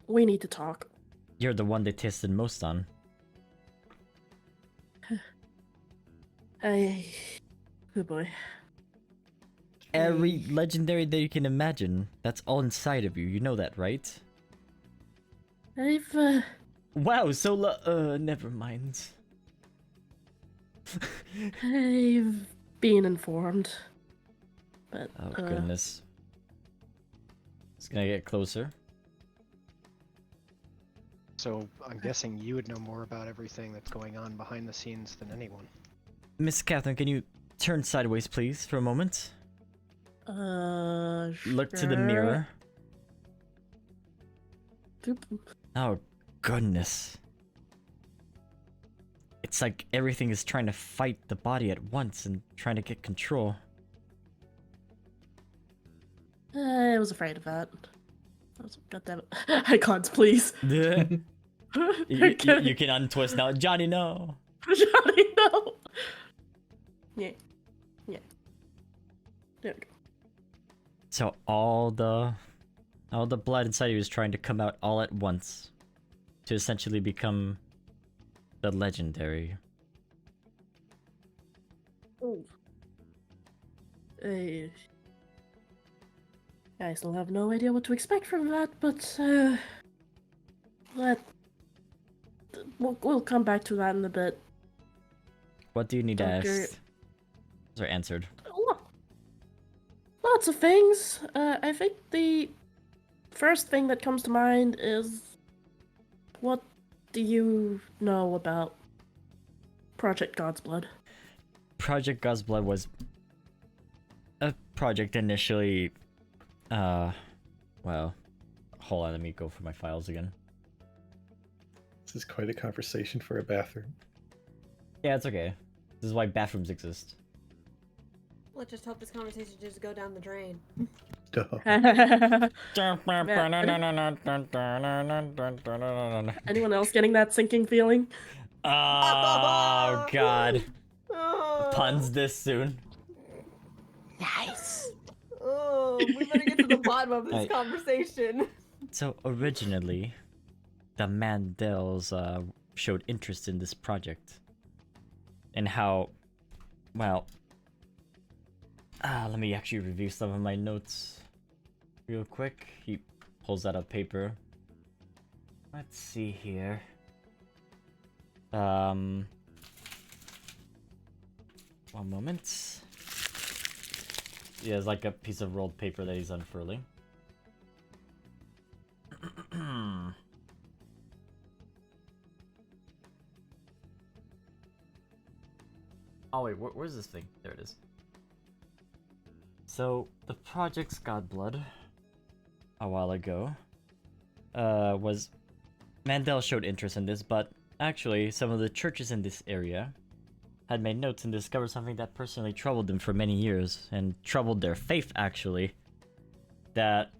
We need to talk. You're the one they tested most on. Oh boy. Every legendary that you can imagine. That's all inside of you. You know that, right? Wow, so never mind. I've been informed. But, oh goodness. It's gonna get closer. So I'm guessing you would know more about everything that's going on behind the scenes than anyone. Miss Catherine, can you turn sideways, please, for a moment? Look to the mirror. Oh, goodness. It's like everything is trying to fight the body at once and trying to get control. I was afraid of that. Goddammit. Icons, please. you can untwist now. Johnny, no. Johnny, no. Yeah. There we go. So all the blood inside you is trying to come out all at once to essentially become the legendary. Oh. I still have no idea what to expect from that, but we'll come back to that in a bit. What do you need to ask? Those are answered. Lots of things. I think the first thing that comes to mind is, what do you know about Project God's Blood? Project God's Blood was a project initially, well, hold on, let me go for my files again. This is quite a conversation for a bathroom. Yeah, it's okay. This is why bathrooms exist. Let's just hope this conversation just go down the drain. Anyone else getting that sinking feeling? Oh god. Puns this soon. Nice. Oh, we better get to the bottom of this conversation. So originally, the Mandels showed interest in this project. And how, well, let me actually review some of my notes real quick. He pulls out a paper. Let's see here. One moment. He has like a piece of rolled paper that he's unfurling. Oh wait, where's this thing? There it is. So, the project's Godblood, a while ago, was... Mandel showed interest in this, but actually, some of the churches in this area had made notes and discovered something that personally troubled them for many years, and troubled their faith, actually. That,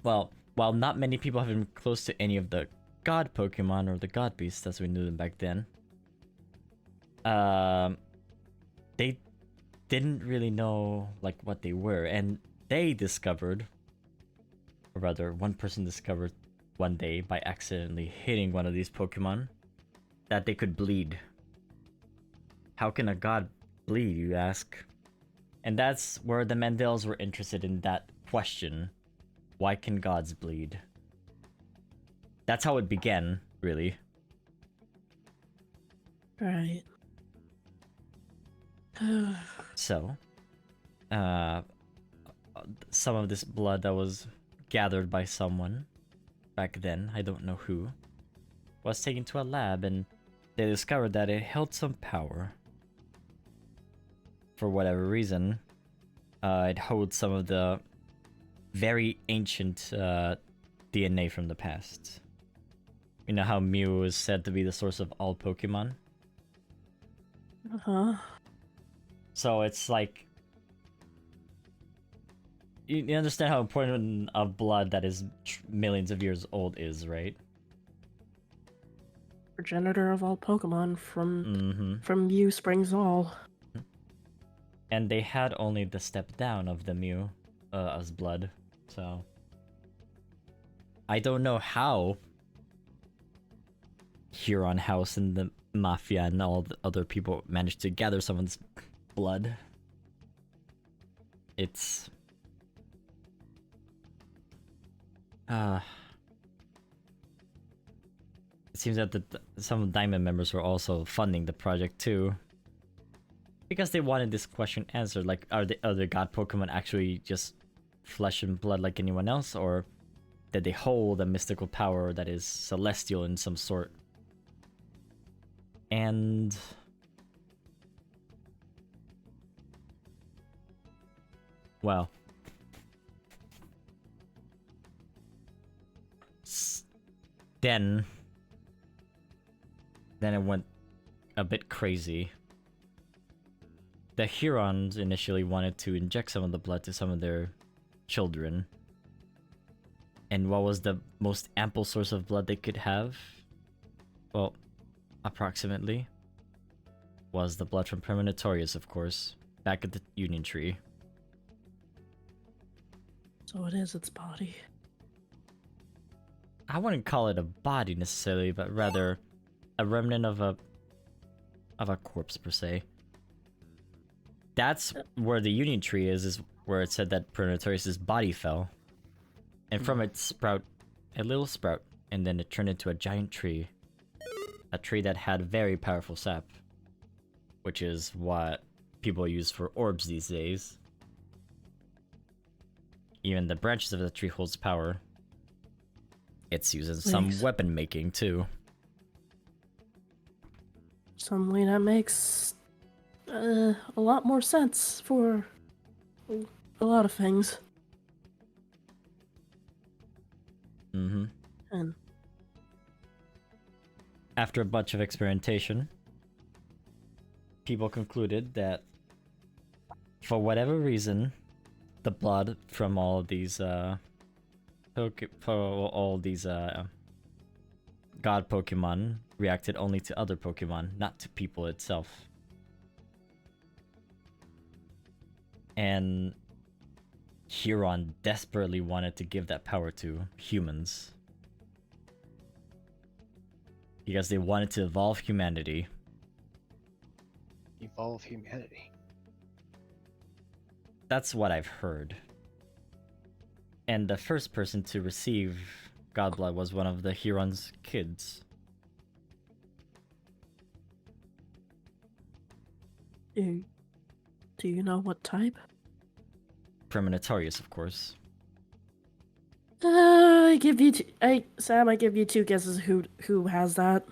well, while not many people have been close to any of the God Pokemon, or the God Beasts as we knew them back then, they didn't really know like what they were, and they discovered, or rather one person discovered one day by accidentally hitting one of these Pokemon, that they could bleed. How can a god bleed, you ask? And that's where the Mandels were interested in that question. Why can gods bleed? That's how it began, really. Right. So, some of this blood that was gathered by someone back then, I don't know who, was taken to a lab and they discovered that it held some power. For whatever reason, it holds some of the very ancient DNA from the past. You know how Mew is said to be the source of all Pokemon? Uh-huh. So it's like... You understand how important of blood that is millions of years old is, right? Progenitor of all Pokemon from Mew springs all. And they had only the step down of the Mew as blood, so... I don't know how Huron House and the Mafia and all the other people managed to gather someone's blood. It's... it seems that some Diamond members were also funding the project too. Because they wanted this question answered, like, are the other god Pokemon actually just flesh and blood like anyone else, or did they hold a mystical power that is celestial in some sort? And... well... Then it went a bit crazy. The Hurons initially wanted to inject some of the blood to some of their children. And what was the most ample source of blood they could have? Well, approximately, was the blood from Premonitorius, of course, back at the Union Tree. So it is its body. I wouldn't call it a body necessarily, but rather a remnant of a corpse per se. That's where the Union Tree is where it said that Premonitorius' body fell. And from it sprout a little sprout, and then it turned into a giant tree. A tree that had very powerful sap, which is what people use for orbs these days. Even the branches of the tree holds power. It's used in some weapon making too. Suddenly that makes a lot more sense for a lot of things. And after a bunch of experimentation, people concluded that for whatever reason, the blood from all of these god Pokemon reacted only to other Pokemon, not to people itself. And Huron desperately wanted to give that power to humans. Because they wanted to evolve humanity. Evolve humanity. That's what I've heard. And the first person to receive Godblood was one of the Huron's kids. do you know what type? Premonitorius, of course. I give you Sam, I give you two guesses who has that.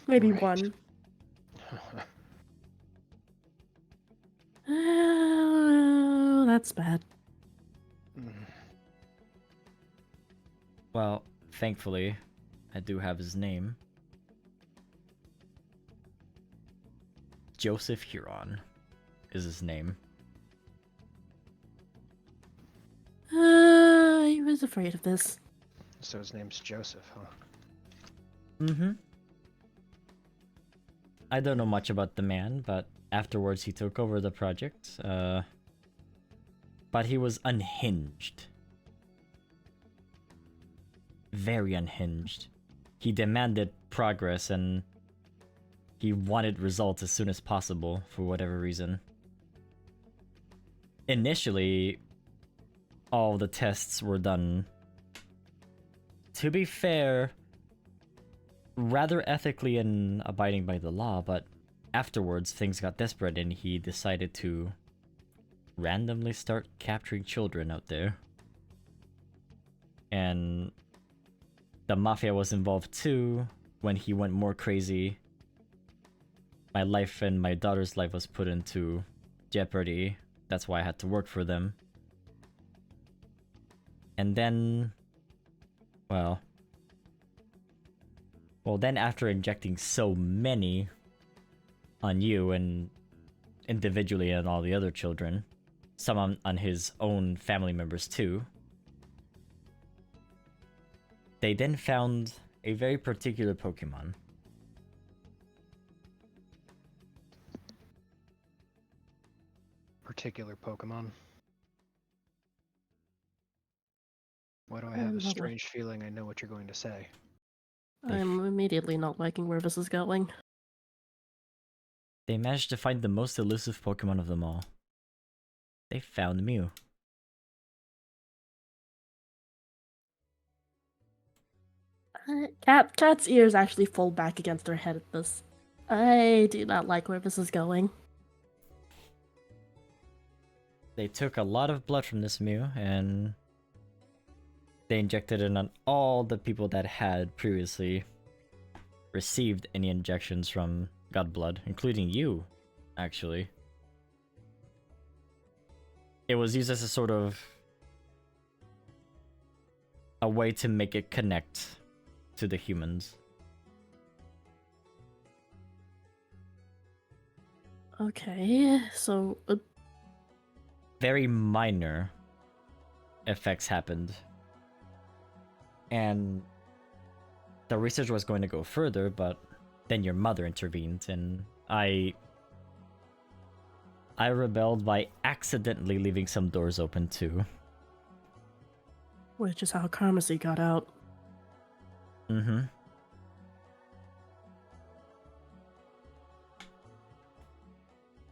Maybe one. That's bad. Well, thankfully, I do have his name. Joseph Huron is his name. I was afraid of this. So his name's Joseph, huh? I don't know much about the man, but afterwards he took over the project. But he was unhinged. Very unhinged. He demanded progress and he wanted results as soon as possible for whatever reason. Initially, all the tests were done. To be fair, rather ethically and abiding by the law, but afterwards things got desperate and he decided to randomly start capturing children out there. And the mafia was involved too. When he went more crazy, my life and my daughter's life was put into jeopardy. That's why I had to work for them. And then, well, then after injecting so many on you and individually and all the other children, some on his own family members too, they then found a very particular Pokemon. Particular Pokemon. Why do I have a Lovely. strange feeling I know what you're going to say? I'm immediately not liking where this is going. They managed to find the most elusive Pokemon of them all. They found Mew. Cat's ears actually fold back against her head at this. I do not like where this is going. They took a lot of blood from this Mew and they injected it on all the people that had previously received any injections from God Blood, including you, actually. It was used as a sort of a way to make it connect to the humans. Okay, so Very minor effects happened. And the research was going to go further, but then your mother intervened and I rebelled by accidentally leaving some doors open too. which is how Karmacy got out. Mm-hmm.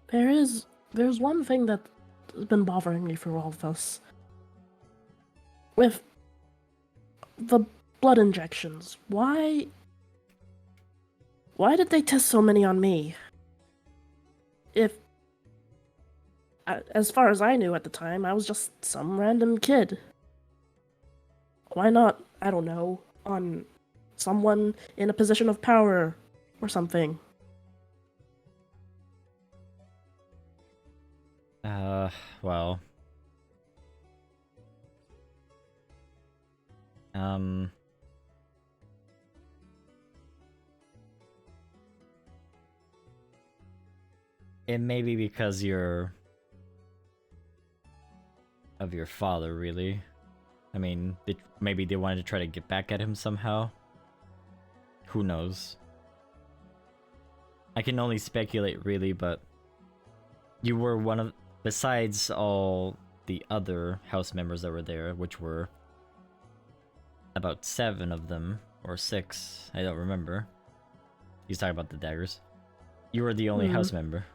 There's one thing that's been bothering me through all of this. With the blood injections, why did they test so many on me? If, as far as I knew at the time, I was just some random kid. Why not, I don't know, on someone in a position of power or something? Well. It may be because you're of your father, really. I mean, maybe they wanted to try to get back at him somehow. Who knows? I can only speculate, really, but you were one of, besides all the other house members that were there, which were about 7 of them, or 6, I don't remember. He's talking about the daggers. You were the only house member.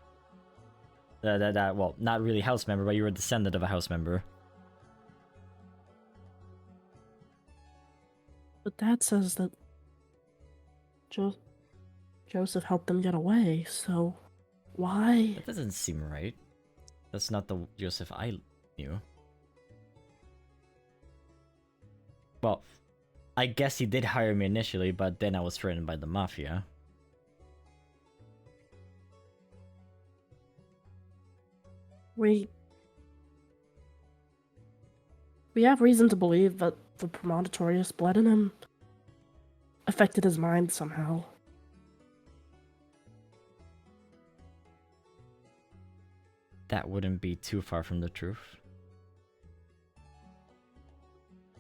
Well, not really house member, but you were a descendant of a house member. But Dad says that Joseph helped them get away, so why? That doesn't seem right. That's not the Joseph I knew. Well, I guess he did hire me initially, but then I was threatened by the Mafia. We have reason to believe that the Premonitorious blood in him affected his mind somehow. That wouldn't be too far from the truth.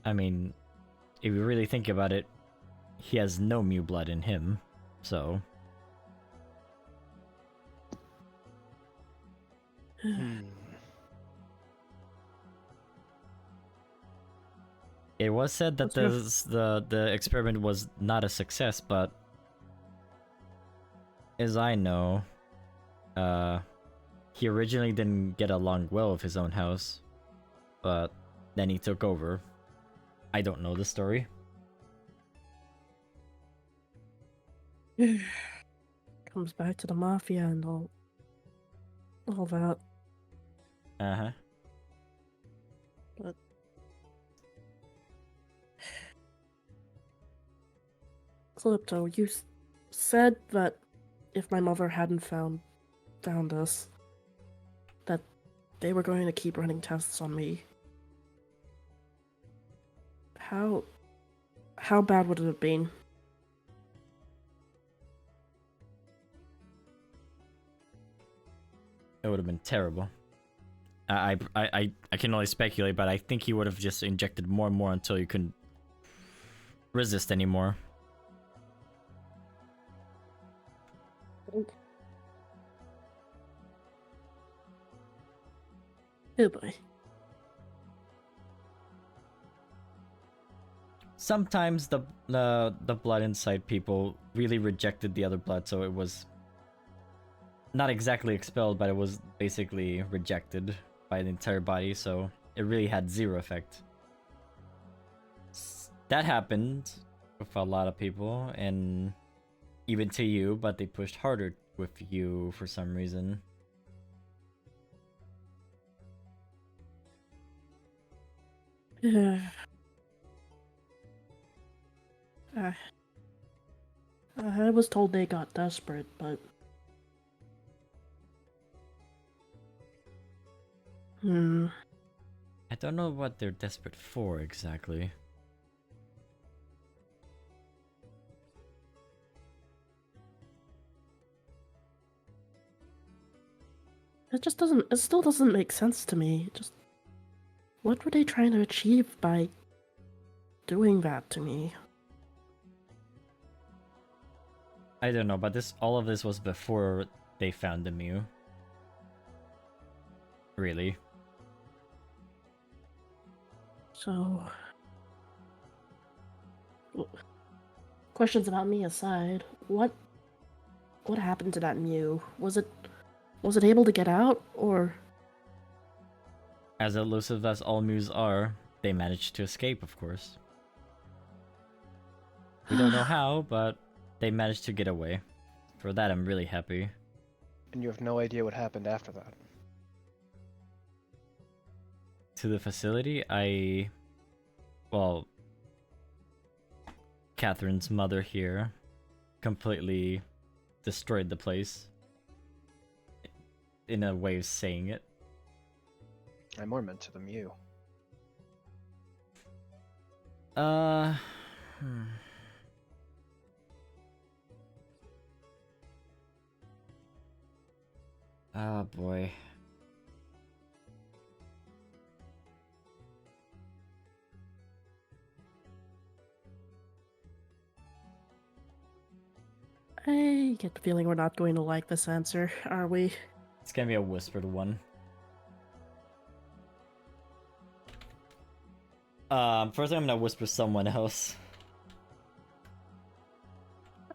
I mean, if you really think about it, he has no Mew blood in him, so... It was said that the experiment was not a success, but as I know, he originally didn't get along well with his own house, but then he took over. I don't know the story. Comes back to the mafia and all that. Uh-huh. But Calypso, you said that if my mother hadn't found us, that they were going to keep running tests on me. How bad would it have been? It would have been terrible. I can only speculate, but I think he would have just injected more and more until you couldn't resist anymore. Oh boy. Sometimes the blood inside people really rejected the other blood, so it was not exactly expelled, but it was basically rejected by the entire body, so it really had zero effect. That happened with a lot of people, and even to you, but they pushed harder with you for some reason. Yeah. I was told they got desperate, but... I don't know what they're desperate for exactly. It still doesn't make sense to me. What were they trying to achieve by doing that to me? I don't know, but all of this was before they found the Mew. Really. So... Questions about me aside, what happened to that Mew? Was it able to get out, or... As elusive as all Mews are, they managed to escape, of course. We don't know how, but they managed to get away. For that, I'm really happy. And you have no idea what happened after that. To the facility, well, Catherine's mother here completely destroyed the place. In a way of saying it. I'm more meant to the Mew. Oh boy. I get the feeling we're not going to like this answer, are we? It's gonna be a whispered one. First I'm gonna whisper someone else.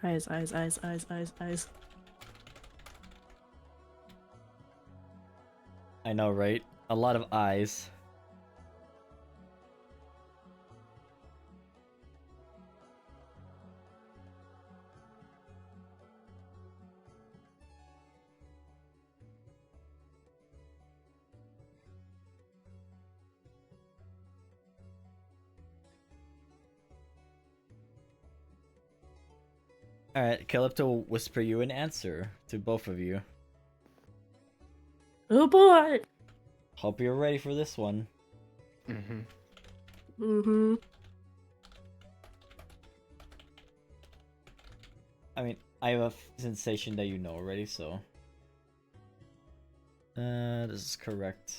Eyes, eyes, eyes, eyes, eyes, eyes. I know, right? A lot of eyes. Alright, Calypso will whisper you an answer to both of you. Oh boy! Hope you're ready for this one. I mean, I have a sensation that you know already, so... this is correct.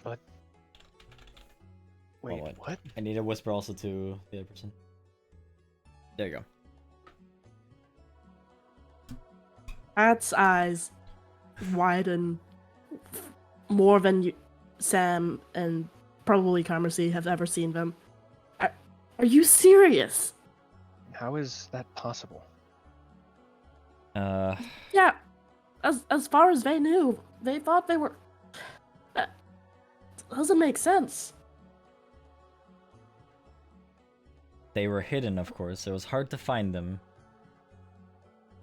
What? Wait, what? I need a whisper also to the other person. There you go. At's eyes widen more than Sam and probably Carmersy have ever seen them. Are you serious? How is that possible? Yeah, as far as they knew, they thought they were... doesn't make sense. They were hidden, of course. It was hard to find them.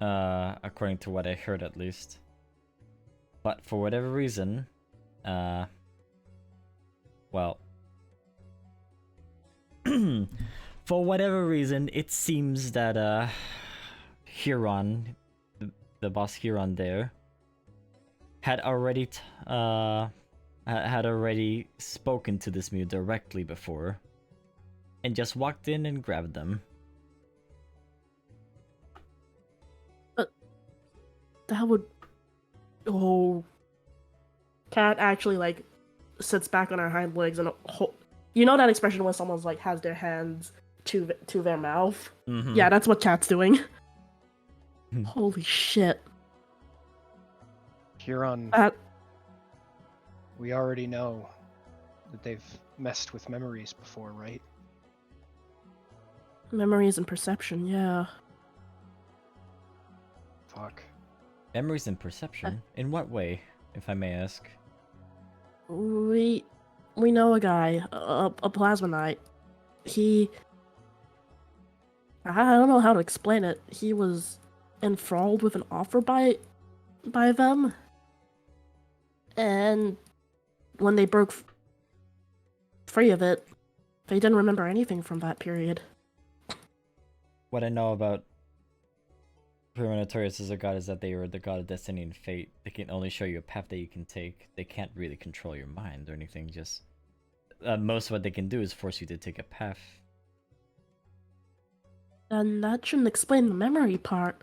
According to what I heard, at least. But for whatever reason, well, for whatever reason, it seems that Huron, the boss Huron there, had already had already spoken to this Mew directly before, and just walked in and grabbed them. That would. Oh. Cat actually like sits back on her hind legs and you know that expression when someone's like has their hands to their mouth. Mm-hmm. Yeah, that's what Cat's doing. Holy shit! Huron. We already know that they've messed with memories before, right? Memories and perception, yeah. Fuck. Memories and perception? In what way, if I may ask? We know a guy, a plasma knight. I don't know how to explain it. He was enthralled with an offer by them, and when they broke free of it, they didn't remember anything from that period. What I know about Prima Notorious as a god is that they are the god of destiny and fate. They can only show you a path that you can take. They can't really control your mind or anything, just... most of what they can do is force you to take a path. And that shouldn't explain the memory part.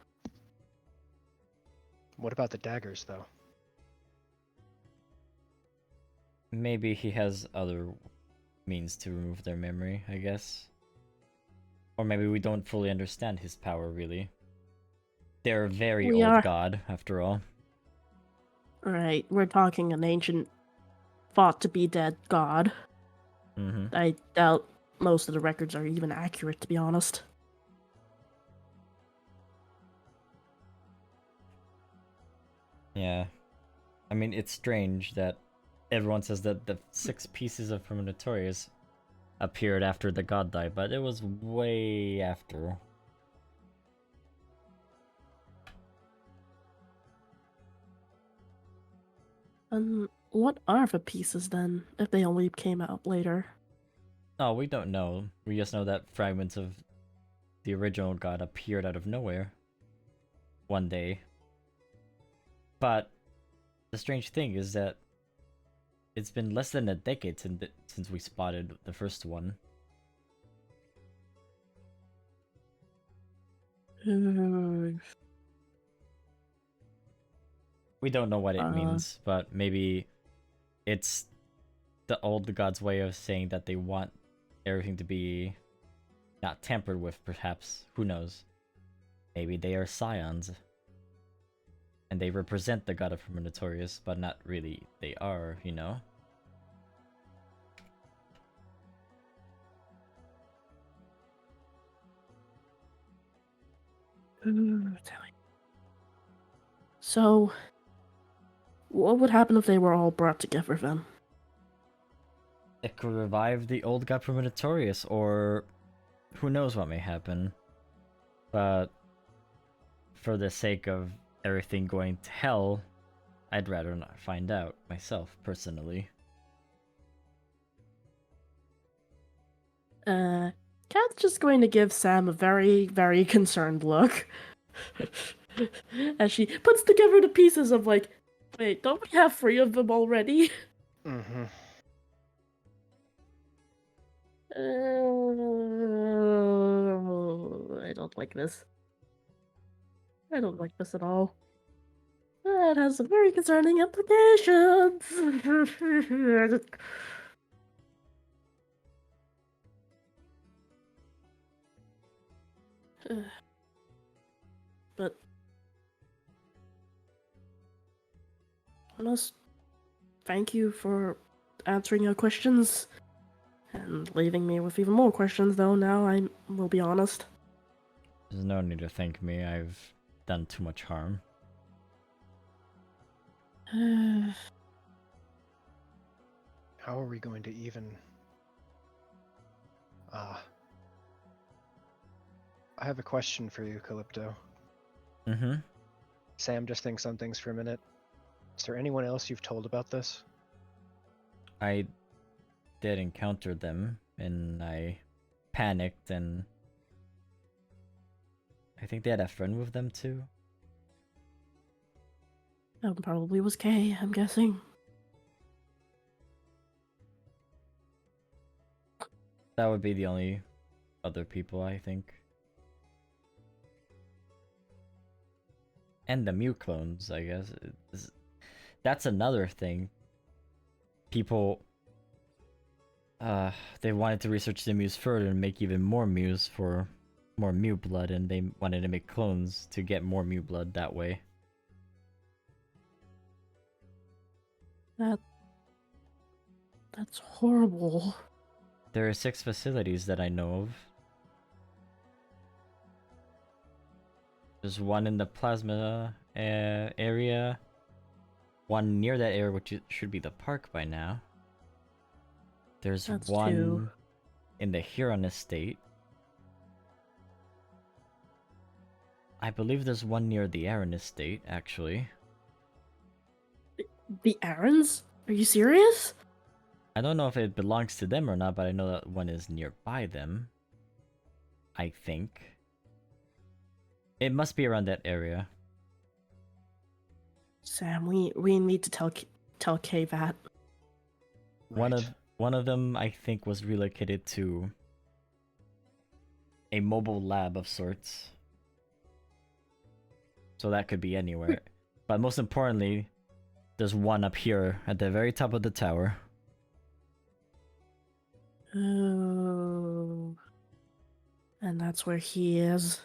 What about the daggers, though? Maybe he has other means to remove their memory, I guess. Or maybe we don't fully understand his power, really. They're a very old god, after all. Right, we're talking an ancient, thought-to-be-dead god. Mm-hmm. I doubt most of the records are even accurate, to be honest. Yeah. I mean, it's strange that everyone says that the 6 pieces of Prima Notorious appeared after the god died, but it was way after. What are the pieces then, if they only came out later? Oh, we don't know. We just know that fragments of the original god appeared out of nowhere one day. But the strange thing is that it's been less than a decade since we spotted the first one. We don't know what it means, but maybe it's the old god's way of saying that they want everything to be not tampered with, perhaps. Who knows? Maybe they are scions. And they represent the god of Prima Notorious, but not really they are, you know? So, what would happen if they were all brought together then? It could revive the old god Prima Notorious, or who knows what may happen. But for the sake of everything going to hell, I'd rather not find out myself, personally. Cat's just going to give Sam a very, very concerned look. As she puts together the pieces of like, wait, don't we have 3 of them already? Mm-hmm. I don't like this. I don't like this at all. That has some very concerning implications. But I must thank you for answering our questions and leaving me with even more questions, though now I will be honest. There's no need to thank me, I've done too much harm. How are we going to even I have a question for you, Calypso. Mm-hmm. Sam, just think some things for a minute. Is there anyone else you've told about this? I did encounter them, and I panicked, and I think they had a friend with them too. That probably was Kay, I'm guessing. That would be the only other people, I think. And the Mew clones, I guess. That's another thing. People, they wanted to research the Mews further and make even more Mews for more Mew blood, and they wanted to make clones to get more Mew blood that way. That's horrible. There are 6 facilities that I know of. There's one in the plasma area, one near that area, which should be the park by now. There's That's one 2. in the Huron estate. I believe there's one near the Aaron estate, actually. The Aarons? Are you serious? I don't know if it belongs to them or not, but I know that one is nearby them. I think. It must be around that area. Sam, we need to tell Kay that. Right. One of them, I think, was relocated to a mobile lab of sorts. So that could be anywhere. But most importantly, there's one up here at the very top of the tower. Oh. And that's where he is.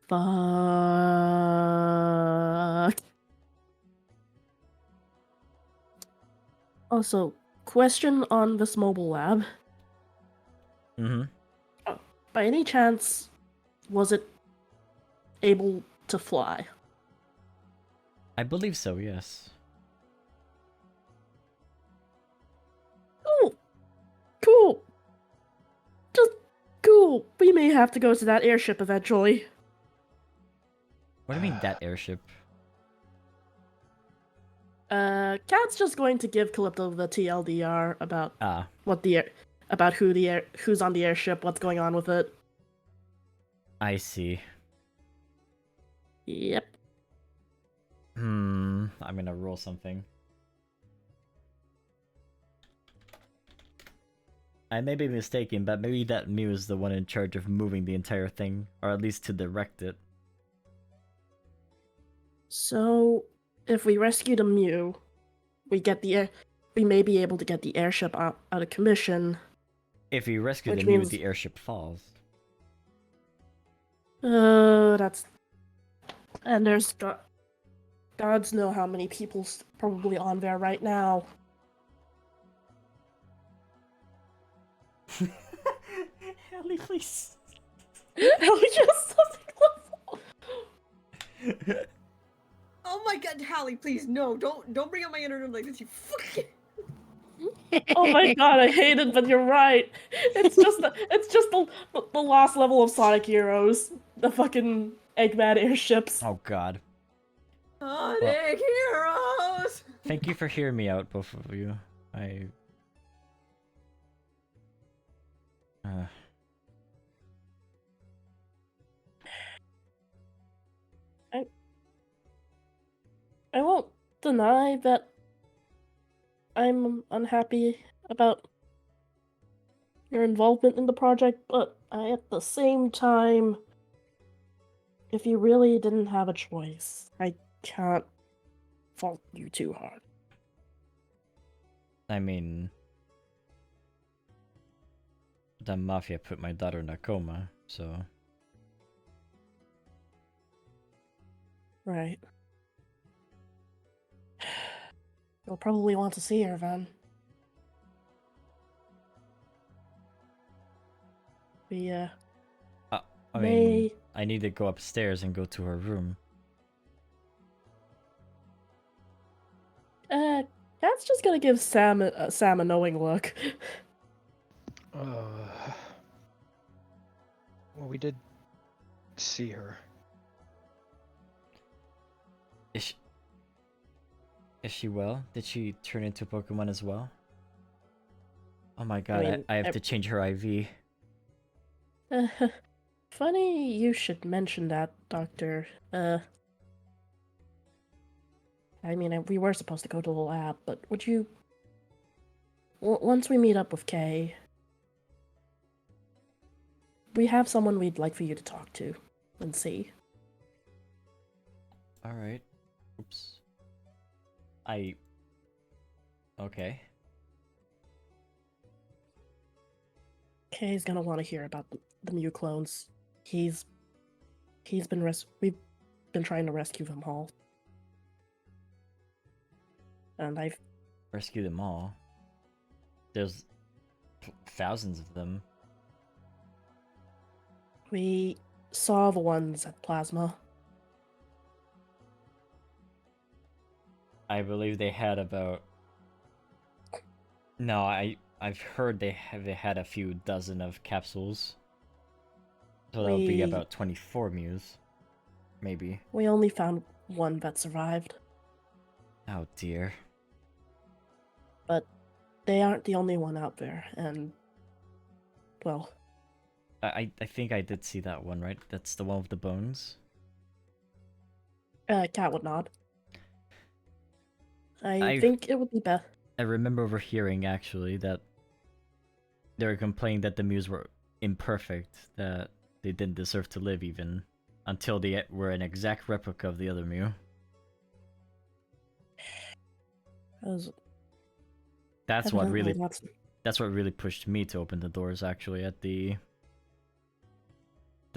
Fuck. Also, question on this mobile lab. Mm-hmm. By any chance, was it able to fly? I believe so, yes. Cool. Cool. Just cool. We may have to go to that airship eventually. What do you mean, that airship? Cat's just going to give Calypso the TLDR about what about who's on the airship, what's going on with it. I see. Yep. I'm gonna roll something. I may be mistaken, but maybe that Mew is the one in charge of moving the entire thing, or at least to direct it. So, if we rescue the Mew, we may be able to get the airship out of commission. If we rescue the Which Mew, means- the airship falls. That's... And there's gods know how many people's probably on there right now. Ellie, please. Ellie just Oh my god, Hallie, please, no, don't bring up my internet like this, you fucking... Oh my god, I hate it, but you're right. It's just the last level of Sonic Heroes. The fucking Eggman airships. Oh god. Sonic Heroes! Thank you for hearing me out, both of you. I won't deny that I'm unhappy about your involvement in the project, but at the same time, if you really didn't have a choice, I can't fault you too hard. I mean, the Mafia put my daughter in a coma, so... Right. You'll probably want to see her, then. I mean, I need to go upstairs and go to her room. Cat's just gonna give Sam a knowing look. Well, we did see her. Is she well? Did she turn into Pokemon as well? Oh my god, mean, I have to change her IV. Funny you should mention that, Doctor. I mean, we were supposed to go to the lab, but would you... Once we meet up with Kay, we have someone we'd like for you to talk to and see. Alright. Oops. Okay. Kay's gonna want to hear about the Mew clones. We've been trying to rescue them all. And I've... Rescue them all? There's thousands of them. We saw the ones at Plasma. I believe they had about... No, I've heard they had a few dozen of capsules. So that'll be about 24 Mews. Maybe. We only found one that survived. Oh dear. But they aren't the only one out there, and... Well... I think I did see that one, right? That's the one with the bones? Cat would nod. I think it would be best. I remember overhearing, actually, that they were complaining that the Mews were imperfect, that they didn't deserve to live even, until they were an exact replica of the other Mew. That's what really pushed me to open the doors, actually, at the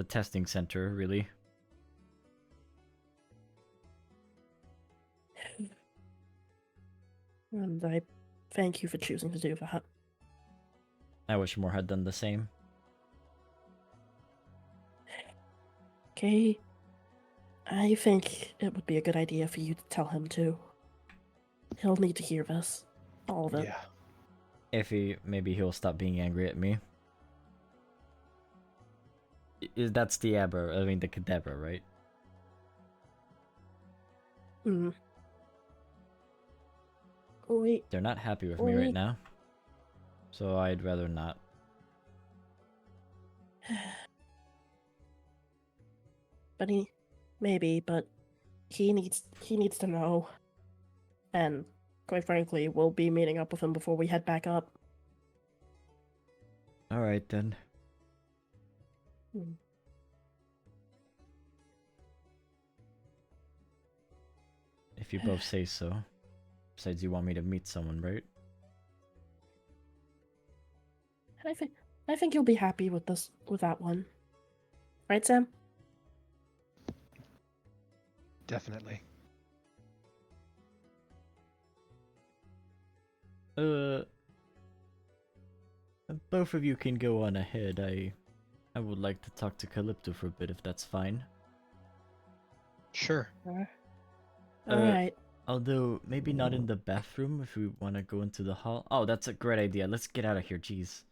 testing center, really. And I thank you for choosing to do that. I wish more had done the same. Okay. I think it would be a good idea for you to tell him too. He'll need to hear this. All of it. Yeah. Maybe he'll stop being angry at me. That's the the Kadabra, right? Hmm. Wait. They're not happy with me right now. So I'd rather not. But he needs to know. And quite frankly, we'll be meeting up with him before we head back up. Alright then. If you both say so. Besides, you want me to meet someone, right? I think you'll be happy with that one. Right, Sam? Definitely. Both of you can go on ahead. I would like to talk to Calypso for a bit, if that's fine. Sure. Alright. Although, maybe not in the bathroom, if we want to go into the hall. Oh, that's a great idea. Let's get out of here, jeez.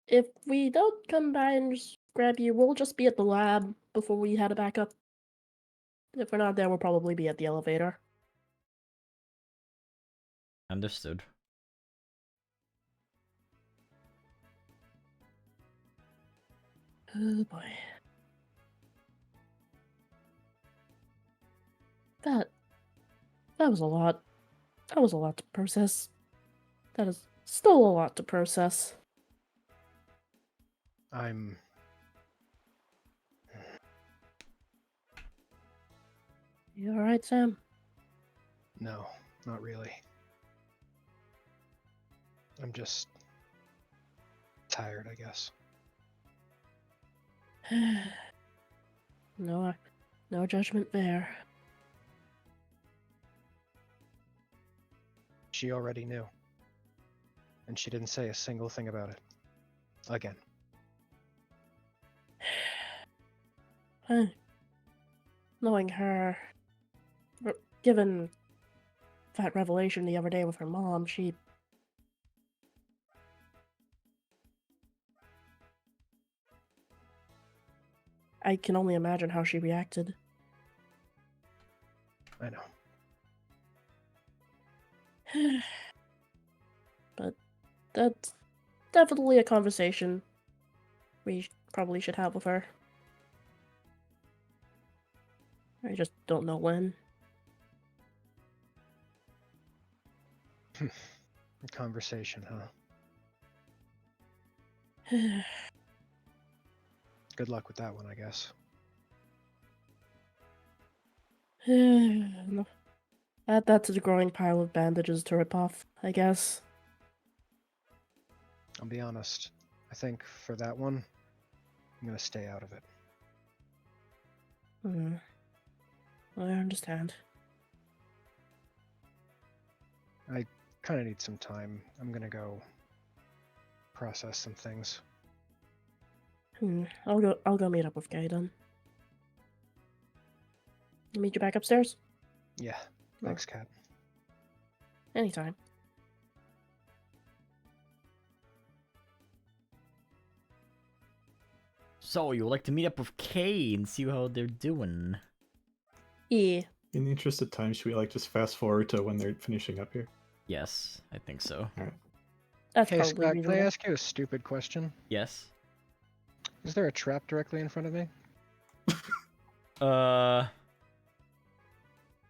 If we don't come by and just grab you, we'll just be at the lab before we head back up. If we're not there, we'll probably be at the elevator. Understood. Oh boy. That was a lot. That was a lot to process. That is still a lot to process. You alright, Sam? No, not really. I'm just tired, I guess. No judgment there. She already knew. And she didn't say a single thing about it. Again. Knowing her, given that revelation the other day with her mom, I can only imagine how she reacted. I know. But that's definitely a conversation we probably should have with her. I just don't know when. A conversation, huh? Good luck with that one, I guess. Add that to the growing pile of bandages to rip off, I guess. I'll be honest. I think for that one, I'm gonna stay out of it. I understand. I kind of need some time. I'm gonna go process some things. I'll go meet up with Gay then. Meet you back upstairs? Yeah. Thanks, Kat. Anytime. So you would like to meet up with Kay and see how they're doing? Yeah. In the interest of time, should we like just fast forward to when they're finishing up here? Yes, I think so. Alright. That's Hey, probably Scott, can I reasonable. ask you a stupid question? Yes. Is there a trap directly in front of me?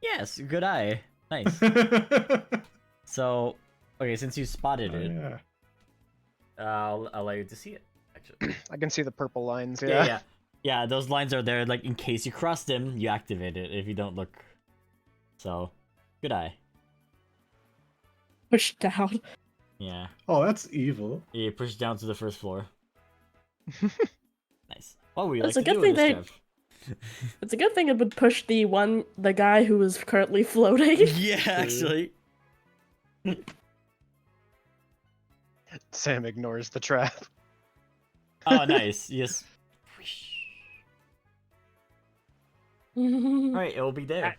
Yes, good eye. Nice. So, okay, since you spotted it, yeah. I'll allow you to see it, actually. I can see the purple lines, Yeah, those lines are there, like, in case you cross them, you activate it if you don't look. So, good eye. Push down. Yeah. Oh, that's evil. You push down to the first floor. Nice. What would you That's like a to good do with thing this, Trev? It's a good thing it would push the guy who is currently floating. Yeah, actually. Sam ignores the trap. Oh, nice. Yes. Alright, it will be there.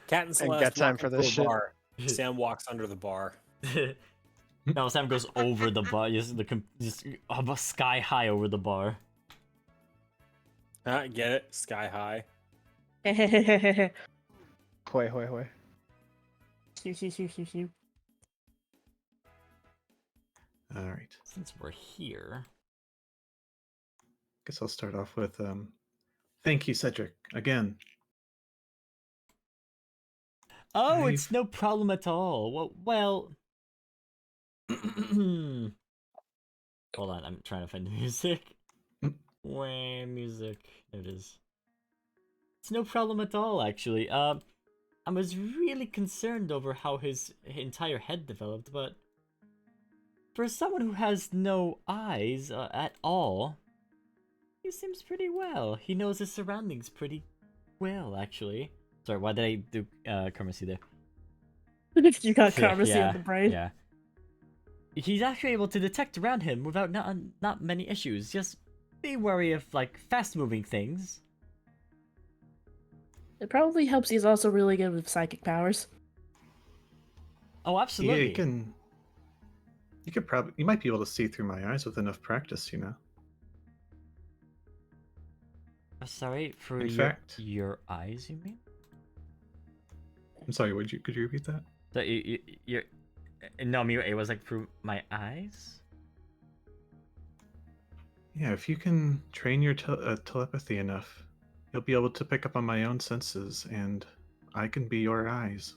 Cat and Celeste got time walk for into this a shit. bar. Sam walks under the bar. No, Sam goes over the bar, just sky high over the bar. Get it? Sky high. Hoi, hoi, hoi. Alright. Since we're here. Guess I'll start off with, thank you, Cedric, again. Oh, it's no problem at all. Well... Hold on, I'm trying to find the music. Where music? There it is. It's no problem at all, actually. I was really concerned over how his entire head developed, but for someone who has no eyes at all, he seems pretty well. He knows his surroundings pretty well, actually. Sorry, why did I do Karmasi there? You got Karmasi yeah, on the brain. Yeah. He's actually able to detect around him without not many issues. Just be wary of, like, fast-moving things. It probably helps he's also really good with psychic powers. Oh, absolutely. Yeah, you might be able to see through my eyes with enough practice, you know. Sorry, for In fact, your eyes, you mean? I'm sorry, could you repeat that? So you're... No, Mew, it was like through my eyes? Yeah, if you can train your telepathy enough, you'll be able to pick up on my own senses, and I can be your eyes.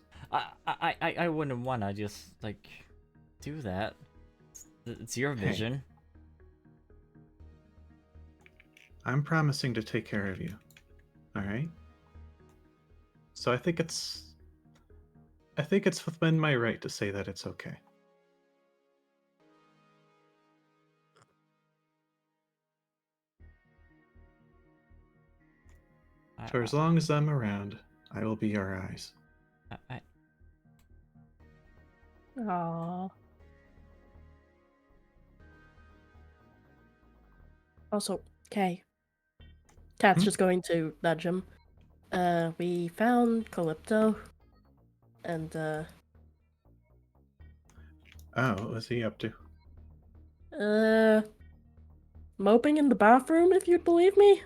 I wouldn't wanna just, like, do that. It's your vision. Hey. I'm promising to take care of you. Alright? So I think it's within my right to say that it's okay. For as long as I'm around, I will be your eyes. Aww. Also, Kay. Cat's just going to nudge him. We found Calypso, and Oh, what was he up to? Moping in the bathroom, if you'd believe me.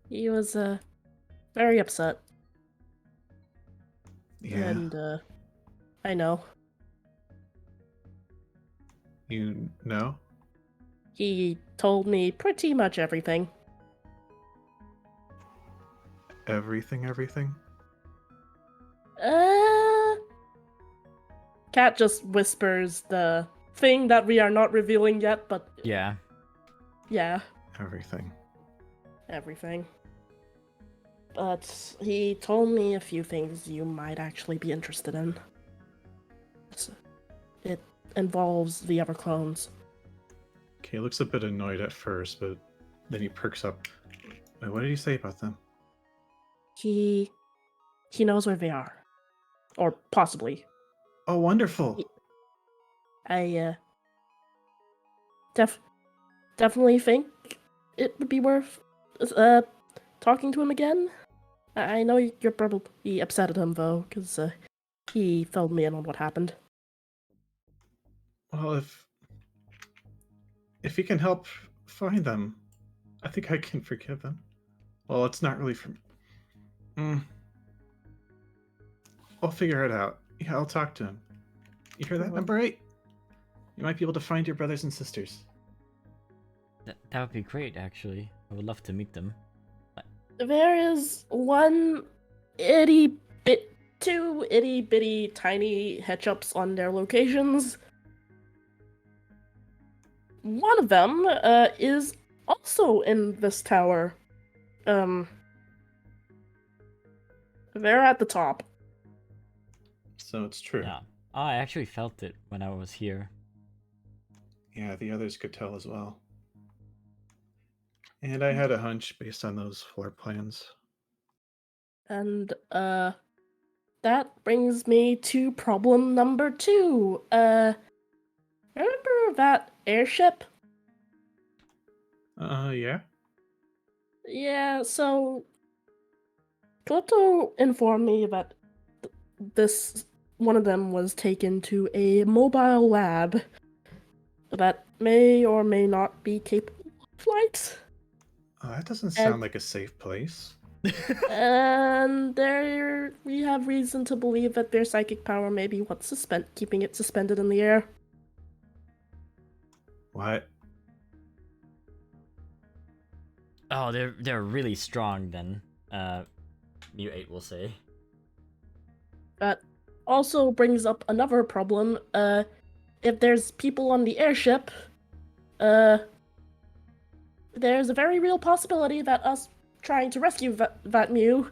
He was, very upset. Yeah. And, I know. You know? He told me pretty much everything. Everything? Cat just whispers the thing that we are not revealing yet, but Yeah. yeah, Everything. But he told me a few things you might actually be interested in. It involves the other clones. Okay, he looks a bit annoyed at first, but then he perks up. Wait, what did he say about them? He knows where they are. Or possibly. Oh, wonderful! I definitely think it would be worth talking to him again. I know you're probably upset at him though, because he filled me in on what happened. Well, if he can help find them, I think I can forgive them. Well, it's not really for me. I'll figure it out. Yeah, I'll talk to him. You hear that, number 8? You might be able to find your brothers and sisters. That would be great, actually. I would love to meet them. There is two itty bitty tiny headshops on their locations. One of them is also in this tower. They're at the top. So it's true. Yeah. Oh, I actually felt it when I was here. Yeah, the others could tell as well. And I had a hunch based on those floor plans. And that brings me to problem number 2. Remember that airship? Yeah? Yeah, so Calypso informed me that one of them was taken to a mobile lab that may or may not be capable of flight. Oh, that doesn't sound like a safe place. And we have reason to believe that their psychic power may be what's keeping it suspended in the air. What? Oh, they're really strong then. Mew 8 will say. That also brings up another problem. If there's people on the airship, there's a very real possibility that us trying to rescue that Mew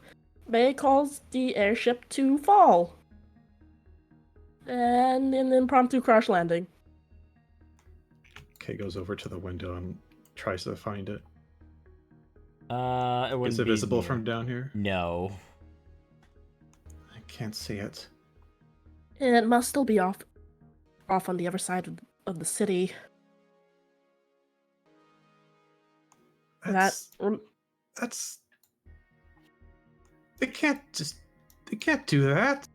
may cause the airship to fall. And an impromptu crash landing. Kay goes over to the window and tries to find it. It wouldn't Is it be visible near. from down here? No. I can't see it. It must still be off on the other side of the city. That's... They can't do that.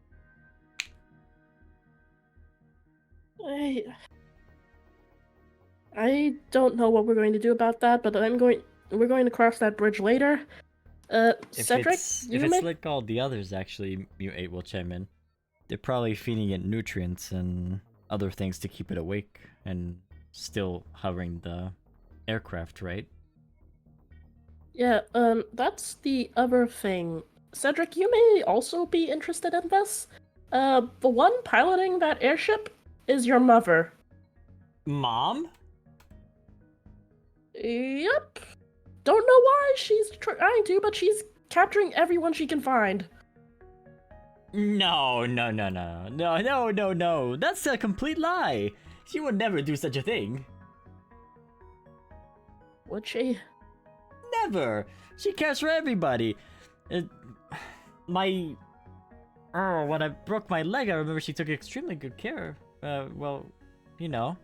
I don't know what we're going to do about that, but we're going to cross that bridge later. Cedric, if it's like all the others, actually, Mew 8 will chime in. They're probably feeding it nutrients and other things to keep it awake and still hovering the aircraft, right? Yeah, that's the other thing. Cedric, you may also be interested in this. The one piloting that airship is your mother. Mom? Yep. Don't know why she's trying to, but she's capturing everyone she can find. No. That's a complete lie. She would never do such a thing. Would she? Never. She cares for everybody. When I broke my leg, I remember she took extremely good care. Well, you know.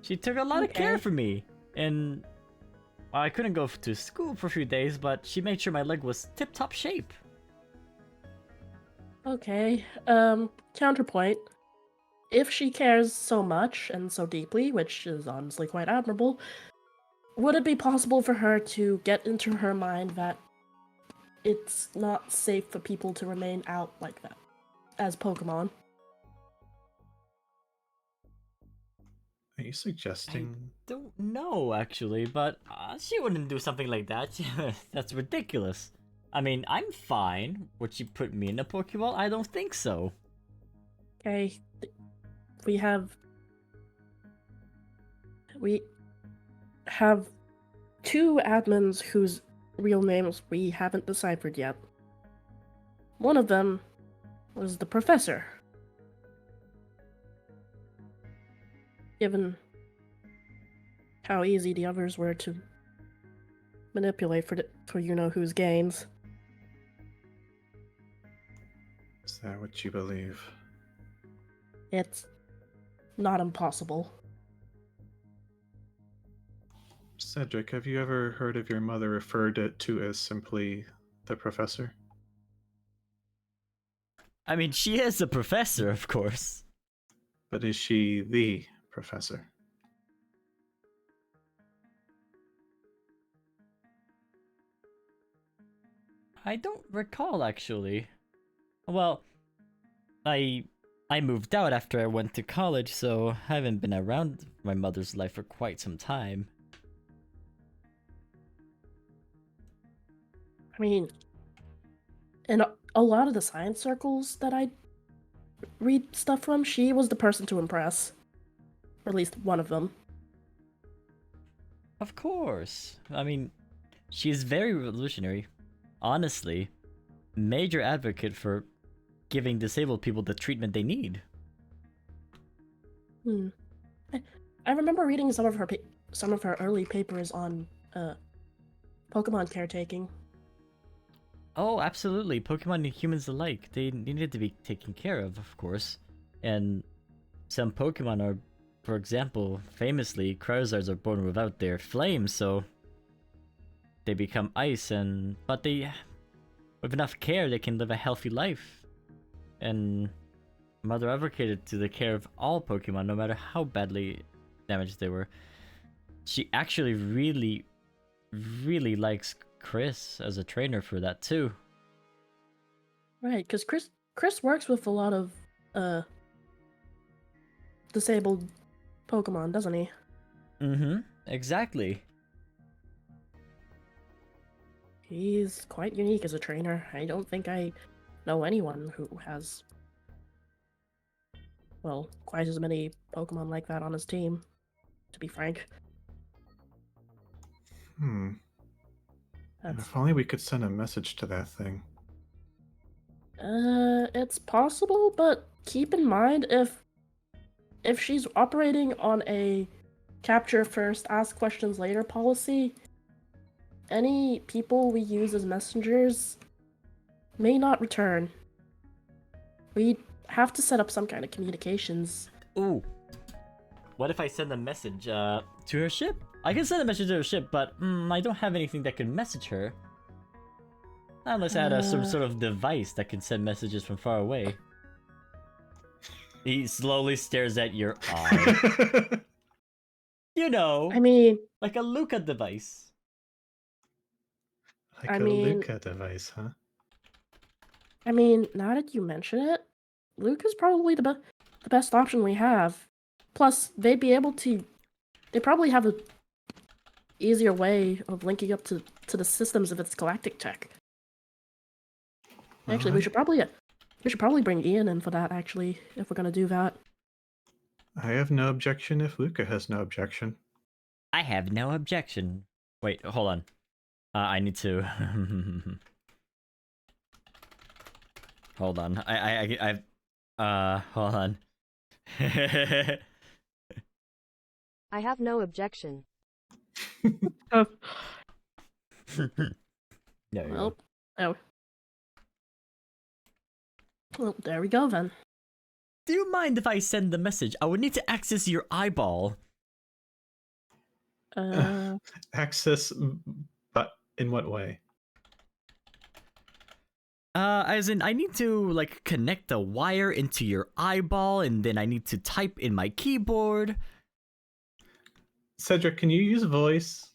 She took a lot of care for me. And I couldn't go to school for a few days, but she made sure my leg was tip-top shape. Okay. Counterpoint. If she cares so much and so deeply, which is honestly quite admirable, would it be possible for her to get into her mind that it's not safe for people to remain out like that as Pokemon? Are you suggesting? Don't know actually, but she wouldn't do something like that. That's ridiculous. I mean, I'm fine. Would she put me in a Pokeball? I don't think so. Okay. We have two admins whose real names we haven't deciphered yet. One of them was the professor. Given how easy the others were to manipulate for you-know-whose gains. Is that what you believe? It's not impossible. Cedric, have you ever heard of your mother referred to as simply the professor? I mean, she is a professor, of course. But is she the professor? I don't recall actually. Well, I moved out after I went to college, so I haven't been around my mother's life for quite some time. I mean, in a lot of the science circles that I read stuff from, she was the person to impress. Or at least one of them. Of course. I mean, she's very revolutionary. Honestly, major advocate for giving disabled people the treatment they need. I remember reading some of her early papers on Pokemon caretaking. Oh, absolutely. Pokemon and humans alike. They needed to be taken care of course. And some Pokemon are, for example, famously, Charizards are born without their flames, so they become ice, but with enough care, they can live a healthy life. And Mother advocated to the care of all Pokemon, no matter how badly damaged they were. She actually really, really likes Chris as a trainer for that too. Right, because Chris works with a lot of disabled Pokemon, doesn't he? Mm-hmm. Exactly. He's quite unique as a trainer. I don't think I know anyone who has, well, quite as many Pokemon like that on his team, to be frank. If only we could send a message to that thing. It's possible, but keep in mind if she's operating on a capture first, ask questions later policy, any people we use as messengers may not return. We have to set up some kind of communications. Ooh. What if I send a message to her ship? I can send a message to her ship, but I don't have anything that can message her. Unless I had some sort of device that can send messages from far away. He slowly stares at your eye. You know, I mean, like a Luca device. Like a Luca device, huh? I mean, now that you mention it, Luca's probably the best option we have. Plus, they probably have a easier way of linking up to the systems of its galactic tech. Actually, we should probably bring Ian in for that, actually, if we're gonna do that. I have no objection if Luca has no objection. I have no objection. Wait, hold on. I need to... Hold on. Hold on. I have no objection. No. Well, there we go then. Do you mind if I send the message? I would need to access your eyeball. Access, but in what way? As in, I need to, like, connect a wire into your eyeball, and then I need to type in my keyboard. Cedric, can you use voice?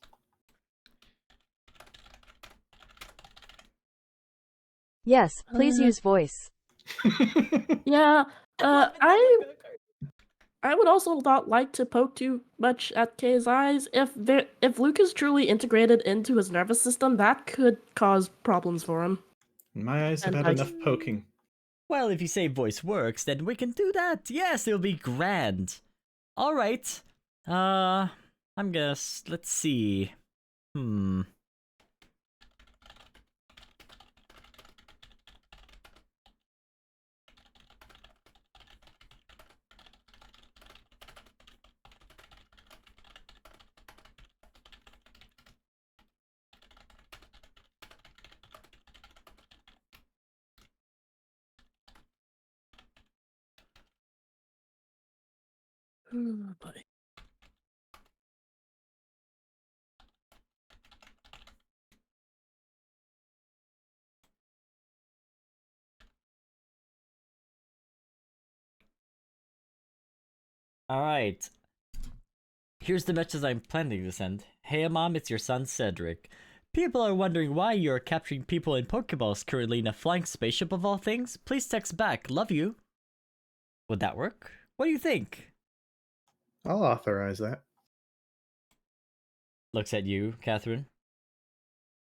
Yes, please use voice. Yeah, I would also not like to poke too much at Kay's eyes. If Luke is truly integrated into his nervous system, that could cause problems for him. My eyes have And had I- enough poking. Well, if you say voice works, then we can do that. Yes, it'll be grand. All right. I'm gonna. Let's see. Oh, boy. All right. Here's the message I'm planning to send. Hey, Mom, it's your son Cedric. People are wondering why you're capturing people in Pokeballs currently in a flying spaceship of all things. Please text back. Love you. Would that work? What do you think? I'll authorize that. Looks at you, Catherine.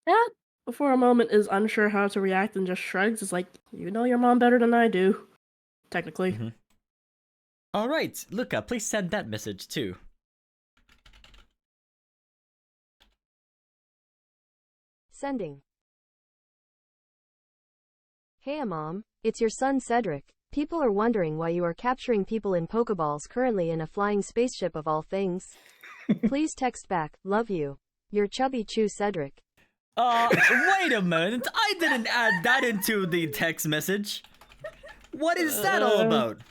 Dad, before a moment, is unsure how to react and just shrugs. It's like, you know your mom better than I do. Technically. All right, Luca, please send that message too. Sending. Hey, Mom, it's your son Cedric. People are wondering why you are capturing people in Pokeballs currently in a flying spaceship of all things. Please text back. Love you. Your chubby chew Cedric. Wait a minute. I didn't add that into the text message. What is that all about?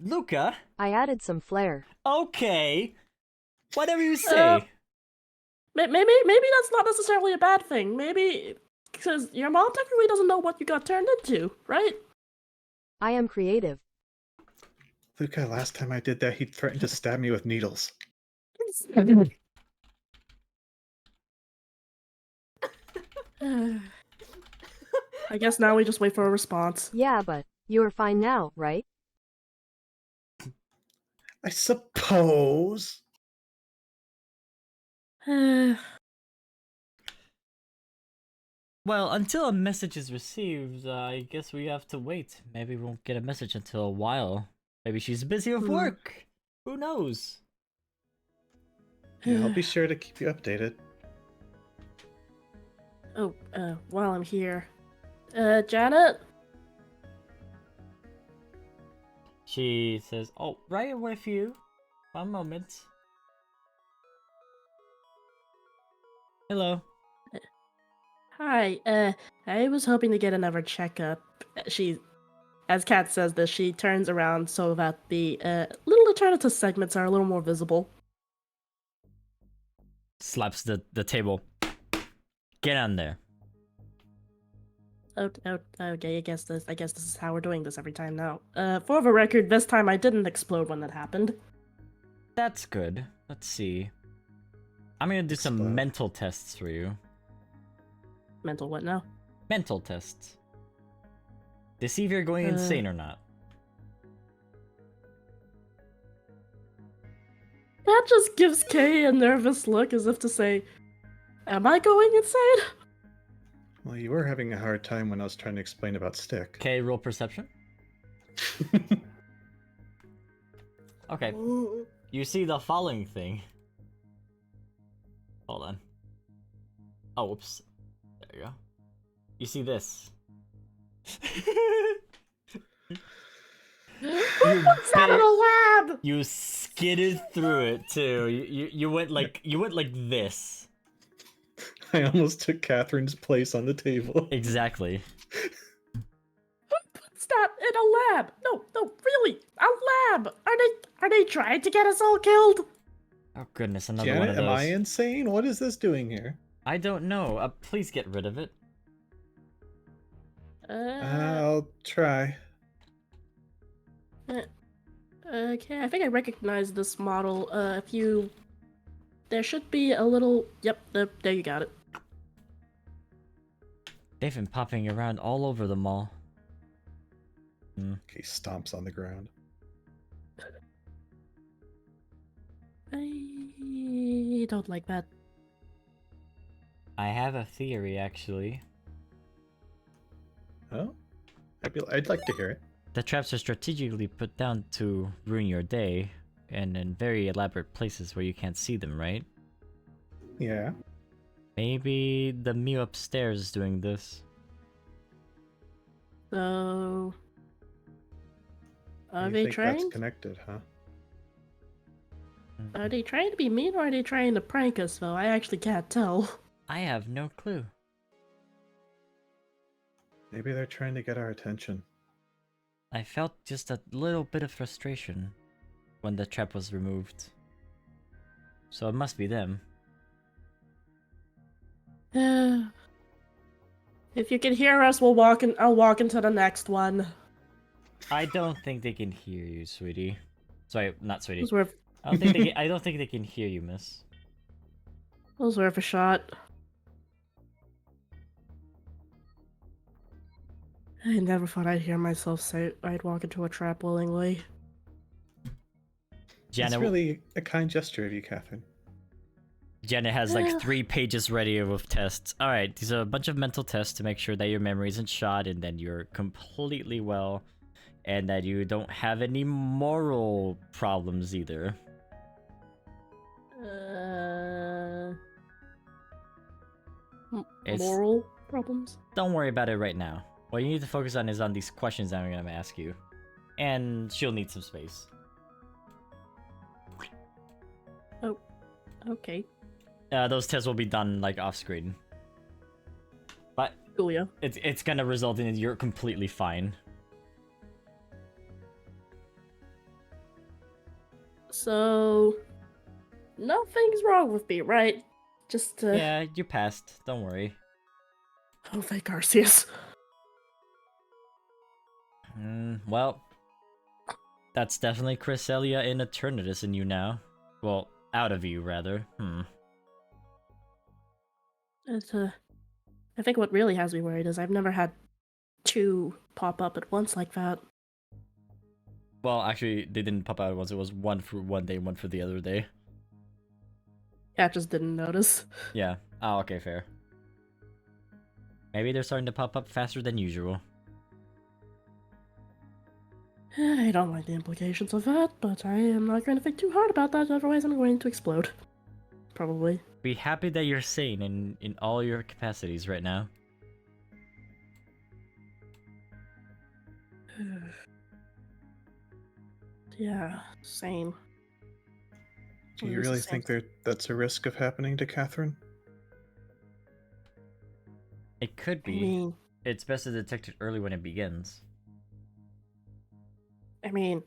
Luca? I added some flair. Okay. Whatever you say. Maybe that's not necessarily a bad thing. Maybe because your mom technically doesn't know what you got turned into, right? I am creative. Luca, last time I did that, he threatened to stab me with needles. I guess now we just wait for a response. Yeah, but you are fine now, right? I suppose. Well, until a message is received, I guess we have to wait. Maybe we won't get a message until a while. Maybe she's busy with work. Who knows? Yeah, I'll be sure to keep you updated. Oh, while I'm here. Janet? She says, oh, right with you. One moment. Hello. Hi, I was hoping to get another checkup. She, as Kat says this, she turns around so that the, little alternative segments are a little more visible. Slaps the table. Get on there. Okay, I guess this is how we're doing this every time now. For the record, this time I didn't explode when that happened. That's good. Let's see. I'm gonna do some mental tests for you. Mental what now? Mental tests. To see if you're going insane or not. That just gives Kay a nervous look as if to say, am I going insane? Well, you were having a hard time when I was trying to explain about Stick. Okay, roll perception. Okay. You see the following thing. Hold on. Oh, whoops. There you go. You see this. What's that in a lab? You skidded through it too. You went like this. I almost took Catherine's place on the table. Exactly. Who puts that in a lab? No, really, a lab. Are they trying to get us all killed? Oh goodness, another Janet, one of those. am I insane? What is this doing here? I don't know. Please get rid of it. I'll try. Okay, I think I recognize this model. There should be a little... Yep, there you got it. They've been popping around all over the mall. He stomps on the ground. I don't like that. I have a theory, actually. Oh? I'd like to hear it. The traps are strategically put down to ruin your day, and in very elaborate places where you can't see them, right? Yeah. Maybe the Mew upstairs is doing this. So... Are You they think trying? that's connected, huh? Are they trying to be mean or are they trying to prank us, though? I actually can't tell. I have no clue. Maybe they're trying to get our attention. I felt just a little bit of frustration when the trap was removed. So it must be them. If you can hear us, I'll walk into the next one. I don't think they can hear you, sweetie. Sorry, not sweetie. It was worth... I don't think they can hear you, miss. It was worth a shot. I never thought I'd hear myself say I'd walk into a trap willingly. Janet, It's really a kind gesture of you, Catherine. Janet has like 3 pages ready with tests. Alright, these are a bunch of mental tests to make sure that your memory isn't shot and that you're completely well. And that you don't have any moral problems either. Moral problems? Don't worry about it right now. What you need to focus on is on these questions that I'm going to ask you. And she'll need some space. Oh, okay. Those tests will be done like off screen. But Cool, yeah. it's going to result in you're completely fine. So, nothing's wrong with me, right? Just, Yeah, you passed. Don't worry. Oh, thank Arceus. Well, that's definitely Cresselia in Eternatus in you now. Well, out of you, rather. I think what really has me worried is I've never had 2 pop up at once like that. Well, actually, they didn't pop out at once. It was one for one day, one for the other day. Yeah, I just didn't notice. Yeah. Oh, okay, fair. Maybe they're starting to pop up faster than usual. I don't like the implications of that, but I am not going to think too hard about that, otherwise I'm going to explode. Probably. Be happy that you're sane in all your capacities right now. Yeah, same. Do you really think that's a risk of happening to Catherine? It could be. I mean, it's best to detect it early when it begins. I mean,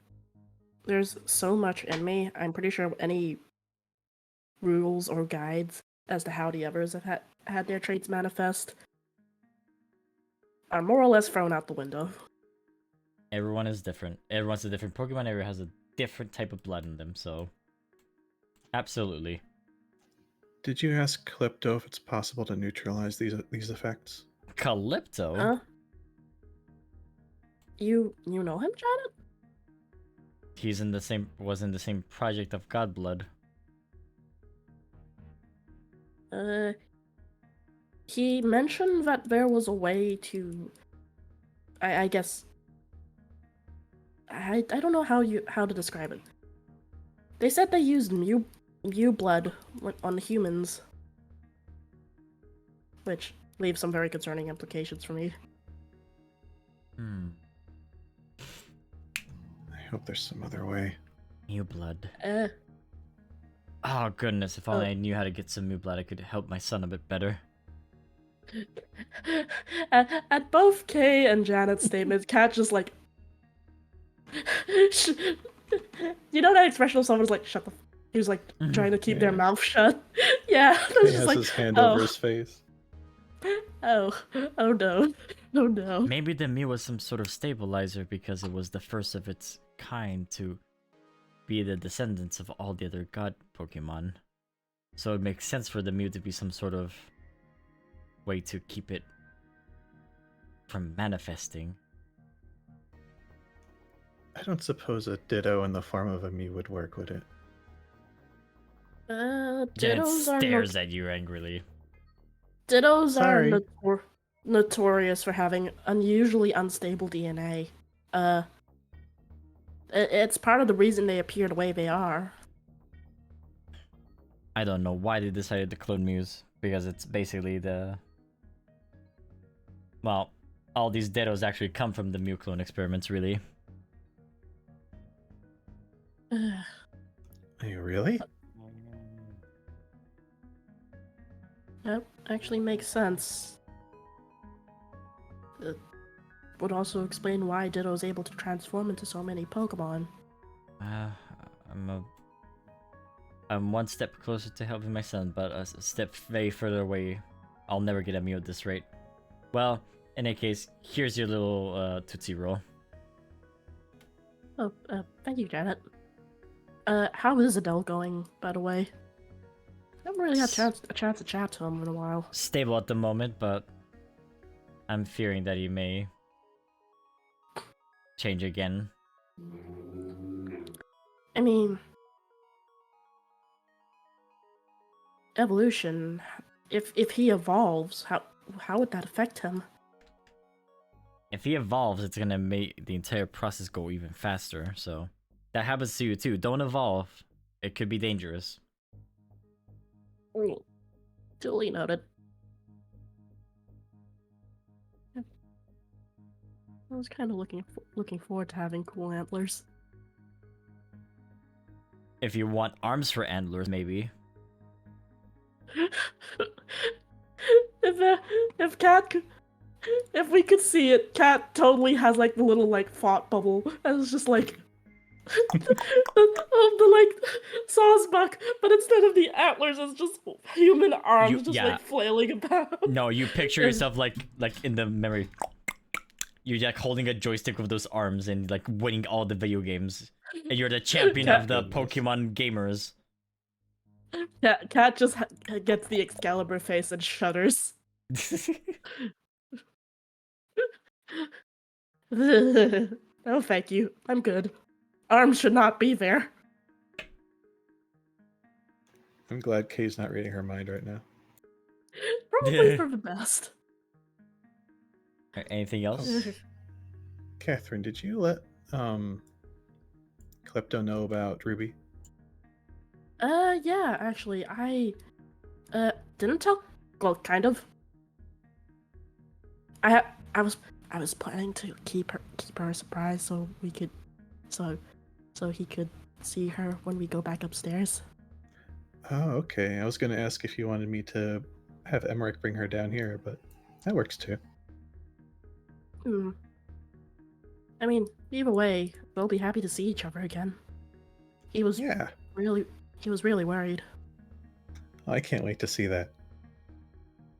there's so much in me. I'm pretty sure any rules or guides as to how the others have had their traits manifest are more or less thrown out the window. Everyone is different. Everyone's a different Pokemon. Everyone has a different type of blood in them, so... Absolutely. Did you ask Calypso if it's possible to neutralize these effects? Calypso? Huh? You know him, Janet? Was in the same project of Godblood. He mentioned that there was a way to... I guess... I don't know how to describe it. They said they used Mew blood on humans, which leaves some very concerning implications for me. I hope there's some other way. Mew blood. Oh goodness, if only I knew how to get some Mew blood, I could help my son a bit better. At both Kay and Janet's statements, Kat just like... You know that expression of someone's like, shut the... He was like trying to keep their mouth shut. Yeah, He has his hand over his face. Oh no. Oh no. Maybe the Mew was some sort of stabilizer because it was the first of its kind to be the descendants of all the other god Pokemon. So it makes sense for the Mew to be some sort of way to keep it from manifesting. I don't suppose a Ditto in the form of a Mew would work, would it? Janet Dittos are stares at you angrily. Dittos Sorry. are notorious for having unusually unstable DNA. It's part of the reason they appear the way they are. I don't know why they decided to clone Mews, because it's basically the... Well, all these Dittos actually come from the Mew clone experiments, really. Hey, really? That actually makes sense. It would also explain why Ditto's able to transform into so many Pokemon. I'm one step closer to helping my son, but a step very further away. I'll never get a Mew at this rate. Well, in any case, here's your little Tootsie Roll. Oh, thank you, Janet. How is Adele going, by the way? I haven't really had a chance to chat to him in a while. Stable at the moment, but I'm fearing that he may change again. I mean, evolution. If he evolves, how would that affect him? If he evolves, it's gonna make the entire process go even faster, so... That happens to you too. Don't evolve. It could be dangerous. Duly noted. I was kind of looking forward to having cool antlers. If you want arms for antlers, maybe. If we could see it, Cat totally has like the little like thought bubble, and it's just like the like Sawsbuck, but instead of the antlers, it's just human arms like flailing about. No, you picture yourself like in the memory. You're like holding a joystick with those arms and like winning all the video games, and you're the champion of the Pokemon gamers. Cat just gets the Excalibur face and shudders. Oh, thank you. I'm good. Arms should not be there. I'm glad Kay's not reading her mind right now. Probably for the best. Anything else? Catherine, did you let Klepto know about Ruby? Yeah, actually, I didn't tell. Well, kind of. I was planning to keep her a surprise so we could, so he could see her when we go back upstairs. Oh, okay. I was going to ask if you wanted me to have Emmerich bring her down here, but that works too. I mean, either way, we'll be happy to see each other again. He was really worried. Oh, I can't wait to see that.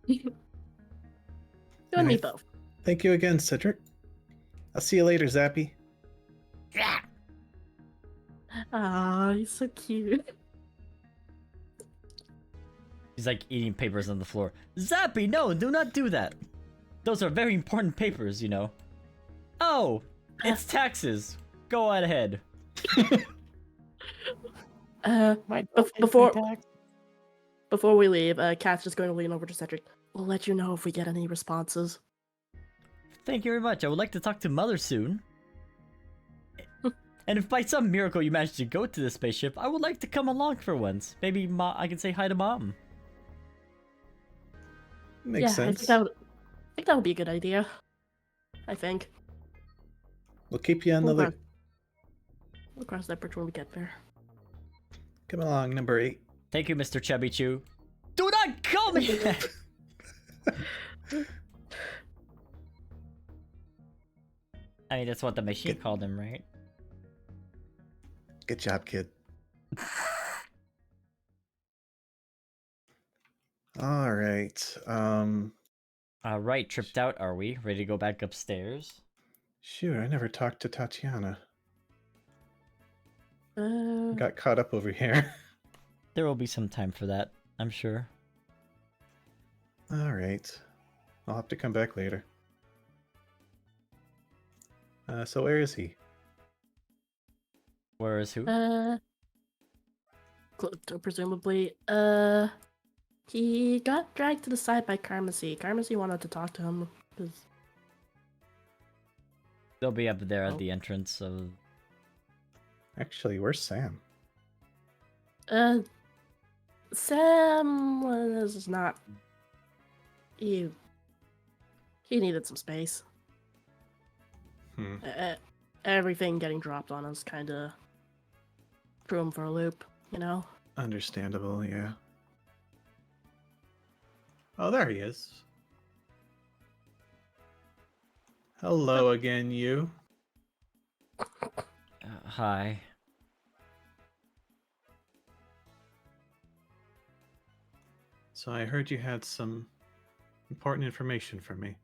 You and me both. Thank you again, Cedric. I'll see you later, Zappy. Ah, he's so cute. He's like eating papers on the floor. Zappy, no, do not do that. Those are very important papers, you know. Oh, it's taxes. Go ahead. Before we leave, Kat's just going to lean over to Cedric. We'll let you know if we get any responses. Thank you very much. I would like to talk to Mother soon. And if by some miracle you manage to go to the spaceship, I would like to come along for once. Maybe I can say hi to Mom. Makes sense. I think that would be a good idea. I think. We'll keep you on the loop. We'll cross that bridge when we get there. Come along, number 8. Thank you, Mr. Chubby Chew. Do not call me that! I mean, that's what the machine called him, right? Good job, kid. All right. Right, tripped out, are we? Ready to go back upstairs? Shoot, I never talked to Tatiana. Uh, Got caught up over here. There will be some time for that, I'm sure. Alright. I'll have to come back later. So where is he? Where is who? Presumably. He got dragged to the side by Carmacy. Carmacy wanted to talk to him. They'll be up there at the entrance of... Actually, where's Sam? Sam was not... He needed some space. Everything getting dropped on us kind of threw him for a loop, you know? Understandable, yeah. Oh, there he is. Hello again, you. Hi. So I heard you had some important information for me.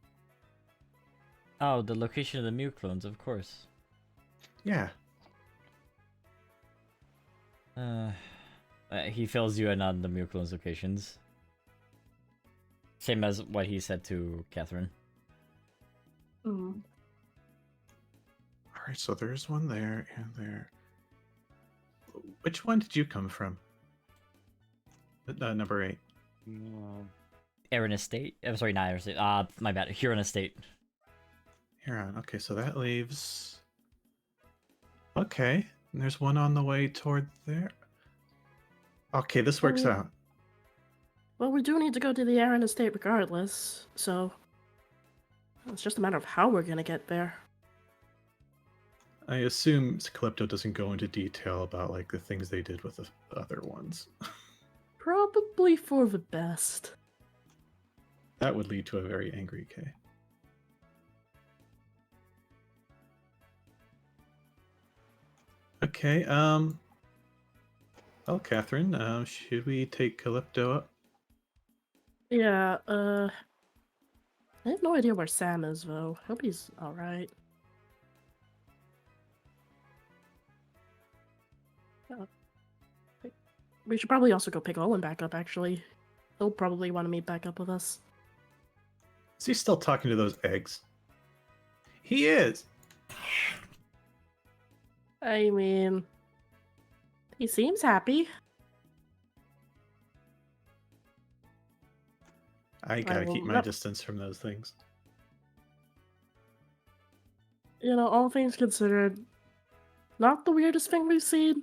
Oh, the location of the Mew clones, of course. Yeah. He fills you in on the Mew clones locations. Same as what he said to Catherine. Mm. Alright, so there's one there and there. Which one did you come from? Number 8. Aaron Estate? I'm sorry, not Aaron Estate. My bad. Huron Estate. Huron. Okay, so that leaves... Okay, and there's one on the way toward there. Okay, this works out. Well, we do need to go to the Aaron Estate regardless, so... It's just a matter of how we're gonna get there. I assume Calypso doesn't go into detail about, like, the things they did with the other ones. Probably for the best. That would lead to a very angry Kay. Okay, well, Catherine, should we take Calypso up? Yeah, I have no idea where Sam is, though. Hope he's alright. We should probably also go pick Owen back up, actually. He'll probably want to meet back up with us. Is he still talking to those eggs? He is! I mean... He seems happy. I gotta keep my distance from those things. You know, all things considered, not the weirdest thing we've seen.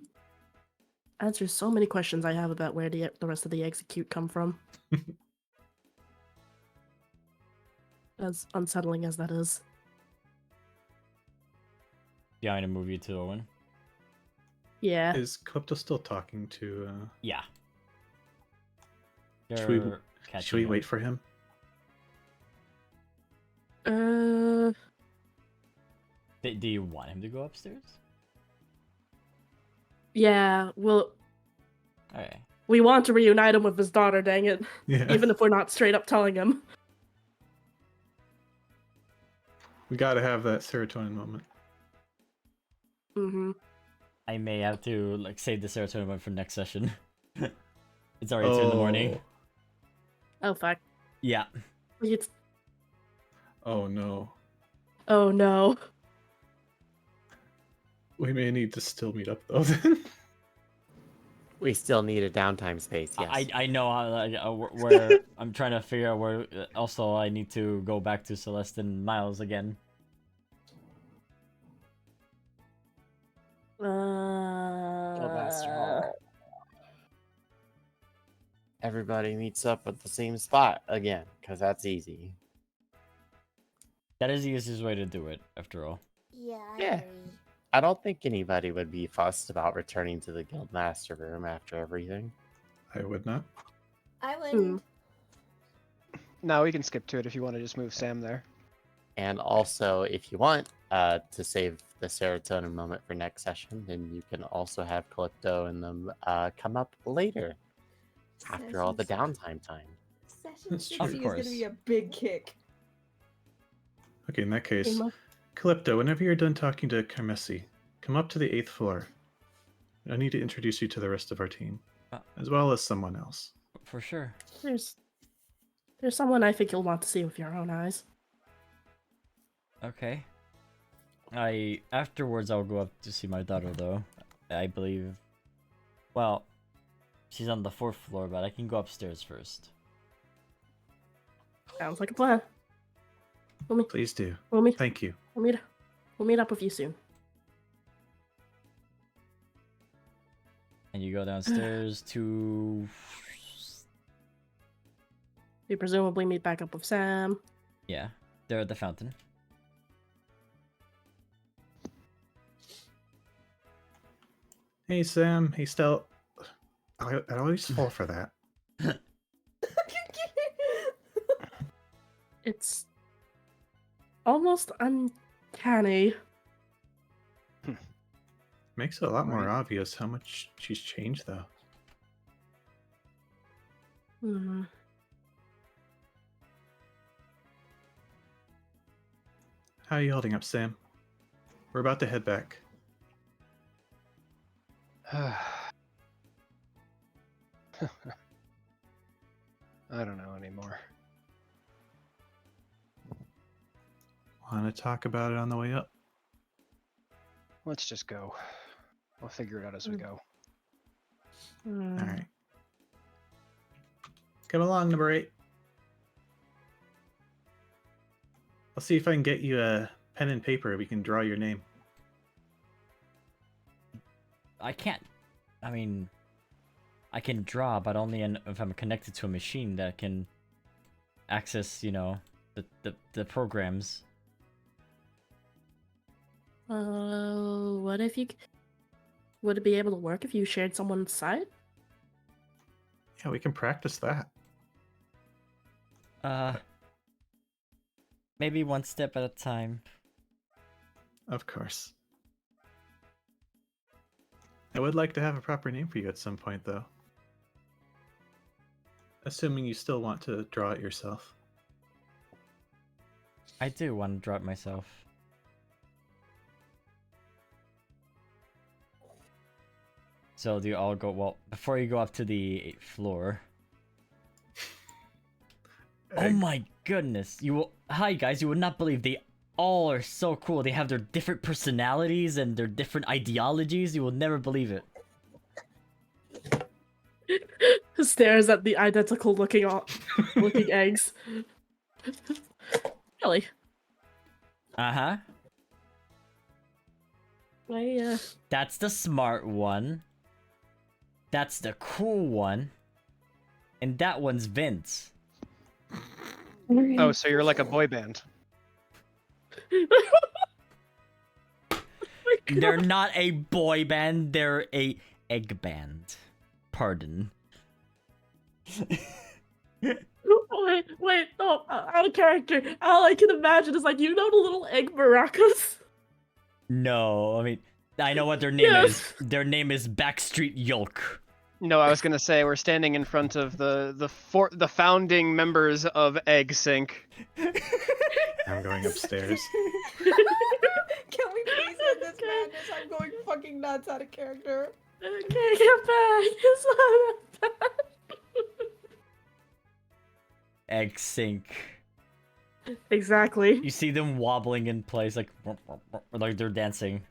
Answers so many questions I have about where the rest of the execute come from. As unsettling as that is. Yeah, I'm gonna move you to Owen. Yeah. Is Calypso still talking to, Yeah. Should we wait for him? Do you want him to go upstairs? Yeah, well... Okay. We want to reunite him with his daughter, dang it. Yeah. Even if we're not straight up telling him. We gotta have that serotonin moment. Mm-hmm. I may have to, like, save the serotonin one for next session. It's already 2 in the morning. Oh, fuck. Yeah. It's... Oh, no. Oh, no. We may need to still meet up, though, then. We still need a downtime space, yes. I know where I'm trying to figure out where. Also, I need to go back to Celeste and Miles again. Everybody meets up at the same spot again, because that's easy. That is the easiest way to do it, after all. Yeah, I Yeah. agree. I don't think anybody would be fussed about returning to the Guildmaster room after everything. I would not. I wouldn't. No, we can skip to it if you want to just move Sam there. And also, if you want to save the serotonin moment for next session, then you can also have Calypso and them come up later, after all the downtime time. Session That's 60 true. is Of going to course. be a big kick. Okay, in that case, Emma? Calypso, whenever you're done talking to Carmessi, come up to the 8th floor. I need to introduce you to the rest of our team, as well as someone else. For sure. There's someone I think you'll want to see with your own eyes. Okay. Afterwards I'll go up to see my daughter though. I believe. Well, she's on the 4th floor, but I can go upstairs first. Sounds like a plan. Please do. Thank you. We'll meet up with you soon. And you go downstairs to... You presumably meet back up with Sam. Yeah, they're at the fountain. Hey, Sam. Hey, Stel. I always fall for that. It's almost uncanny. Makes it a lot more obvious how much she's changed, though. Hmm. How are you holding up, Sam? We're about to head back. I don't know anymore. Want to talk about it on the way up? Let's just go. We'll figure it out as we go. All right. Come along, number 8. I'll see if I can get you a pen and paper. We can draw your name. I can't. I mean, I can draw, but only if I'm connected to a machine that can access, you know, the programs. What if you... Would it be able to work if you shared someone's site? Yeah, we can practice that. Maybe one step at a time. Of course. I would like to have a proper name for you at some point, though. Assuming you still want to draw it yourself. I do want to draw it myself. So do you all go, well, before you go up to the 8th floor. Oh my goodness, hi guys, you would not believe they all are so cool. They have their different personalities and their different ideologies. You will never believe it. Stares at the identical looking eggs. Really? Uh-huh. That's the smart one. That's the cool one. And that one's Vince. Oh, so you're like a boy band. They're not a boy band, they're a egg band. Pardon. Wait, no, out of character. All I can imagine is like, you know the little egg maracas? No, I mean, I know what their name is. Their name is Backstreet Yolk. No, I was gonna say we're standing in front of the founding members of Egg Sync. I'm going upstairs. Can we please end this madness? I'm going fucking nuts out of character. I can't get back. It's not bad. Egg Sync. Exactly. You see them wobbling in place like they're dancing.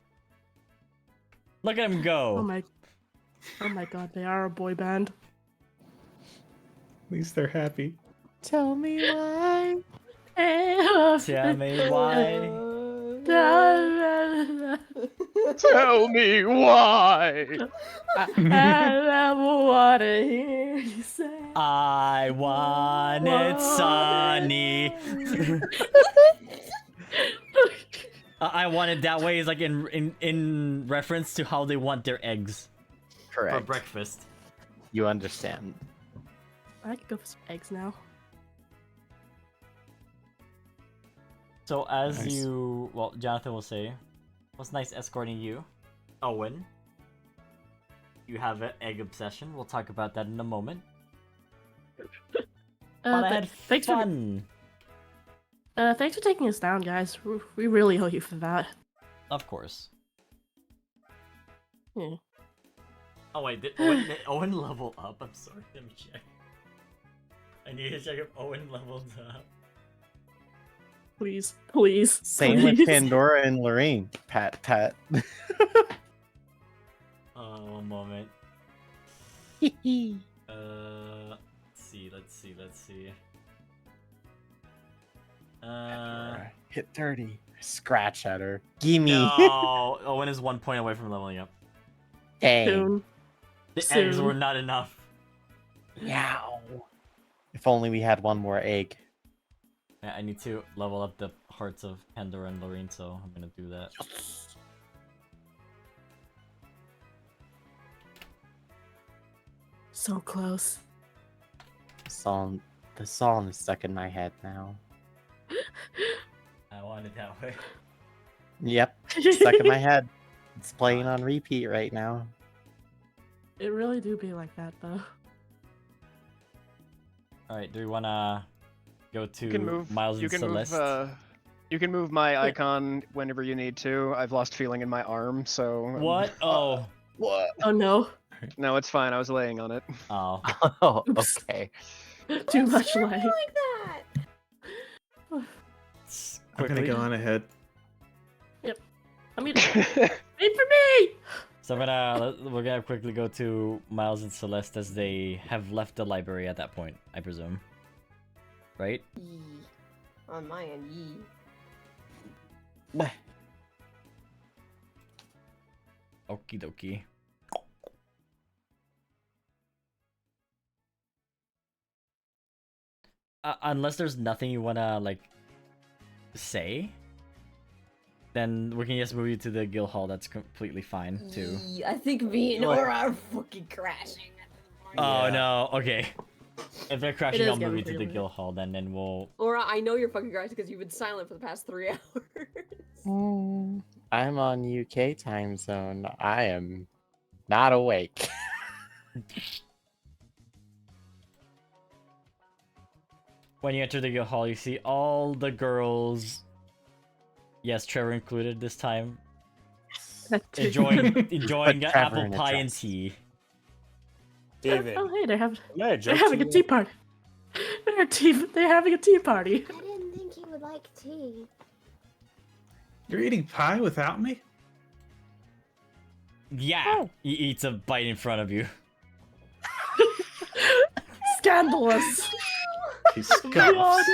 Look at them go. Oh my god, they are a boy band. At least they're happy. Tell me why. Tell me why. Tell me why. I want to hear you say. I want it sunny. I want it that way is like in reference to how they want their eggs. Correct. For breakfast. You understand. I could go for some eggs now. So as well, Jonathan will say, was nice escorting you, Owen. You have an egg obsession. We'll talk about that in a moment. But I had fun. Thanks for taking us down, guys. We really owe you for that. Of course. Yeah. Oh wait, did Owen level up? I'm sorry, let me check. I need to check if Owen leveled up. Please, please. Same please. with Pandora and Lorraine. Pat. Oh, one moment. Let's see. Hit 30. Scratch at her. Gimme. No, Owen is 1 point away from leveling up. Dang. Soon. The eggs were not enough. Yow. If only we had one more egg. Yeah, I need to level up the hearts of Pandora and Lorraine, so I'm gonna do that. So close. The song is stuck in my head now. I want it that way. Yep, stuck in my head. It's playing on repeat right now. It really do be like that, though. Alright, do we wanna go to You can move. Miles and Celeste? You can move my icon whenever you need to. I've lost feeling in my arm, so. What? Oh. What? Oh no. No, it's fine. I was laying on it. Oh. Oh, Oops. okay. Too much light. like that. I'm gonna go on ahead. I mean, wait for me! So we're gonna quickly go to Miles and Celeste as they have left the library at that point, I presume. Right? Yee. On my end, yee. Okie dokie. Unless there's nothing you wanna like say, then we can just move you to the guild hall. That's completely fine too. Yee. I think me and Aura are fucking crashing. Oh no, okay. If they're crashing, is I'll move getting you to the pretty guild hall then we'll... Aura, I know you're fucking crashing because you've been silent for the past 3 hours. I'm on UK time zone. I am not awake. When you enter the guild hall, you see all the girls, yes, Trevor included this time, enjoying Trevor apple in a pie and dress. tea. David. Oh hey, they're Yeah, having a tea party. They're having a tea party. I didn't think you would like tea. You're eating pie without me? Yeah, he eats a bite in front of you. Scandalous. He scoffs.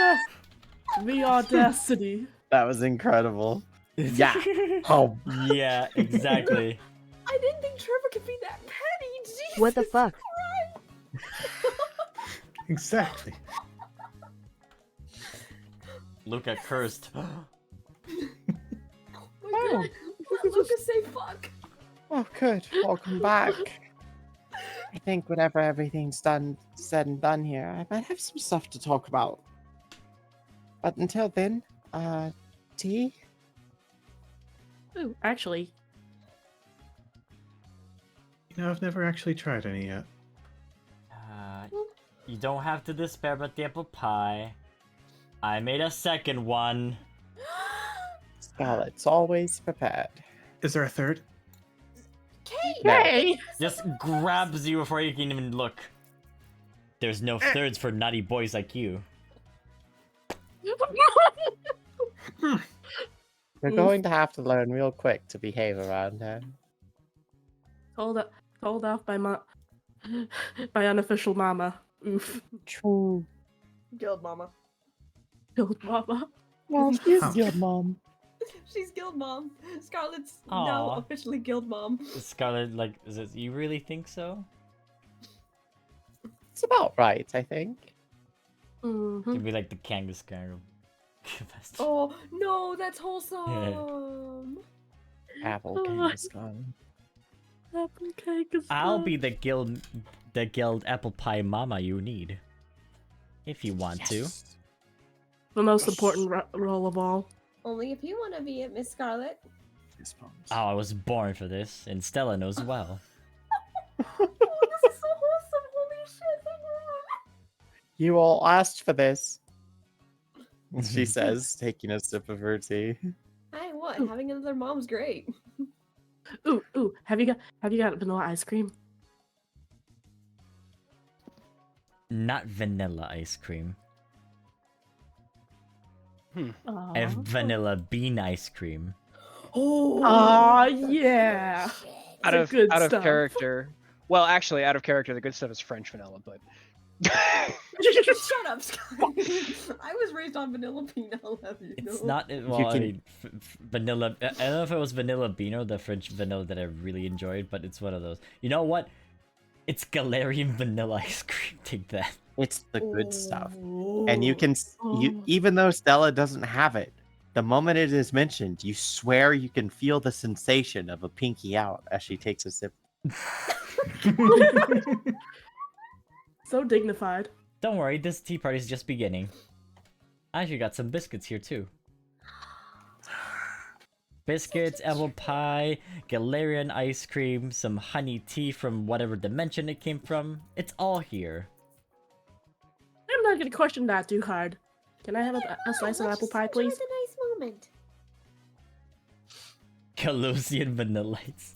The audacity. That was incredible. Yeah. Oh. Yeah, exactly. I didn't think Trevor could be that petty. Jesus What the fuck? Christ. Exactly. Luca cursed. Oh my god. Let Lucas say fuck. Oh, good. Welcome back. I think whenever everything's said and done here, I might have some stuff to talk about. But until then, tea? Ooh, actually, You know, I've never actually tried any yet. You don't have to despair about the apple pie. I made a second one. Scarlet's always prepared. Is there a third? hey! Just grabs you before you can even look. There's no thirds for naughty boys like you. You're going to have to learn real quick to behave around her. Told off by my unofficial mama. Oof. True. Guild mama. Guild mama. Well, she's Huh. your mom. She's guild mom. Scarlett's Aw. now officially guild mom. Scarlet, like, is it, you really think so? It's about right, I think. Mm-hmm. You'd be like the Kangas kind of. Oh no, that's wholesome. Apple cake is gone. Apple cake is I'll fun. be the guild apple pie mama you need. If you want to. The most important role of all. Only if you want to be it, Miss Scarlet. Oh, I was born for this, and Stella knows well. Oh, this is so wholesome. Holy shit. You all asked for this. She says, taking a sip of her tea. Hey, what? Having another mom's great. Ooh, have you got vanilla ice cream? Not vanilla ice cream. I have Aw. vanilla bean ice cream. Oh, yeah. Out The of good out of stuff. character. Well, actually, out of character, the good stuff is French vanilla, but Shut up, Scott. I was raised on vanilla bean. I'll have you It's know. not well. I can- mean, vanilla. I don't know if it was vanilla beano, the French vanilla that I really enjoyed, but it's one of those. You know what? It's Galarian vanilla ice cream. Take that. It's the good stuff. And you can, even though Stella doesn't have it, the moment it is mentioned, you swear you can feel the sensation of a pinky out as she takes a sip. So dignified. Don't worry, this tea party's just beginning. I actually got some biscuits here too. Biscuits, apple pie, Galarian ice cream, some honey tea from whatever dimension it came from. It's all here. I'm not gonna question that too hard. Can I have a slice of Let's apple just pie, enjoy please? the nice moment. Calosian vanillites.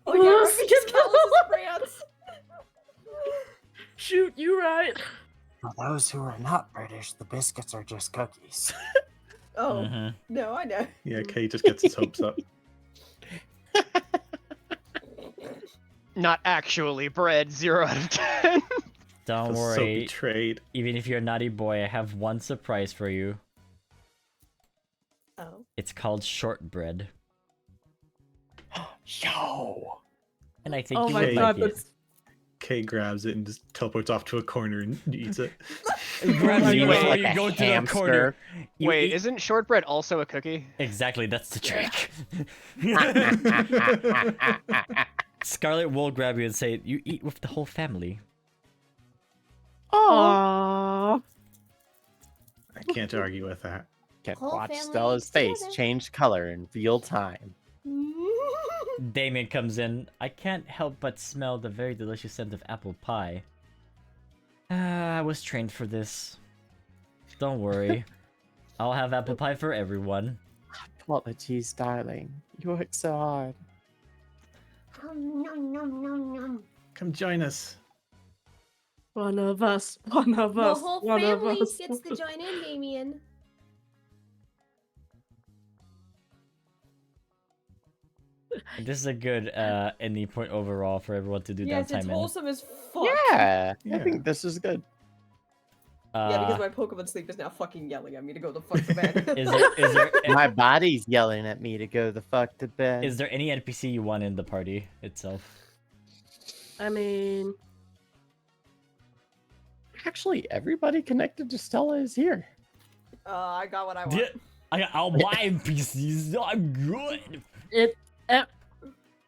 Oh yeah, right, because Callus is France. Shoot, you right. For those who are not British, the biscuits are just cookies. Oh Mhm. no, I know. Yeah, Kay just gets his hopes up. not actually bread. 0 out of 10. Don't Feels so worry. betrayed. Even if you're a naughty boy, I have one surprise for you. Oh. It's called shortbread. Yo! And I think Oh you my would god, like it. that's Kay grabs it and just teleports off to a corner and eats it. It grabs you Wait, before like you a go to the corner. hamster. You Wait, eat- isn't shortbread also a cookie? Exactly, that's the trick. Scarlet will grab you and say, "You eat with the whole family." Aww. I can't argue with that. Can Whole watch family Stella's eats face together. change color in real time. Damien comes in. I can't help but smell the very delicious scent of apple pie. I was trained for this. Don't worry. I'll have apple pie for everyone. Apologies, darling. You worked so hard. Nom, nom, nom, nom. Come join us. One of us. One of The us. whole One of family us. gets to join in, Damien. This is a good ending point overall for everyone to do Yes, downtime it's in. wholesome as fuck. Yeah, I Yeah. think this is good. Yeah, because my Pokemon Sleep is now fucking yelling at me to go the fuck to bed. is there My body's yelling at me to go the fuck to bed. is there any NPC you want in the party itself? I mean, Actually, everybody connected to Stella is here. I got what I want. Yeah, I'll buy NPCs. I'm good.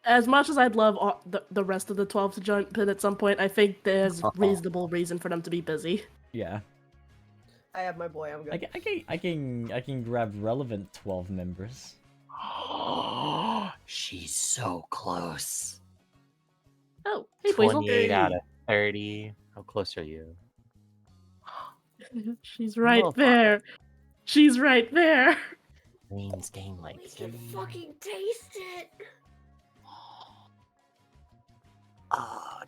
as much as I'd love the rest of the 12 to jump in at some point, I think there's reasonable reason for them to be busy. Yeah, I have my boy. I'm good. I can grab relevant 12 members. She's so close. Oh, hey, Weasel. 28 out of 30. How close are you? She's right Well, there. She's right there. Queen's game like We can 3. fucking taste it.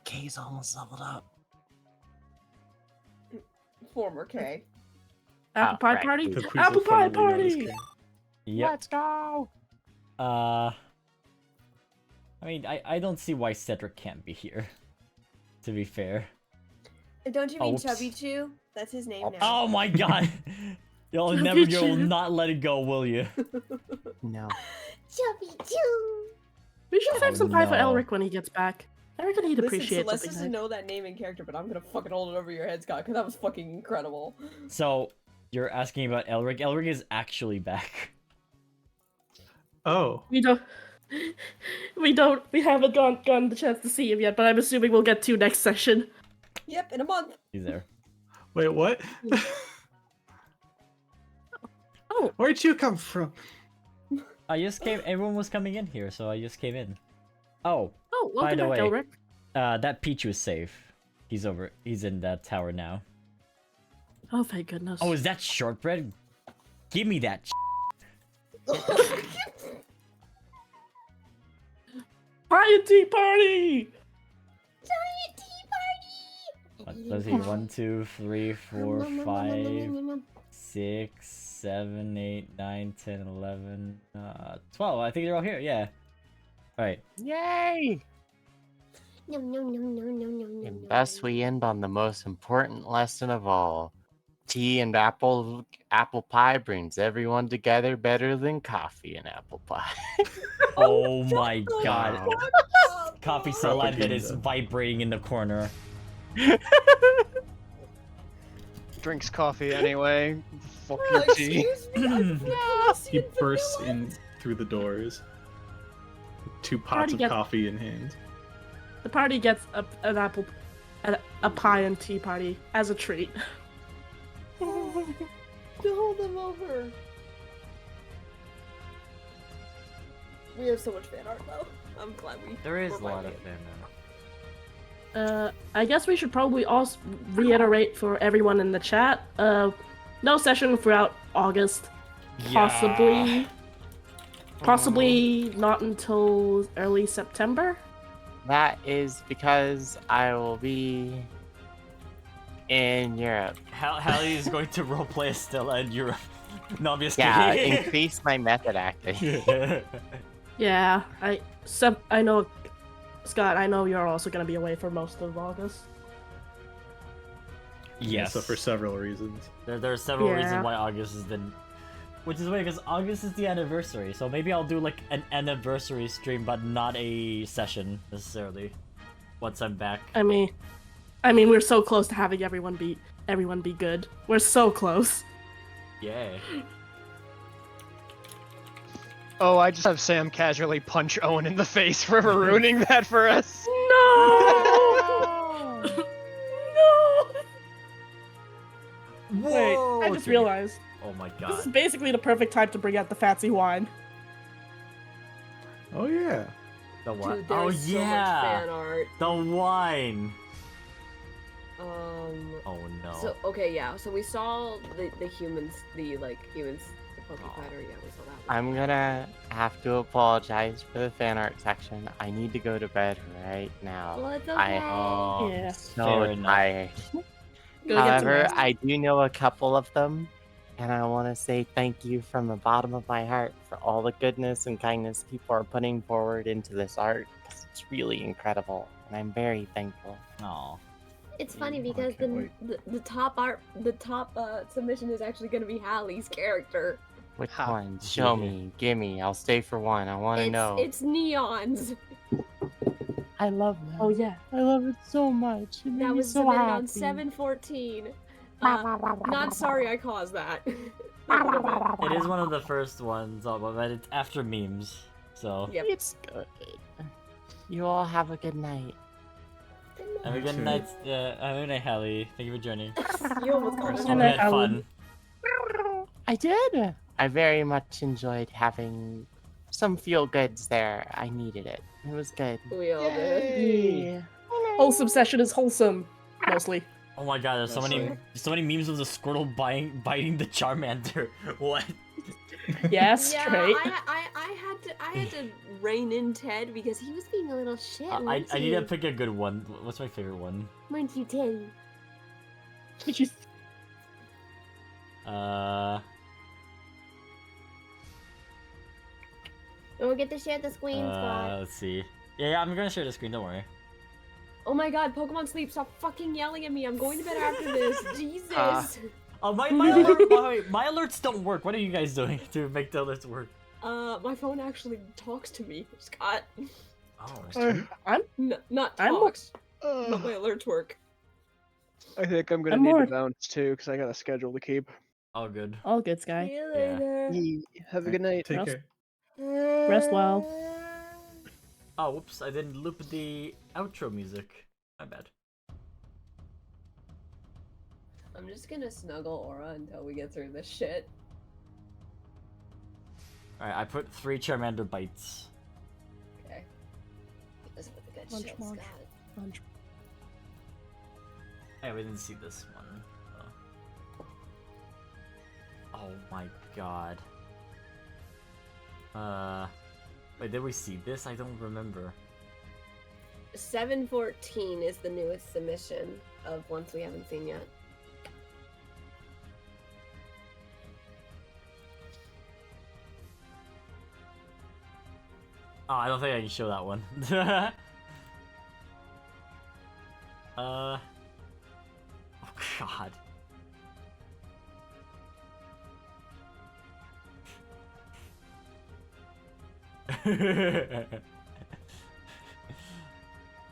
Kay's almost leveled up. Former K. Apple pie right. party. The Queasel Apple pie formerly known as party. Kay. Yep. Let's go! I mean, I don't see why Cedric can't be here. To be fair. Don't you mean Oops. Chubby Chew? That's his name now. Oh my god! You'll not let it go, will you? No. Chubby Chew. We should save some pie for no. Elric when he gets back. I reckon he'd Listen, appreciate Celeste something doesn't like know that name in character, but I'm gonna fucking hold it over your head, Scott, because that was fucking incredible. So, you're asking about Elric. Elric is actually back. Oh, We haven't gotten the chance to see him yet, but I'm assuming we'll get to next session. Yep, in a month. He's there. wait, what? Oh, Where'd you come from? I just came. Everyone was coming in here, so I just came in. Oh, oh, by welcome the back, way, Elric. that Pichu is safe. He's in that tower now. Oh, thank goodness. Oh, is that shortbread? Give me that. Giant tea party! Giant tea party! Let's see. 1, 2, 3, 4, 5, 6, 7, 8, 9, 10, 11, 12. I think they're all here. Yeah. All right. Yay! And thus we end on the most important lesson of all. Tea and apple pie brings everyone together better than coffee and apple pie. Oh my god. Wow. Coffee so loud that it's Propaganda. vibrating in the corner. Drinks coffee anyway. Fuck your tea. He bursts in through the doors. 2 pots of coffee in hand. The party gets a pie and tea party as a treat. Fill them over. We have so much fan art though. I'm glad we. There is we're a lot of finding fan it. art. I guess we should probably also reiterate for everyone in the chat. No session throughout August. Possibly not until early September. That is because I will be in Europe. Hallie is going to roleplay Estella in Europe. No, I'm just Yeah, kidding. increase my method acting. Yeah, I know, Scott. I know you're also gonna be away for most of August. Yes. So for several reasons. There are several reasons why August has been... Which is weird, because August is the anniversary, so maybe I'll do, like, an anniversary stream, but not a session, necessarily, once I'm back. I mean, we're so close to having everyone be good. We're so close. Yeah. Oh, I just have Sam casually punch Owen in the face for ruining that for us. No! No! Wait, I just realized. Oh my This is god. basically the perfect time to bring out the fancy wine. Oh yeah. The wine. Dude, Oh there's so much yeah! fan art. The wine! Oh no. So okay, yeah. So we saw the humans, the Poke Fighter. Yeah, we saw that one. I'm gonna have to apologize for the fan art section. I need to go to bed right now. Well, it's I okay. Oh, Yeah. so fair enough. tired. Go get some However, rest. I do know a couple of them, and I want to say thank you from the bottom of my heart for all the goodness and kindness people are putting forward into this art. 'Cause it's really incredible, and I'm very thankful. Aw. It's funny because can't the top submission is actually gonna be Hallie's character. Which Ha. one? Show me, gimme. I'll stay for one. I want to know. It's neons. I love that. Oh yeah. I love it so much. It made That me was so submitted happy. on 7/14. Not sorry I caused that. It is one of the first ones, but it's after memes, so... Yep. It's good. You all have a good night. Have a good too. night, Hallie. Thank you for joining. You almost called Hope it. you night, had fun. I did. I very much enjoyed having some feel goods there. I needed it. It was good. We all did. Yeah. Wholesome session is wholesome, mostly. Oh my god, there's so many memes of the Squirtle biting the Charmander. What? Yes, Yeah, straight. I had to rein in Ted because he was being a little shit. I wasn't need to he? pick a good one. What's my favorite one? Weren't you, Ted? Don't forget to share the screen, Scott. Let's see. Yeah, I'm gonna share the screen, don't worry. Oh my god, Pokemon Sleep, stop fucking yelling at me. I'm going to bed after this. Jesus. Oh, my alerts don't work. What are you guys doing to make the alerts work? My phone actually talks to me, Scott. Oh, Not I'm- talks, but my alerts work. I think I'm gonna I'm need more- to bounce too, because I got a schedule to keep. all good. All good, Sky. See you Yeah. later. Have a good night. Take Rest- care. Rest well. Oh, whoops! I didn't loop the outro music. My bad. I'm just gonna snuggle Aura until we get through this shit. Alright, I put 3 Charmander bites. Okay. This is the good Munch, shit, munch. Scott. Munch. Hey, we didn't see this one. Oh my god. Wait, did we see this? I don't remember. 714 is the newest submission of ones we haven't seen yet. Oh, I don't think I can show that one. Oh god.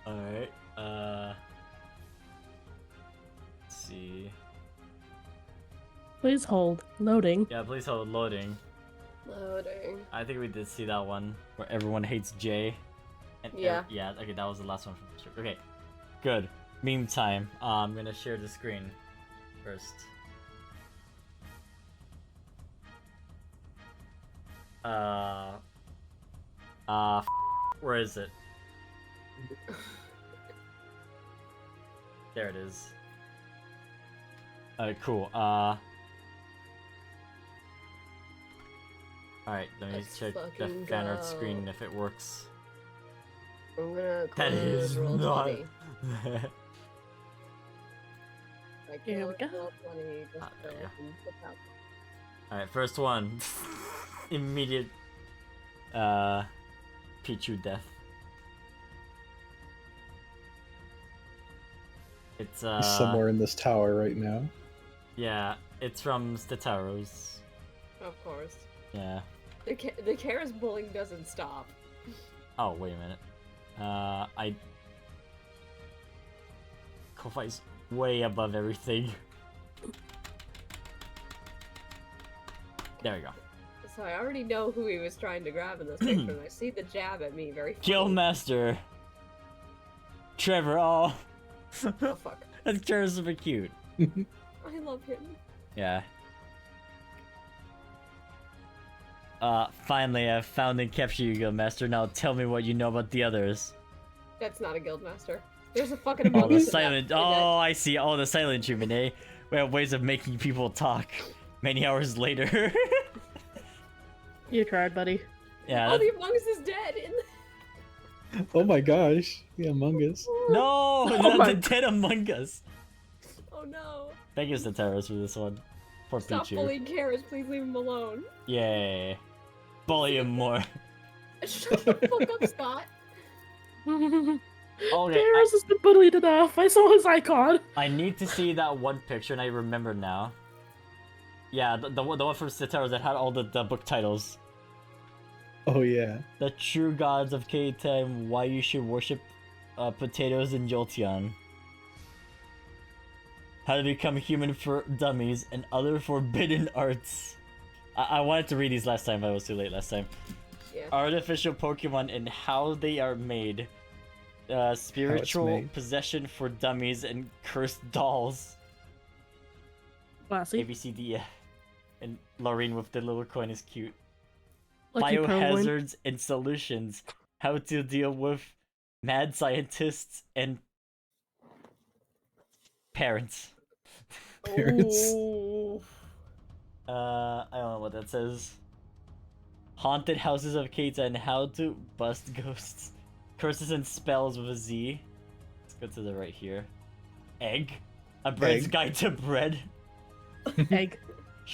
Alright, let's see. Please hold. Loading. Yeah, please hold loading. Loading. I think we did see that one where everyone hates Jay. And Yeah. yeah, okay, that was the last one from the script. Okay, good. Meantime, I'm gonna share the screen first. Where is it? There it is. Cool. Alright, let me Let's check the fucking fan art go. screen if it works. I'm gonna That is close roll not. 20. I Here we closed go. roll 20 just Ah, there so you I can put that. Alright, first one. Immediate Pichu death. It's He's somewhere in this tower right now. yeah, it's from Stataros. Of course. Yeah. The Karis bullying doesn't stop. Oh, wait a minute. Ko-Fi's way above everything. There we go. So I already know who he was trying to grab in this picture, and I see the jab at me very funny. Guildmaster. Trevor, oh. Oh fuck. That's Trevor's super cute. I love him. Yeah. Finally, I've found and captured you, Guildmaster. Now tell me what you know about the others. That's not a guildmaster. There's a fucking Oh, Among the Us in that- silent. in that- Oh, I see. Oh, the silent treatment, eh? We have ways of making people talk. Many hours later. You tried, buddy. Yeah. Oh, That's... the Among Us is dead. Oh my gosh, the Among Us. No, Oh my the dead Among Us. Oh no. Thank you, Stataros, for this one. Poor Stop Pichu. bullying Karis, please leave him alone. Yay. Bully him more. Shut the fuck up, Scott. Okay, Karis has been bullied enough. I saw his icon. I need to see that one picture, and I remember now. Yeah, the one from Stataros that had all the book titles. Oh yeah. The True Gods of Keita and Why You Should Worship Potatoes and Jolteon. How to Become Human for Dummies and Other Forbidden Arts. I wanted to read these last time, but I was too late last time. Yeah. Artificial Pokemon and How They Are Made. Spiritual made. Possession for Dummies and Cursed Dolls. Classy. ABCD. And Laureen with the little coin is cute. Lucky Penguin. Biohazards and Solutions. How to deal with mad scientists and parents. Parents. Ooh. I don't know what that says. Haunted Houses of Keita and How to Bust Ghosts. Curses and Spells with a Z. Let's go to the right here. Egg. A Bread's Egg. Guide to Bread. Egg.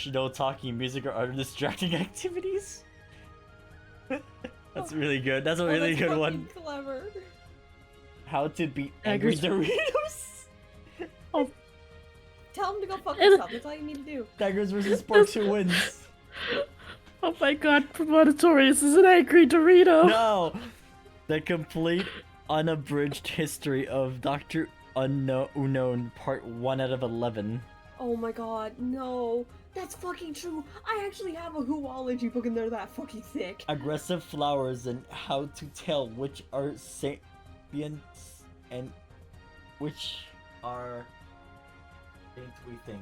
No talking, music, or other distracting activities. That's really good. That's a really that's good one. fucking Clever. How to beat angry Tigers. Doritos. Tell him to go fuck And- himself. That's all you need to do. Tigers versus Sparks, who wins? Oh my god, Premonitorius is an angry Dorito. No! The complete unabridged history of Dr. Unknown, part 1 out of 11. Oh my god, no. That's fucking true. I actually have a Whoology book and they're that fucking thick. Aggressive flowers and how to tell which are sapients and which are things we think.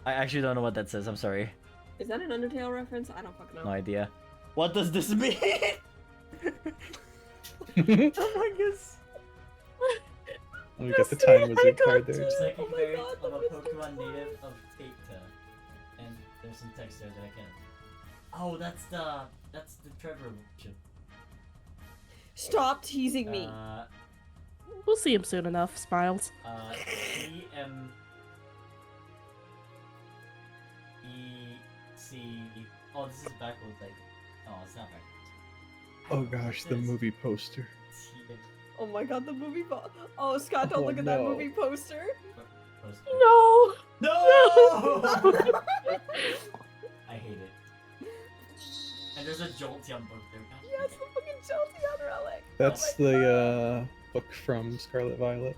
I actually don't know what that says, I'm sorry. Is that an Undertale reference? I don't fucking know. No idea. What does this mean? Oh my gosh. Let me get the time wizard card there. Psychic Oh my variant God, of a look at Pokemon this native of Keita. And There's some text there that I can't. Oh, that's the Trevor chip. Stop teasing me. We'll see him soon enough. Smiles. TMEC. Oh, this is backwards. Like, oh, it's not backwards. Oh gosh, the movie poster. Oh my god, the movie Oh, Scott, don't look at that movie poster. No! No! I hate it. And there's a Jolteon book there. Yes, the fucking Jolteon relic. That's the book from Scarlet Violet.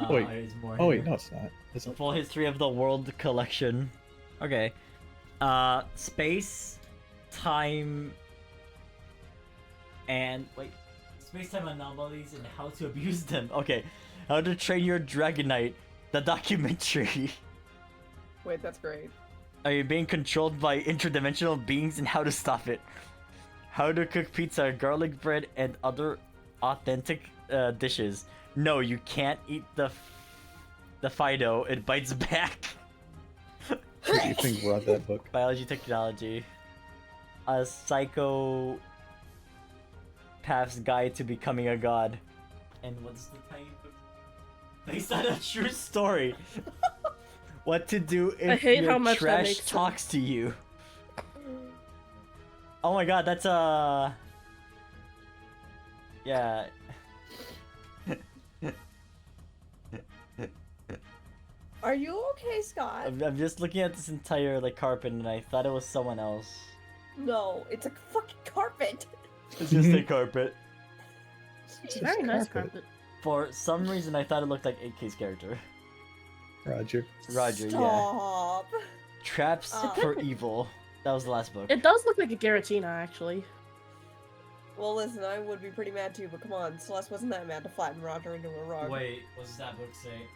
Wait. Oh wait, no, it's not. It's a full history of the world collection. Okay. Space, time, and wait. Space-time anomalies and how to abuse them. Okay. How to Train Your Dragonite, the documentary. Wait, that's great. Are you being controlled by interdimensional beings and how to stop it? How to cook pizza, garlic bread, and other authentic dishes. No, you can't eat the Fido. It bites back. Who do you think brought that book? Biology technology. A psychopath's guide to becoming a god. And what's the tiny book? Based on a true story. What to do if your trash talks to you. Oh my god, that's yeah. Are you okay, Scott? I'm just looking at this entire like carpet and I thought it was someone else. No, it's a fucking carpet. It's just a carpet. It's a very nice carpet. For some reason I thought it looked like 8K's character. Roger, Stop. Yeah. Traps for Evil. That was the last book. It does look like a Giratina, actually. Well, listen, I would be pretty mad too, but come on, Celeste wasn't that mad to flatten Roger into a rug. Wait, what does that book say?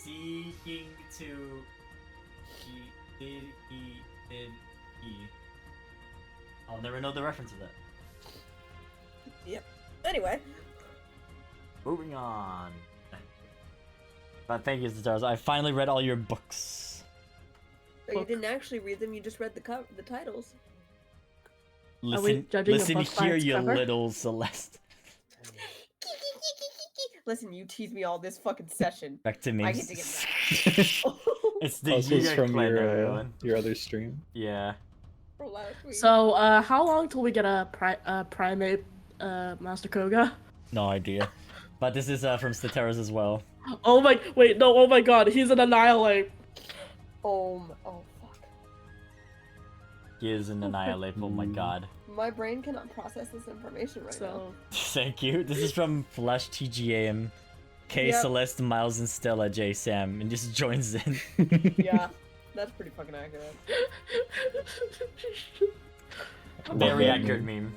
Seeking to... Did he... I'll never know the reference of that. Yep. Anyway. Moving on. But thank you, Stars. I finally read all your books. So you didn't actually read them, you just read the titles. Listen here, you little Celeste. Listen, you tease me all this fucking session. Back to me. I get to get back. It's the this was from your other stream. Yeah. So, how long till we get a primate Master Koga? No idea. But this is from Stateros as well. Oh my, wait, no, oh my god, he's an Annihilate. Oh fuck. He is an Annihilate, oh my god. My brain cannot process this information right now. Thank you. This is from Flash TGAM. K, Yep. Celeste, Miles, and Stella, J, Sam, and just joins in. Yeah, that's pretty fucking accurate. Very accurate meme.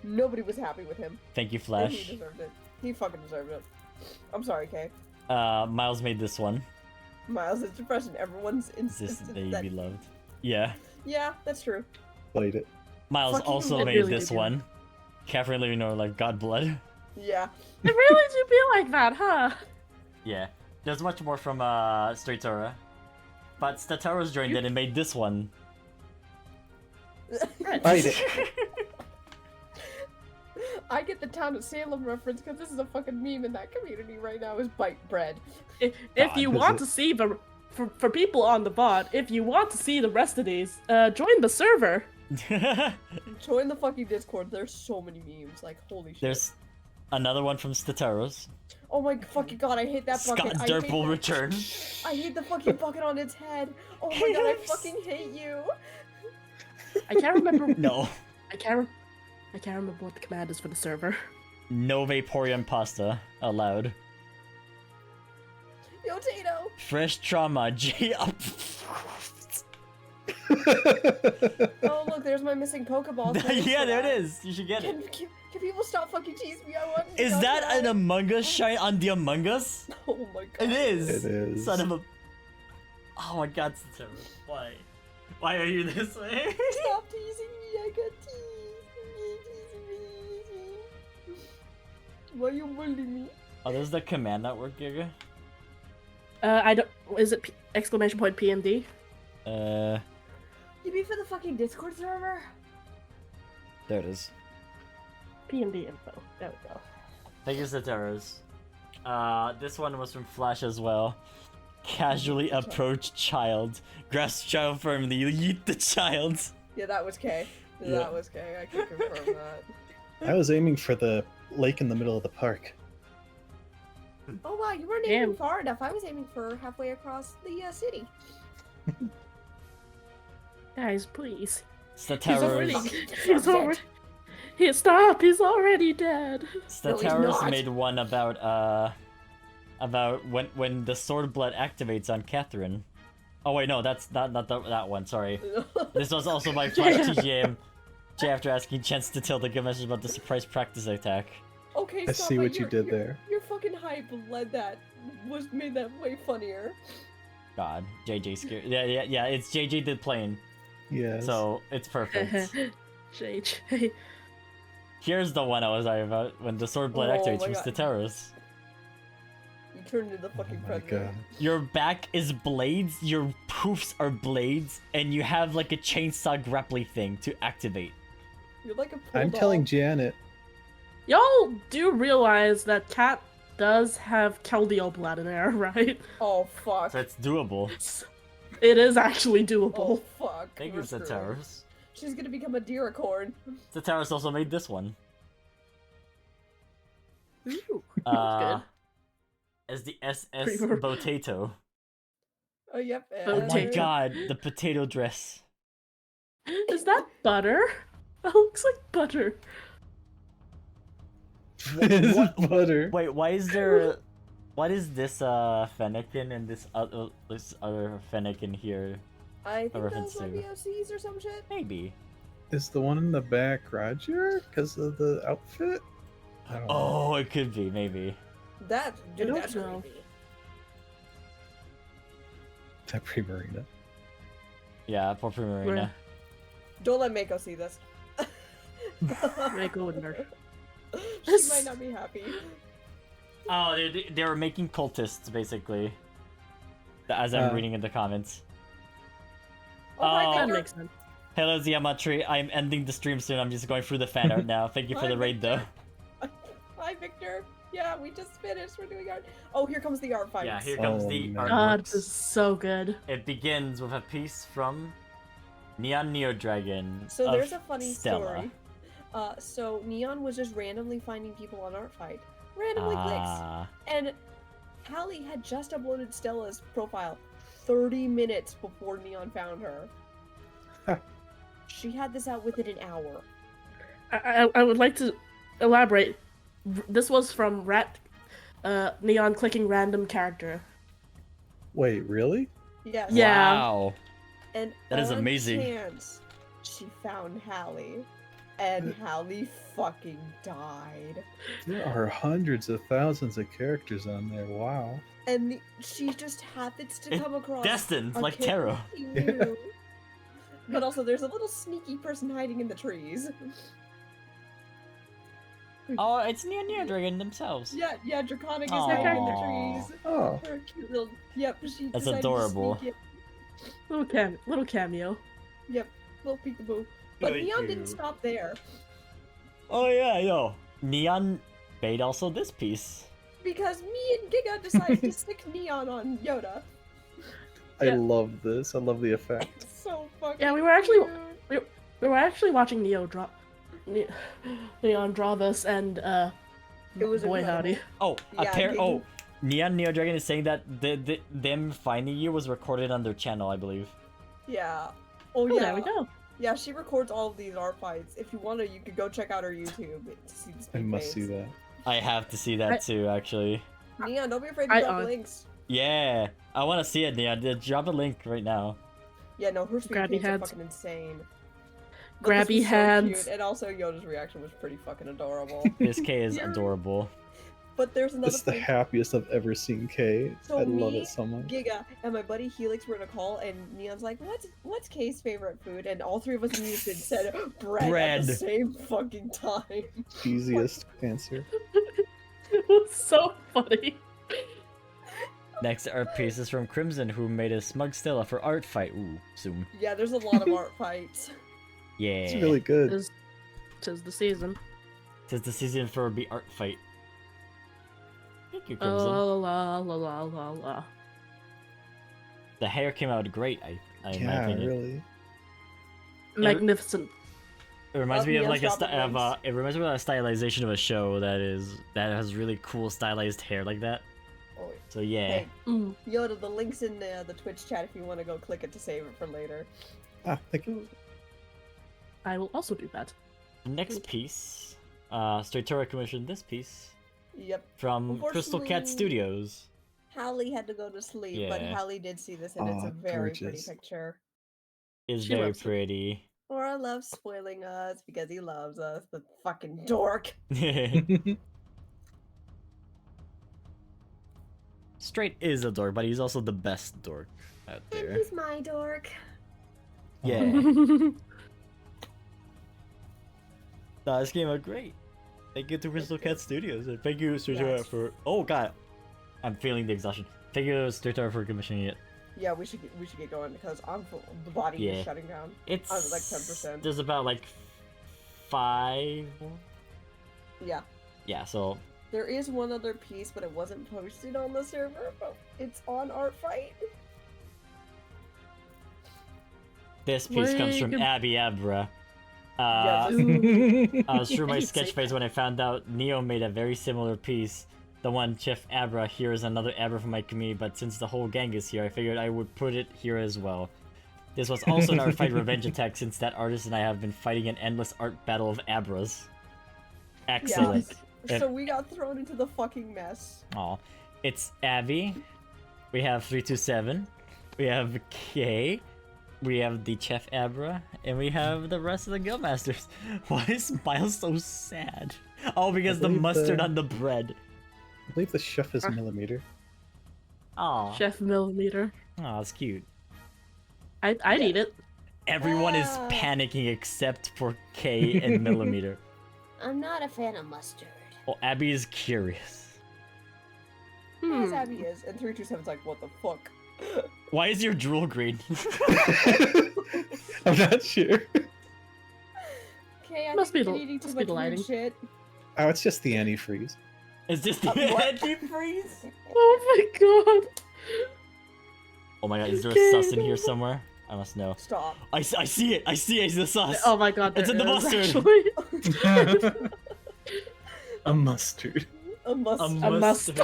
Nobody was happy with him. Thank you, And Flash. he deserved it. He fucking deserved it. I'm sorry, Kay. Miles made this one. Miles is depression. Everyone's Is this insisted they that... be loved? Yeah. Yeah, that's true. Played it. Miles Fucking also it made really this did. one. Catherine Leonor, like Godblood. Yeah. It really do be like that, huh? Yeah. There's much more from Straight Tora. But Stataros joined in and made this one. Fight it. I get the town of Salem reference because this is a fucking meme in that community right now is bite bread. If you want to see the for people on the bot, if you want to see the rest of these, join the server. Join the fucking Discord. There's so many memes. Like holy shit. There's another one from Stataros. Oh my fucking god, I hate that bucket. Scott I Derp hate will that- return. I hate the fucking bucket on its head. Oh my god, I fucking hate you. I can't remember. No. I can't remember what the command is for the server. No Vaporeon pasta allowed. Yo, Tato. Fresh trauma. J up. Oh look, there's my missing Pokeball. Yeah, there it is. You should get it. Can people stop fucking teasing me? I want. Is that an Among Us shine on the Among Us? Oh my god. It is. It is. Son of a. Oh my god, Stataros. Why? Why are you this way? Stop teasing me. I got teased. Why you bullying me? Oh, there's the command network, Giga. I don't. Is it exclamation point PMD? You mean for the fucking Discord server? There it is. P&D info. There we go. Thank you, Ceteros. This one was from Flash as well. Casually approach child. Grasp child firmly. Yeet the child. Yeah, that was K. That was K. I can confirm that. I was aiming for the lake in the middle of the park. Oh wow, you weren't aiming far enough. I was aiming for halfway across the city. Guys, please. Ceteros. Stop! He's already dead. Ceteros made one about when the sword blood activates on Catherine. Oh wait, no, that's not that one. Sorry. This was also my Flash TGM. Jay after asking Chance to tell the Guildmasters about the surprise practice attack. Okay, I stop, see but what you did there. Your fucking hype made that way funnier. God, JJ scared. Yeah. It's JJ the plane. Yes. So it's perfect. JJ. Here's the one I was talking about when the sword blood activates from the terrorists. You turned into the fucking predator. God. Your back is blades, your poofs are blades, and you have like a chainsaw grappling thing to activate. You're like a I'm telling Janet. Y'all do realize that Cat does have Keldeo blood in there, right? Oh fuck. So it's doable. It is actually doable. Oh fuck. Thank you, Ceteros. She's gonna become a Deeracorn. Ceteros also made this one. Ooh, good. As the SS Potato. Oh yep. Oh my god, the potato dress. Is that butter? That looks like butter. What butter? Wait, why is there? What is this Fennekin and this other Fennekin here? I think reference those might to? be OCs or some shit. Maybe. Is the one in the back Roger because of the outfit? I don't know. Oh, it could be, maybe. That's don't that's know. creepy. That Primarina. Yeah, poor Primarina. Don't let Mako see this. Mako would nerd. She might not be happy. Oh, they were making cultists, basically. As I'm reading in the comments. That makes sense. Hello, Ziamatri. I'm ending the stream soon. I'm just going through the fan art now. Thank you for the raid, though. Hi, Victor. Yeah, we just finished. We're doing art. Oh, here comes the art fight. Yeah, here comes the God, artworks. this is so good. It begins with a piece from Neon Neo Dragon. So there's a funny Stella. story. So Neon was just randomly finding people on Art Fight. Randomly clicks. And Hallie had just uploaded Stella's profile 30 minutes before Neon found her. She had this out within an hour. I would like to elaborate. This was from Neon clicking random character. Wait, really? Yes. Yeah. Wow. And That is on amazing. chance, she found Hallie. And Hallie fucking died. There are hundreds of thousands of characters on there. Wow. And she just happens to come across Destined, a like character Tarot. she knew. But also, there's a little sneaky person hiding in the trees. Oh, it's Neon Neo Dragon themselves. Yeah, Draconic is Aw. hiding in the trees. Oh. Her cute little, yep, she That's decided to adorable. sneak it. Little cameo. Yep, little peekaboo. But Thank Neon you. didn't stop there. Oh yeah, yo. Neon made also this piece. Because me and Giga decided to stick Neon on Yoda. I love this. I love the effect. It's so fucking Yeah, we were actually cute. we were actually watching Neon draw this, and It was boy incredible. howdy. Oh, Yeah, oh, Neon Neo Dragon is saying that them finding you was recorded on their channel, I believe. Yeah. Oh, yeah. there we go. Yeah, she records all of these art fights. If you want to, you could go check out her YouTube to see the I speed must see paints. that. I have to see that too, actually. Neon, don't be afraid to drop links. Yeah, I want to see it, Neon. Drop a link right now. Yeah, no, her speed Grabby paints are hands. fucking insane. But this Grabby was so hands. cute, and also Yoda's reaction was pretty fucking adorable. This K is adorable. But there's another This is the thing. happiest I've ever seen Kay. So I love me, it so much. Giga, and my buddy Helix were in a call, and Neon's like, "What's Kay's favorite food?" And all three of us muted and said bread at the same fucking time. Easiest answer. It was so funny. Next art piece is from Crimson, who made a smug Stella for art fight. Ooh, zoom. Yeah, there's a lot of art fights. Yeah. It's really good. Tis the season. Tis the season for the art fight. Thank you, Crimson. La la la la la la. The hair came out great, in my Yeah, opinion. really. Magnificent. It reminds me of like Neil's dropping links. it reminds me of a stylization of a show that has really cool stylized hair like that. Oh, So yeah. hey, Mm. Yoda, the link's in the Twitch chat if you want to go click it to save it for later. Ah, thank you. I will also do that. Next piece, Stratora commissioned this piece Yep. from Crystal Cat Unfortunately, Studios. Hallie had to go to sleep, but Yeah. Hallie did see this, and it's Aw, a very pretty gorgeous. picture. Is She very loves it. pretty. Laura loves spoiling us because he loves us, the fucking dork. Straight is a dork, but he's also the best dork out And there. he's my dork. Yeah. Nah, this came out great. Thank you to Crystal Cat Studios, and thank you, Stratora, Yes. for. Oh god, I'm feeling the exhaustion. Thank you, Stratora, for commissioning it. Yeah, we should get going because the body Yeah. is shutting down. It's I'm at, like 10%. There's about like 5 more. Yeah. Yeah, so There is one other piece, but it wasn't posted on the server, but it's on Artfight. this piece comes from Abby Abra. I was through my I didn't sketch say phase when I found out Neo made a very similar piece. The one Chef Abra here is another Abra from my community, but since the whole gang is here, I figured I would put it here as well. This was also an art fight revenge attack since that artist and I have been fighting an endless art battle of Abras. Excellent. Yeah. So we got thrown into the fucking mess. Aw. It's Abby. We have 327. We have Kay. We have the Chef Abra. And we have the rest of the Guildmasters. Why is Miles so sad? Oh, because the believe mustard the- on the bread. I believe the chef is millimeter. Aw. Chef Millimeter. Aw, it's cute. I'd eat it. Everyone is Ah. panicking except for Kay and Millimeter. I'm not a fan of mustard. Oh, Abby is curious. As Abby is, and 327's like, what the fuck? Why is your drool green? I'm not sure. Okay, I Must think be you're the- eating too must be much the weird lighting. shit. Oh, it's just the antifreeze. Is this the What? antifreeze? Oh my god. Oh my god, is there a Okay. sus in here somewhere? I must know. Stop. I see it! I see it! It's the sus! Oh my god, It's there in the is, mustard. actually. A mustard. A mustard. A mustard.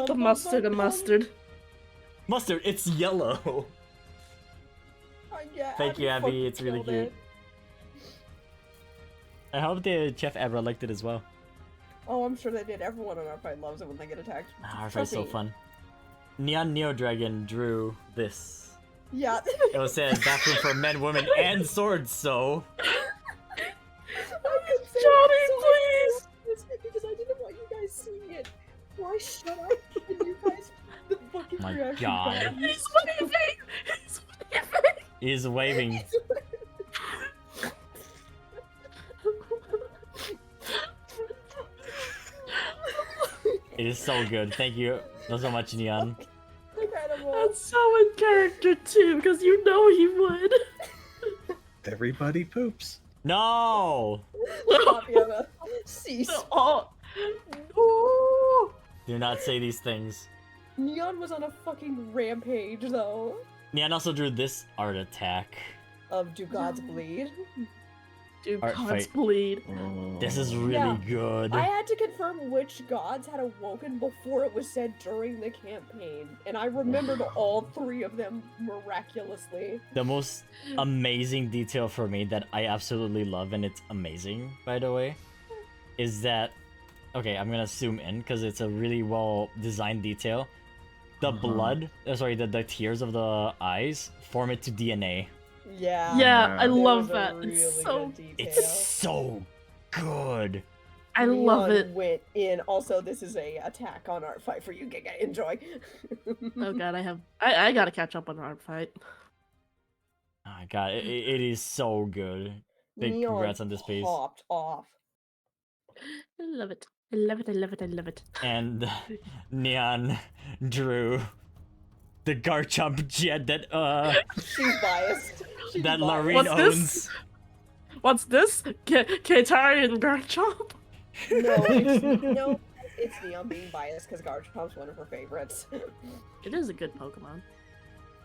A mustard, a mustard. Mustard, it's yellow! Yeah, Thank you, Abby, fucking it's really killed cute. it. I hope the Chef Abra liked it as well. Oh, I'm sure they did. Everyone on our fight loves it when they get attacked. Ah, our fight's so Trust me. fun. Neon Neo Dragon drew this. Yeah. It was said bathroom for men, women, and swords, so... Johnny, please! Because I didn't want you guys seeing it. Why shut up and you guys the fucking My reaction God. button. He's waving! He's waving! He's waving. It is so good. Thank you so much, Neon. Incredible. That's so in character too, because you know he would. Everybody poops. No! Stop, Yoda. Cease. Oh, no. Do not say these things. Neon was on a fucking rampage, though. Neon also drew this art attack. Of Do Gods Bleed? Dude, Art God's fight. bleed. This is really Yeah. good. I had to confirm which gods had awoken before it was said during the campaign, and I remembered all three of them miraculously. The most amazing detail for me that I absolutely love, and it's amazing, by the way, is that... Okay, I'm gonna zoom in, because it's a really well-designed detail. The blood, the tears of the eyes form it to DNA. Yeah. Yeah, I There love was a that. really It's so good detail. It's so good. I love Neon it. Went in. Also, this is a attack on Art Fight for you. Enjoy. Oh god, I gotta catch up on art fight. Oh my god, it is so good. Big Neon congrats on this piece. popped off. I love it. I love it, I love it, I love it. And Neon drew the Garchomp jet that She's biased. She's that biased. Lorraine What's owns. this? What's this? Keita and Garchomp? No, it's Neon being biased because Garchomp's one of her favorites. It is a good Pokemon.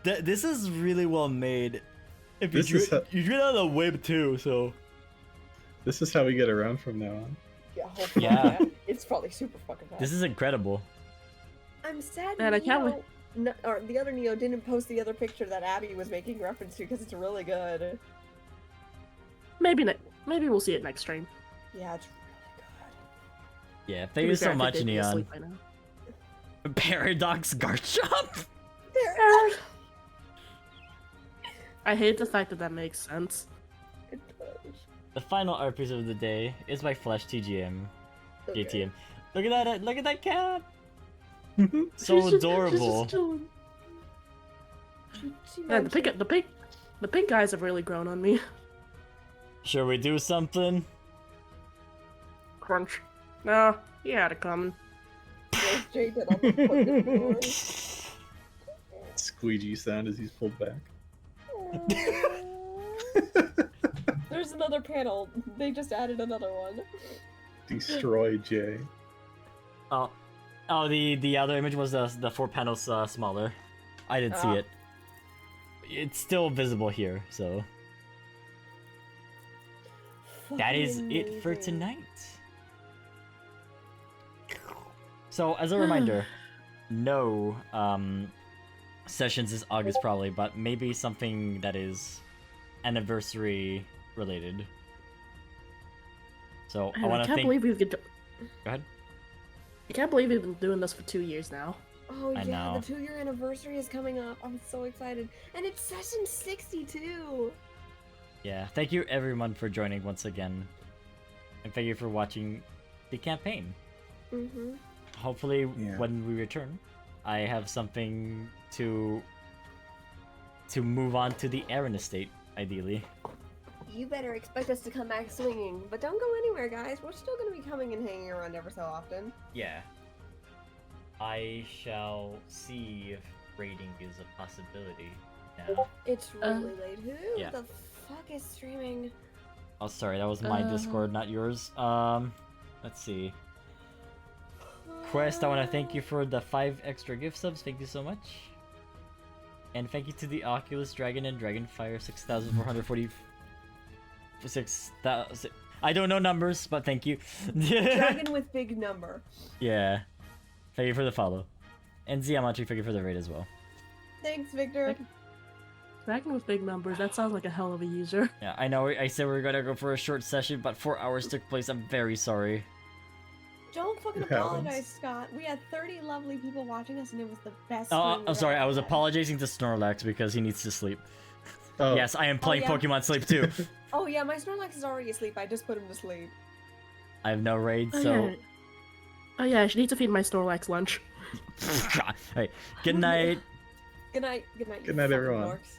This is really well made. If This you is drew, you drew it on a whip too, so This is how we get around from now on. Yeah, hopefully. Yeah. It's probably super fucking fast. this is incredible. I'm sad Man, I can't wait. or the other Neo didn't post the other picture that Abby was making reference to because it's really good. Maybe we'll see it next stream. Yeah, it's Yeah, To thank be you fair, so I think much, they'd be Neon. asleep by now. Paradox Garchomp. really good. I hate the fact that that makes sense. It does. The final art piece of the day is by Flash TGM. Okay. JTM. Look at that! Look at that cat! So She's just adorable. chilling. She Man, mentioned- the pink eyes have really grown on me. Should we do something? Crunch. No, he had it coming. There's Jake on the fucking floor. Squeegee sound as he's pulled back. There's another panel. They just added another one. Destroy Jay. Oh, the other image was the 4 panels smaller. I didn't see Ah. it. It's still visible here, so that is Fucking it for amazing. tonight. So as a reminder, no sessions this August probably, but maybe something that is anniversary related. So I Man, want to can't thank. believe we've been. Go ahead. I can't believe we've been doing this for 2 years now. Oh I yeah, know. the 2-year anniversary is coming up. I'm so excited. And it's session 62. Yeah, thank you everyone for joining once again, and thank you for watching the campaign. Mm-hmm. Hopefully, Yeah. when we return, I have something to move on to the Aaron estate, ideally. You better expect us to come back swinging, but don't go anywhere, guys. We're still gonna be coming and hanging around ever so often. Yeah. I shall see if raiding is a possibility now. It's really late. Who yeah. the fuck is streaming? Oh, sorry, that was my Discord, not yours. Let's see. Quest, I want to thank you for the 5 extra gift subs. Thank you so much. And thank you to the Oculus Dragon and Dragonfire 6,440. 6,000. I don't know numbers, but thank you. Dragon with big number. Yeah. Thank you for the follow. And Ziamachi, thank you for the raid as well. Thanks, Victor. Dragon with big numbers, that sounds like a hell of a user. Yeah, I know I said we were gonna go for a short session, but 4 hours took place. I'm very sorry. Don't fucking It happens. apologize, Scott. We had 30 lovely people watching us, and it was the best. Oh, stream I'm we've sorry. ever I was had. apologizing to Snorlax because he needs to sleep. Oh. Yes, I am playing yeah. Pokemon Sleep too. Oh yeah, my Snorlax is already asleep. I just put him to sleep. I have no raid, Oh, so. yeah. Oh yeah, I should need to feed my Snorlax lunch. Alright, good night. Good night. Good night. you Good night, fucking everyone. dorks.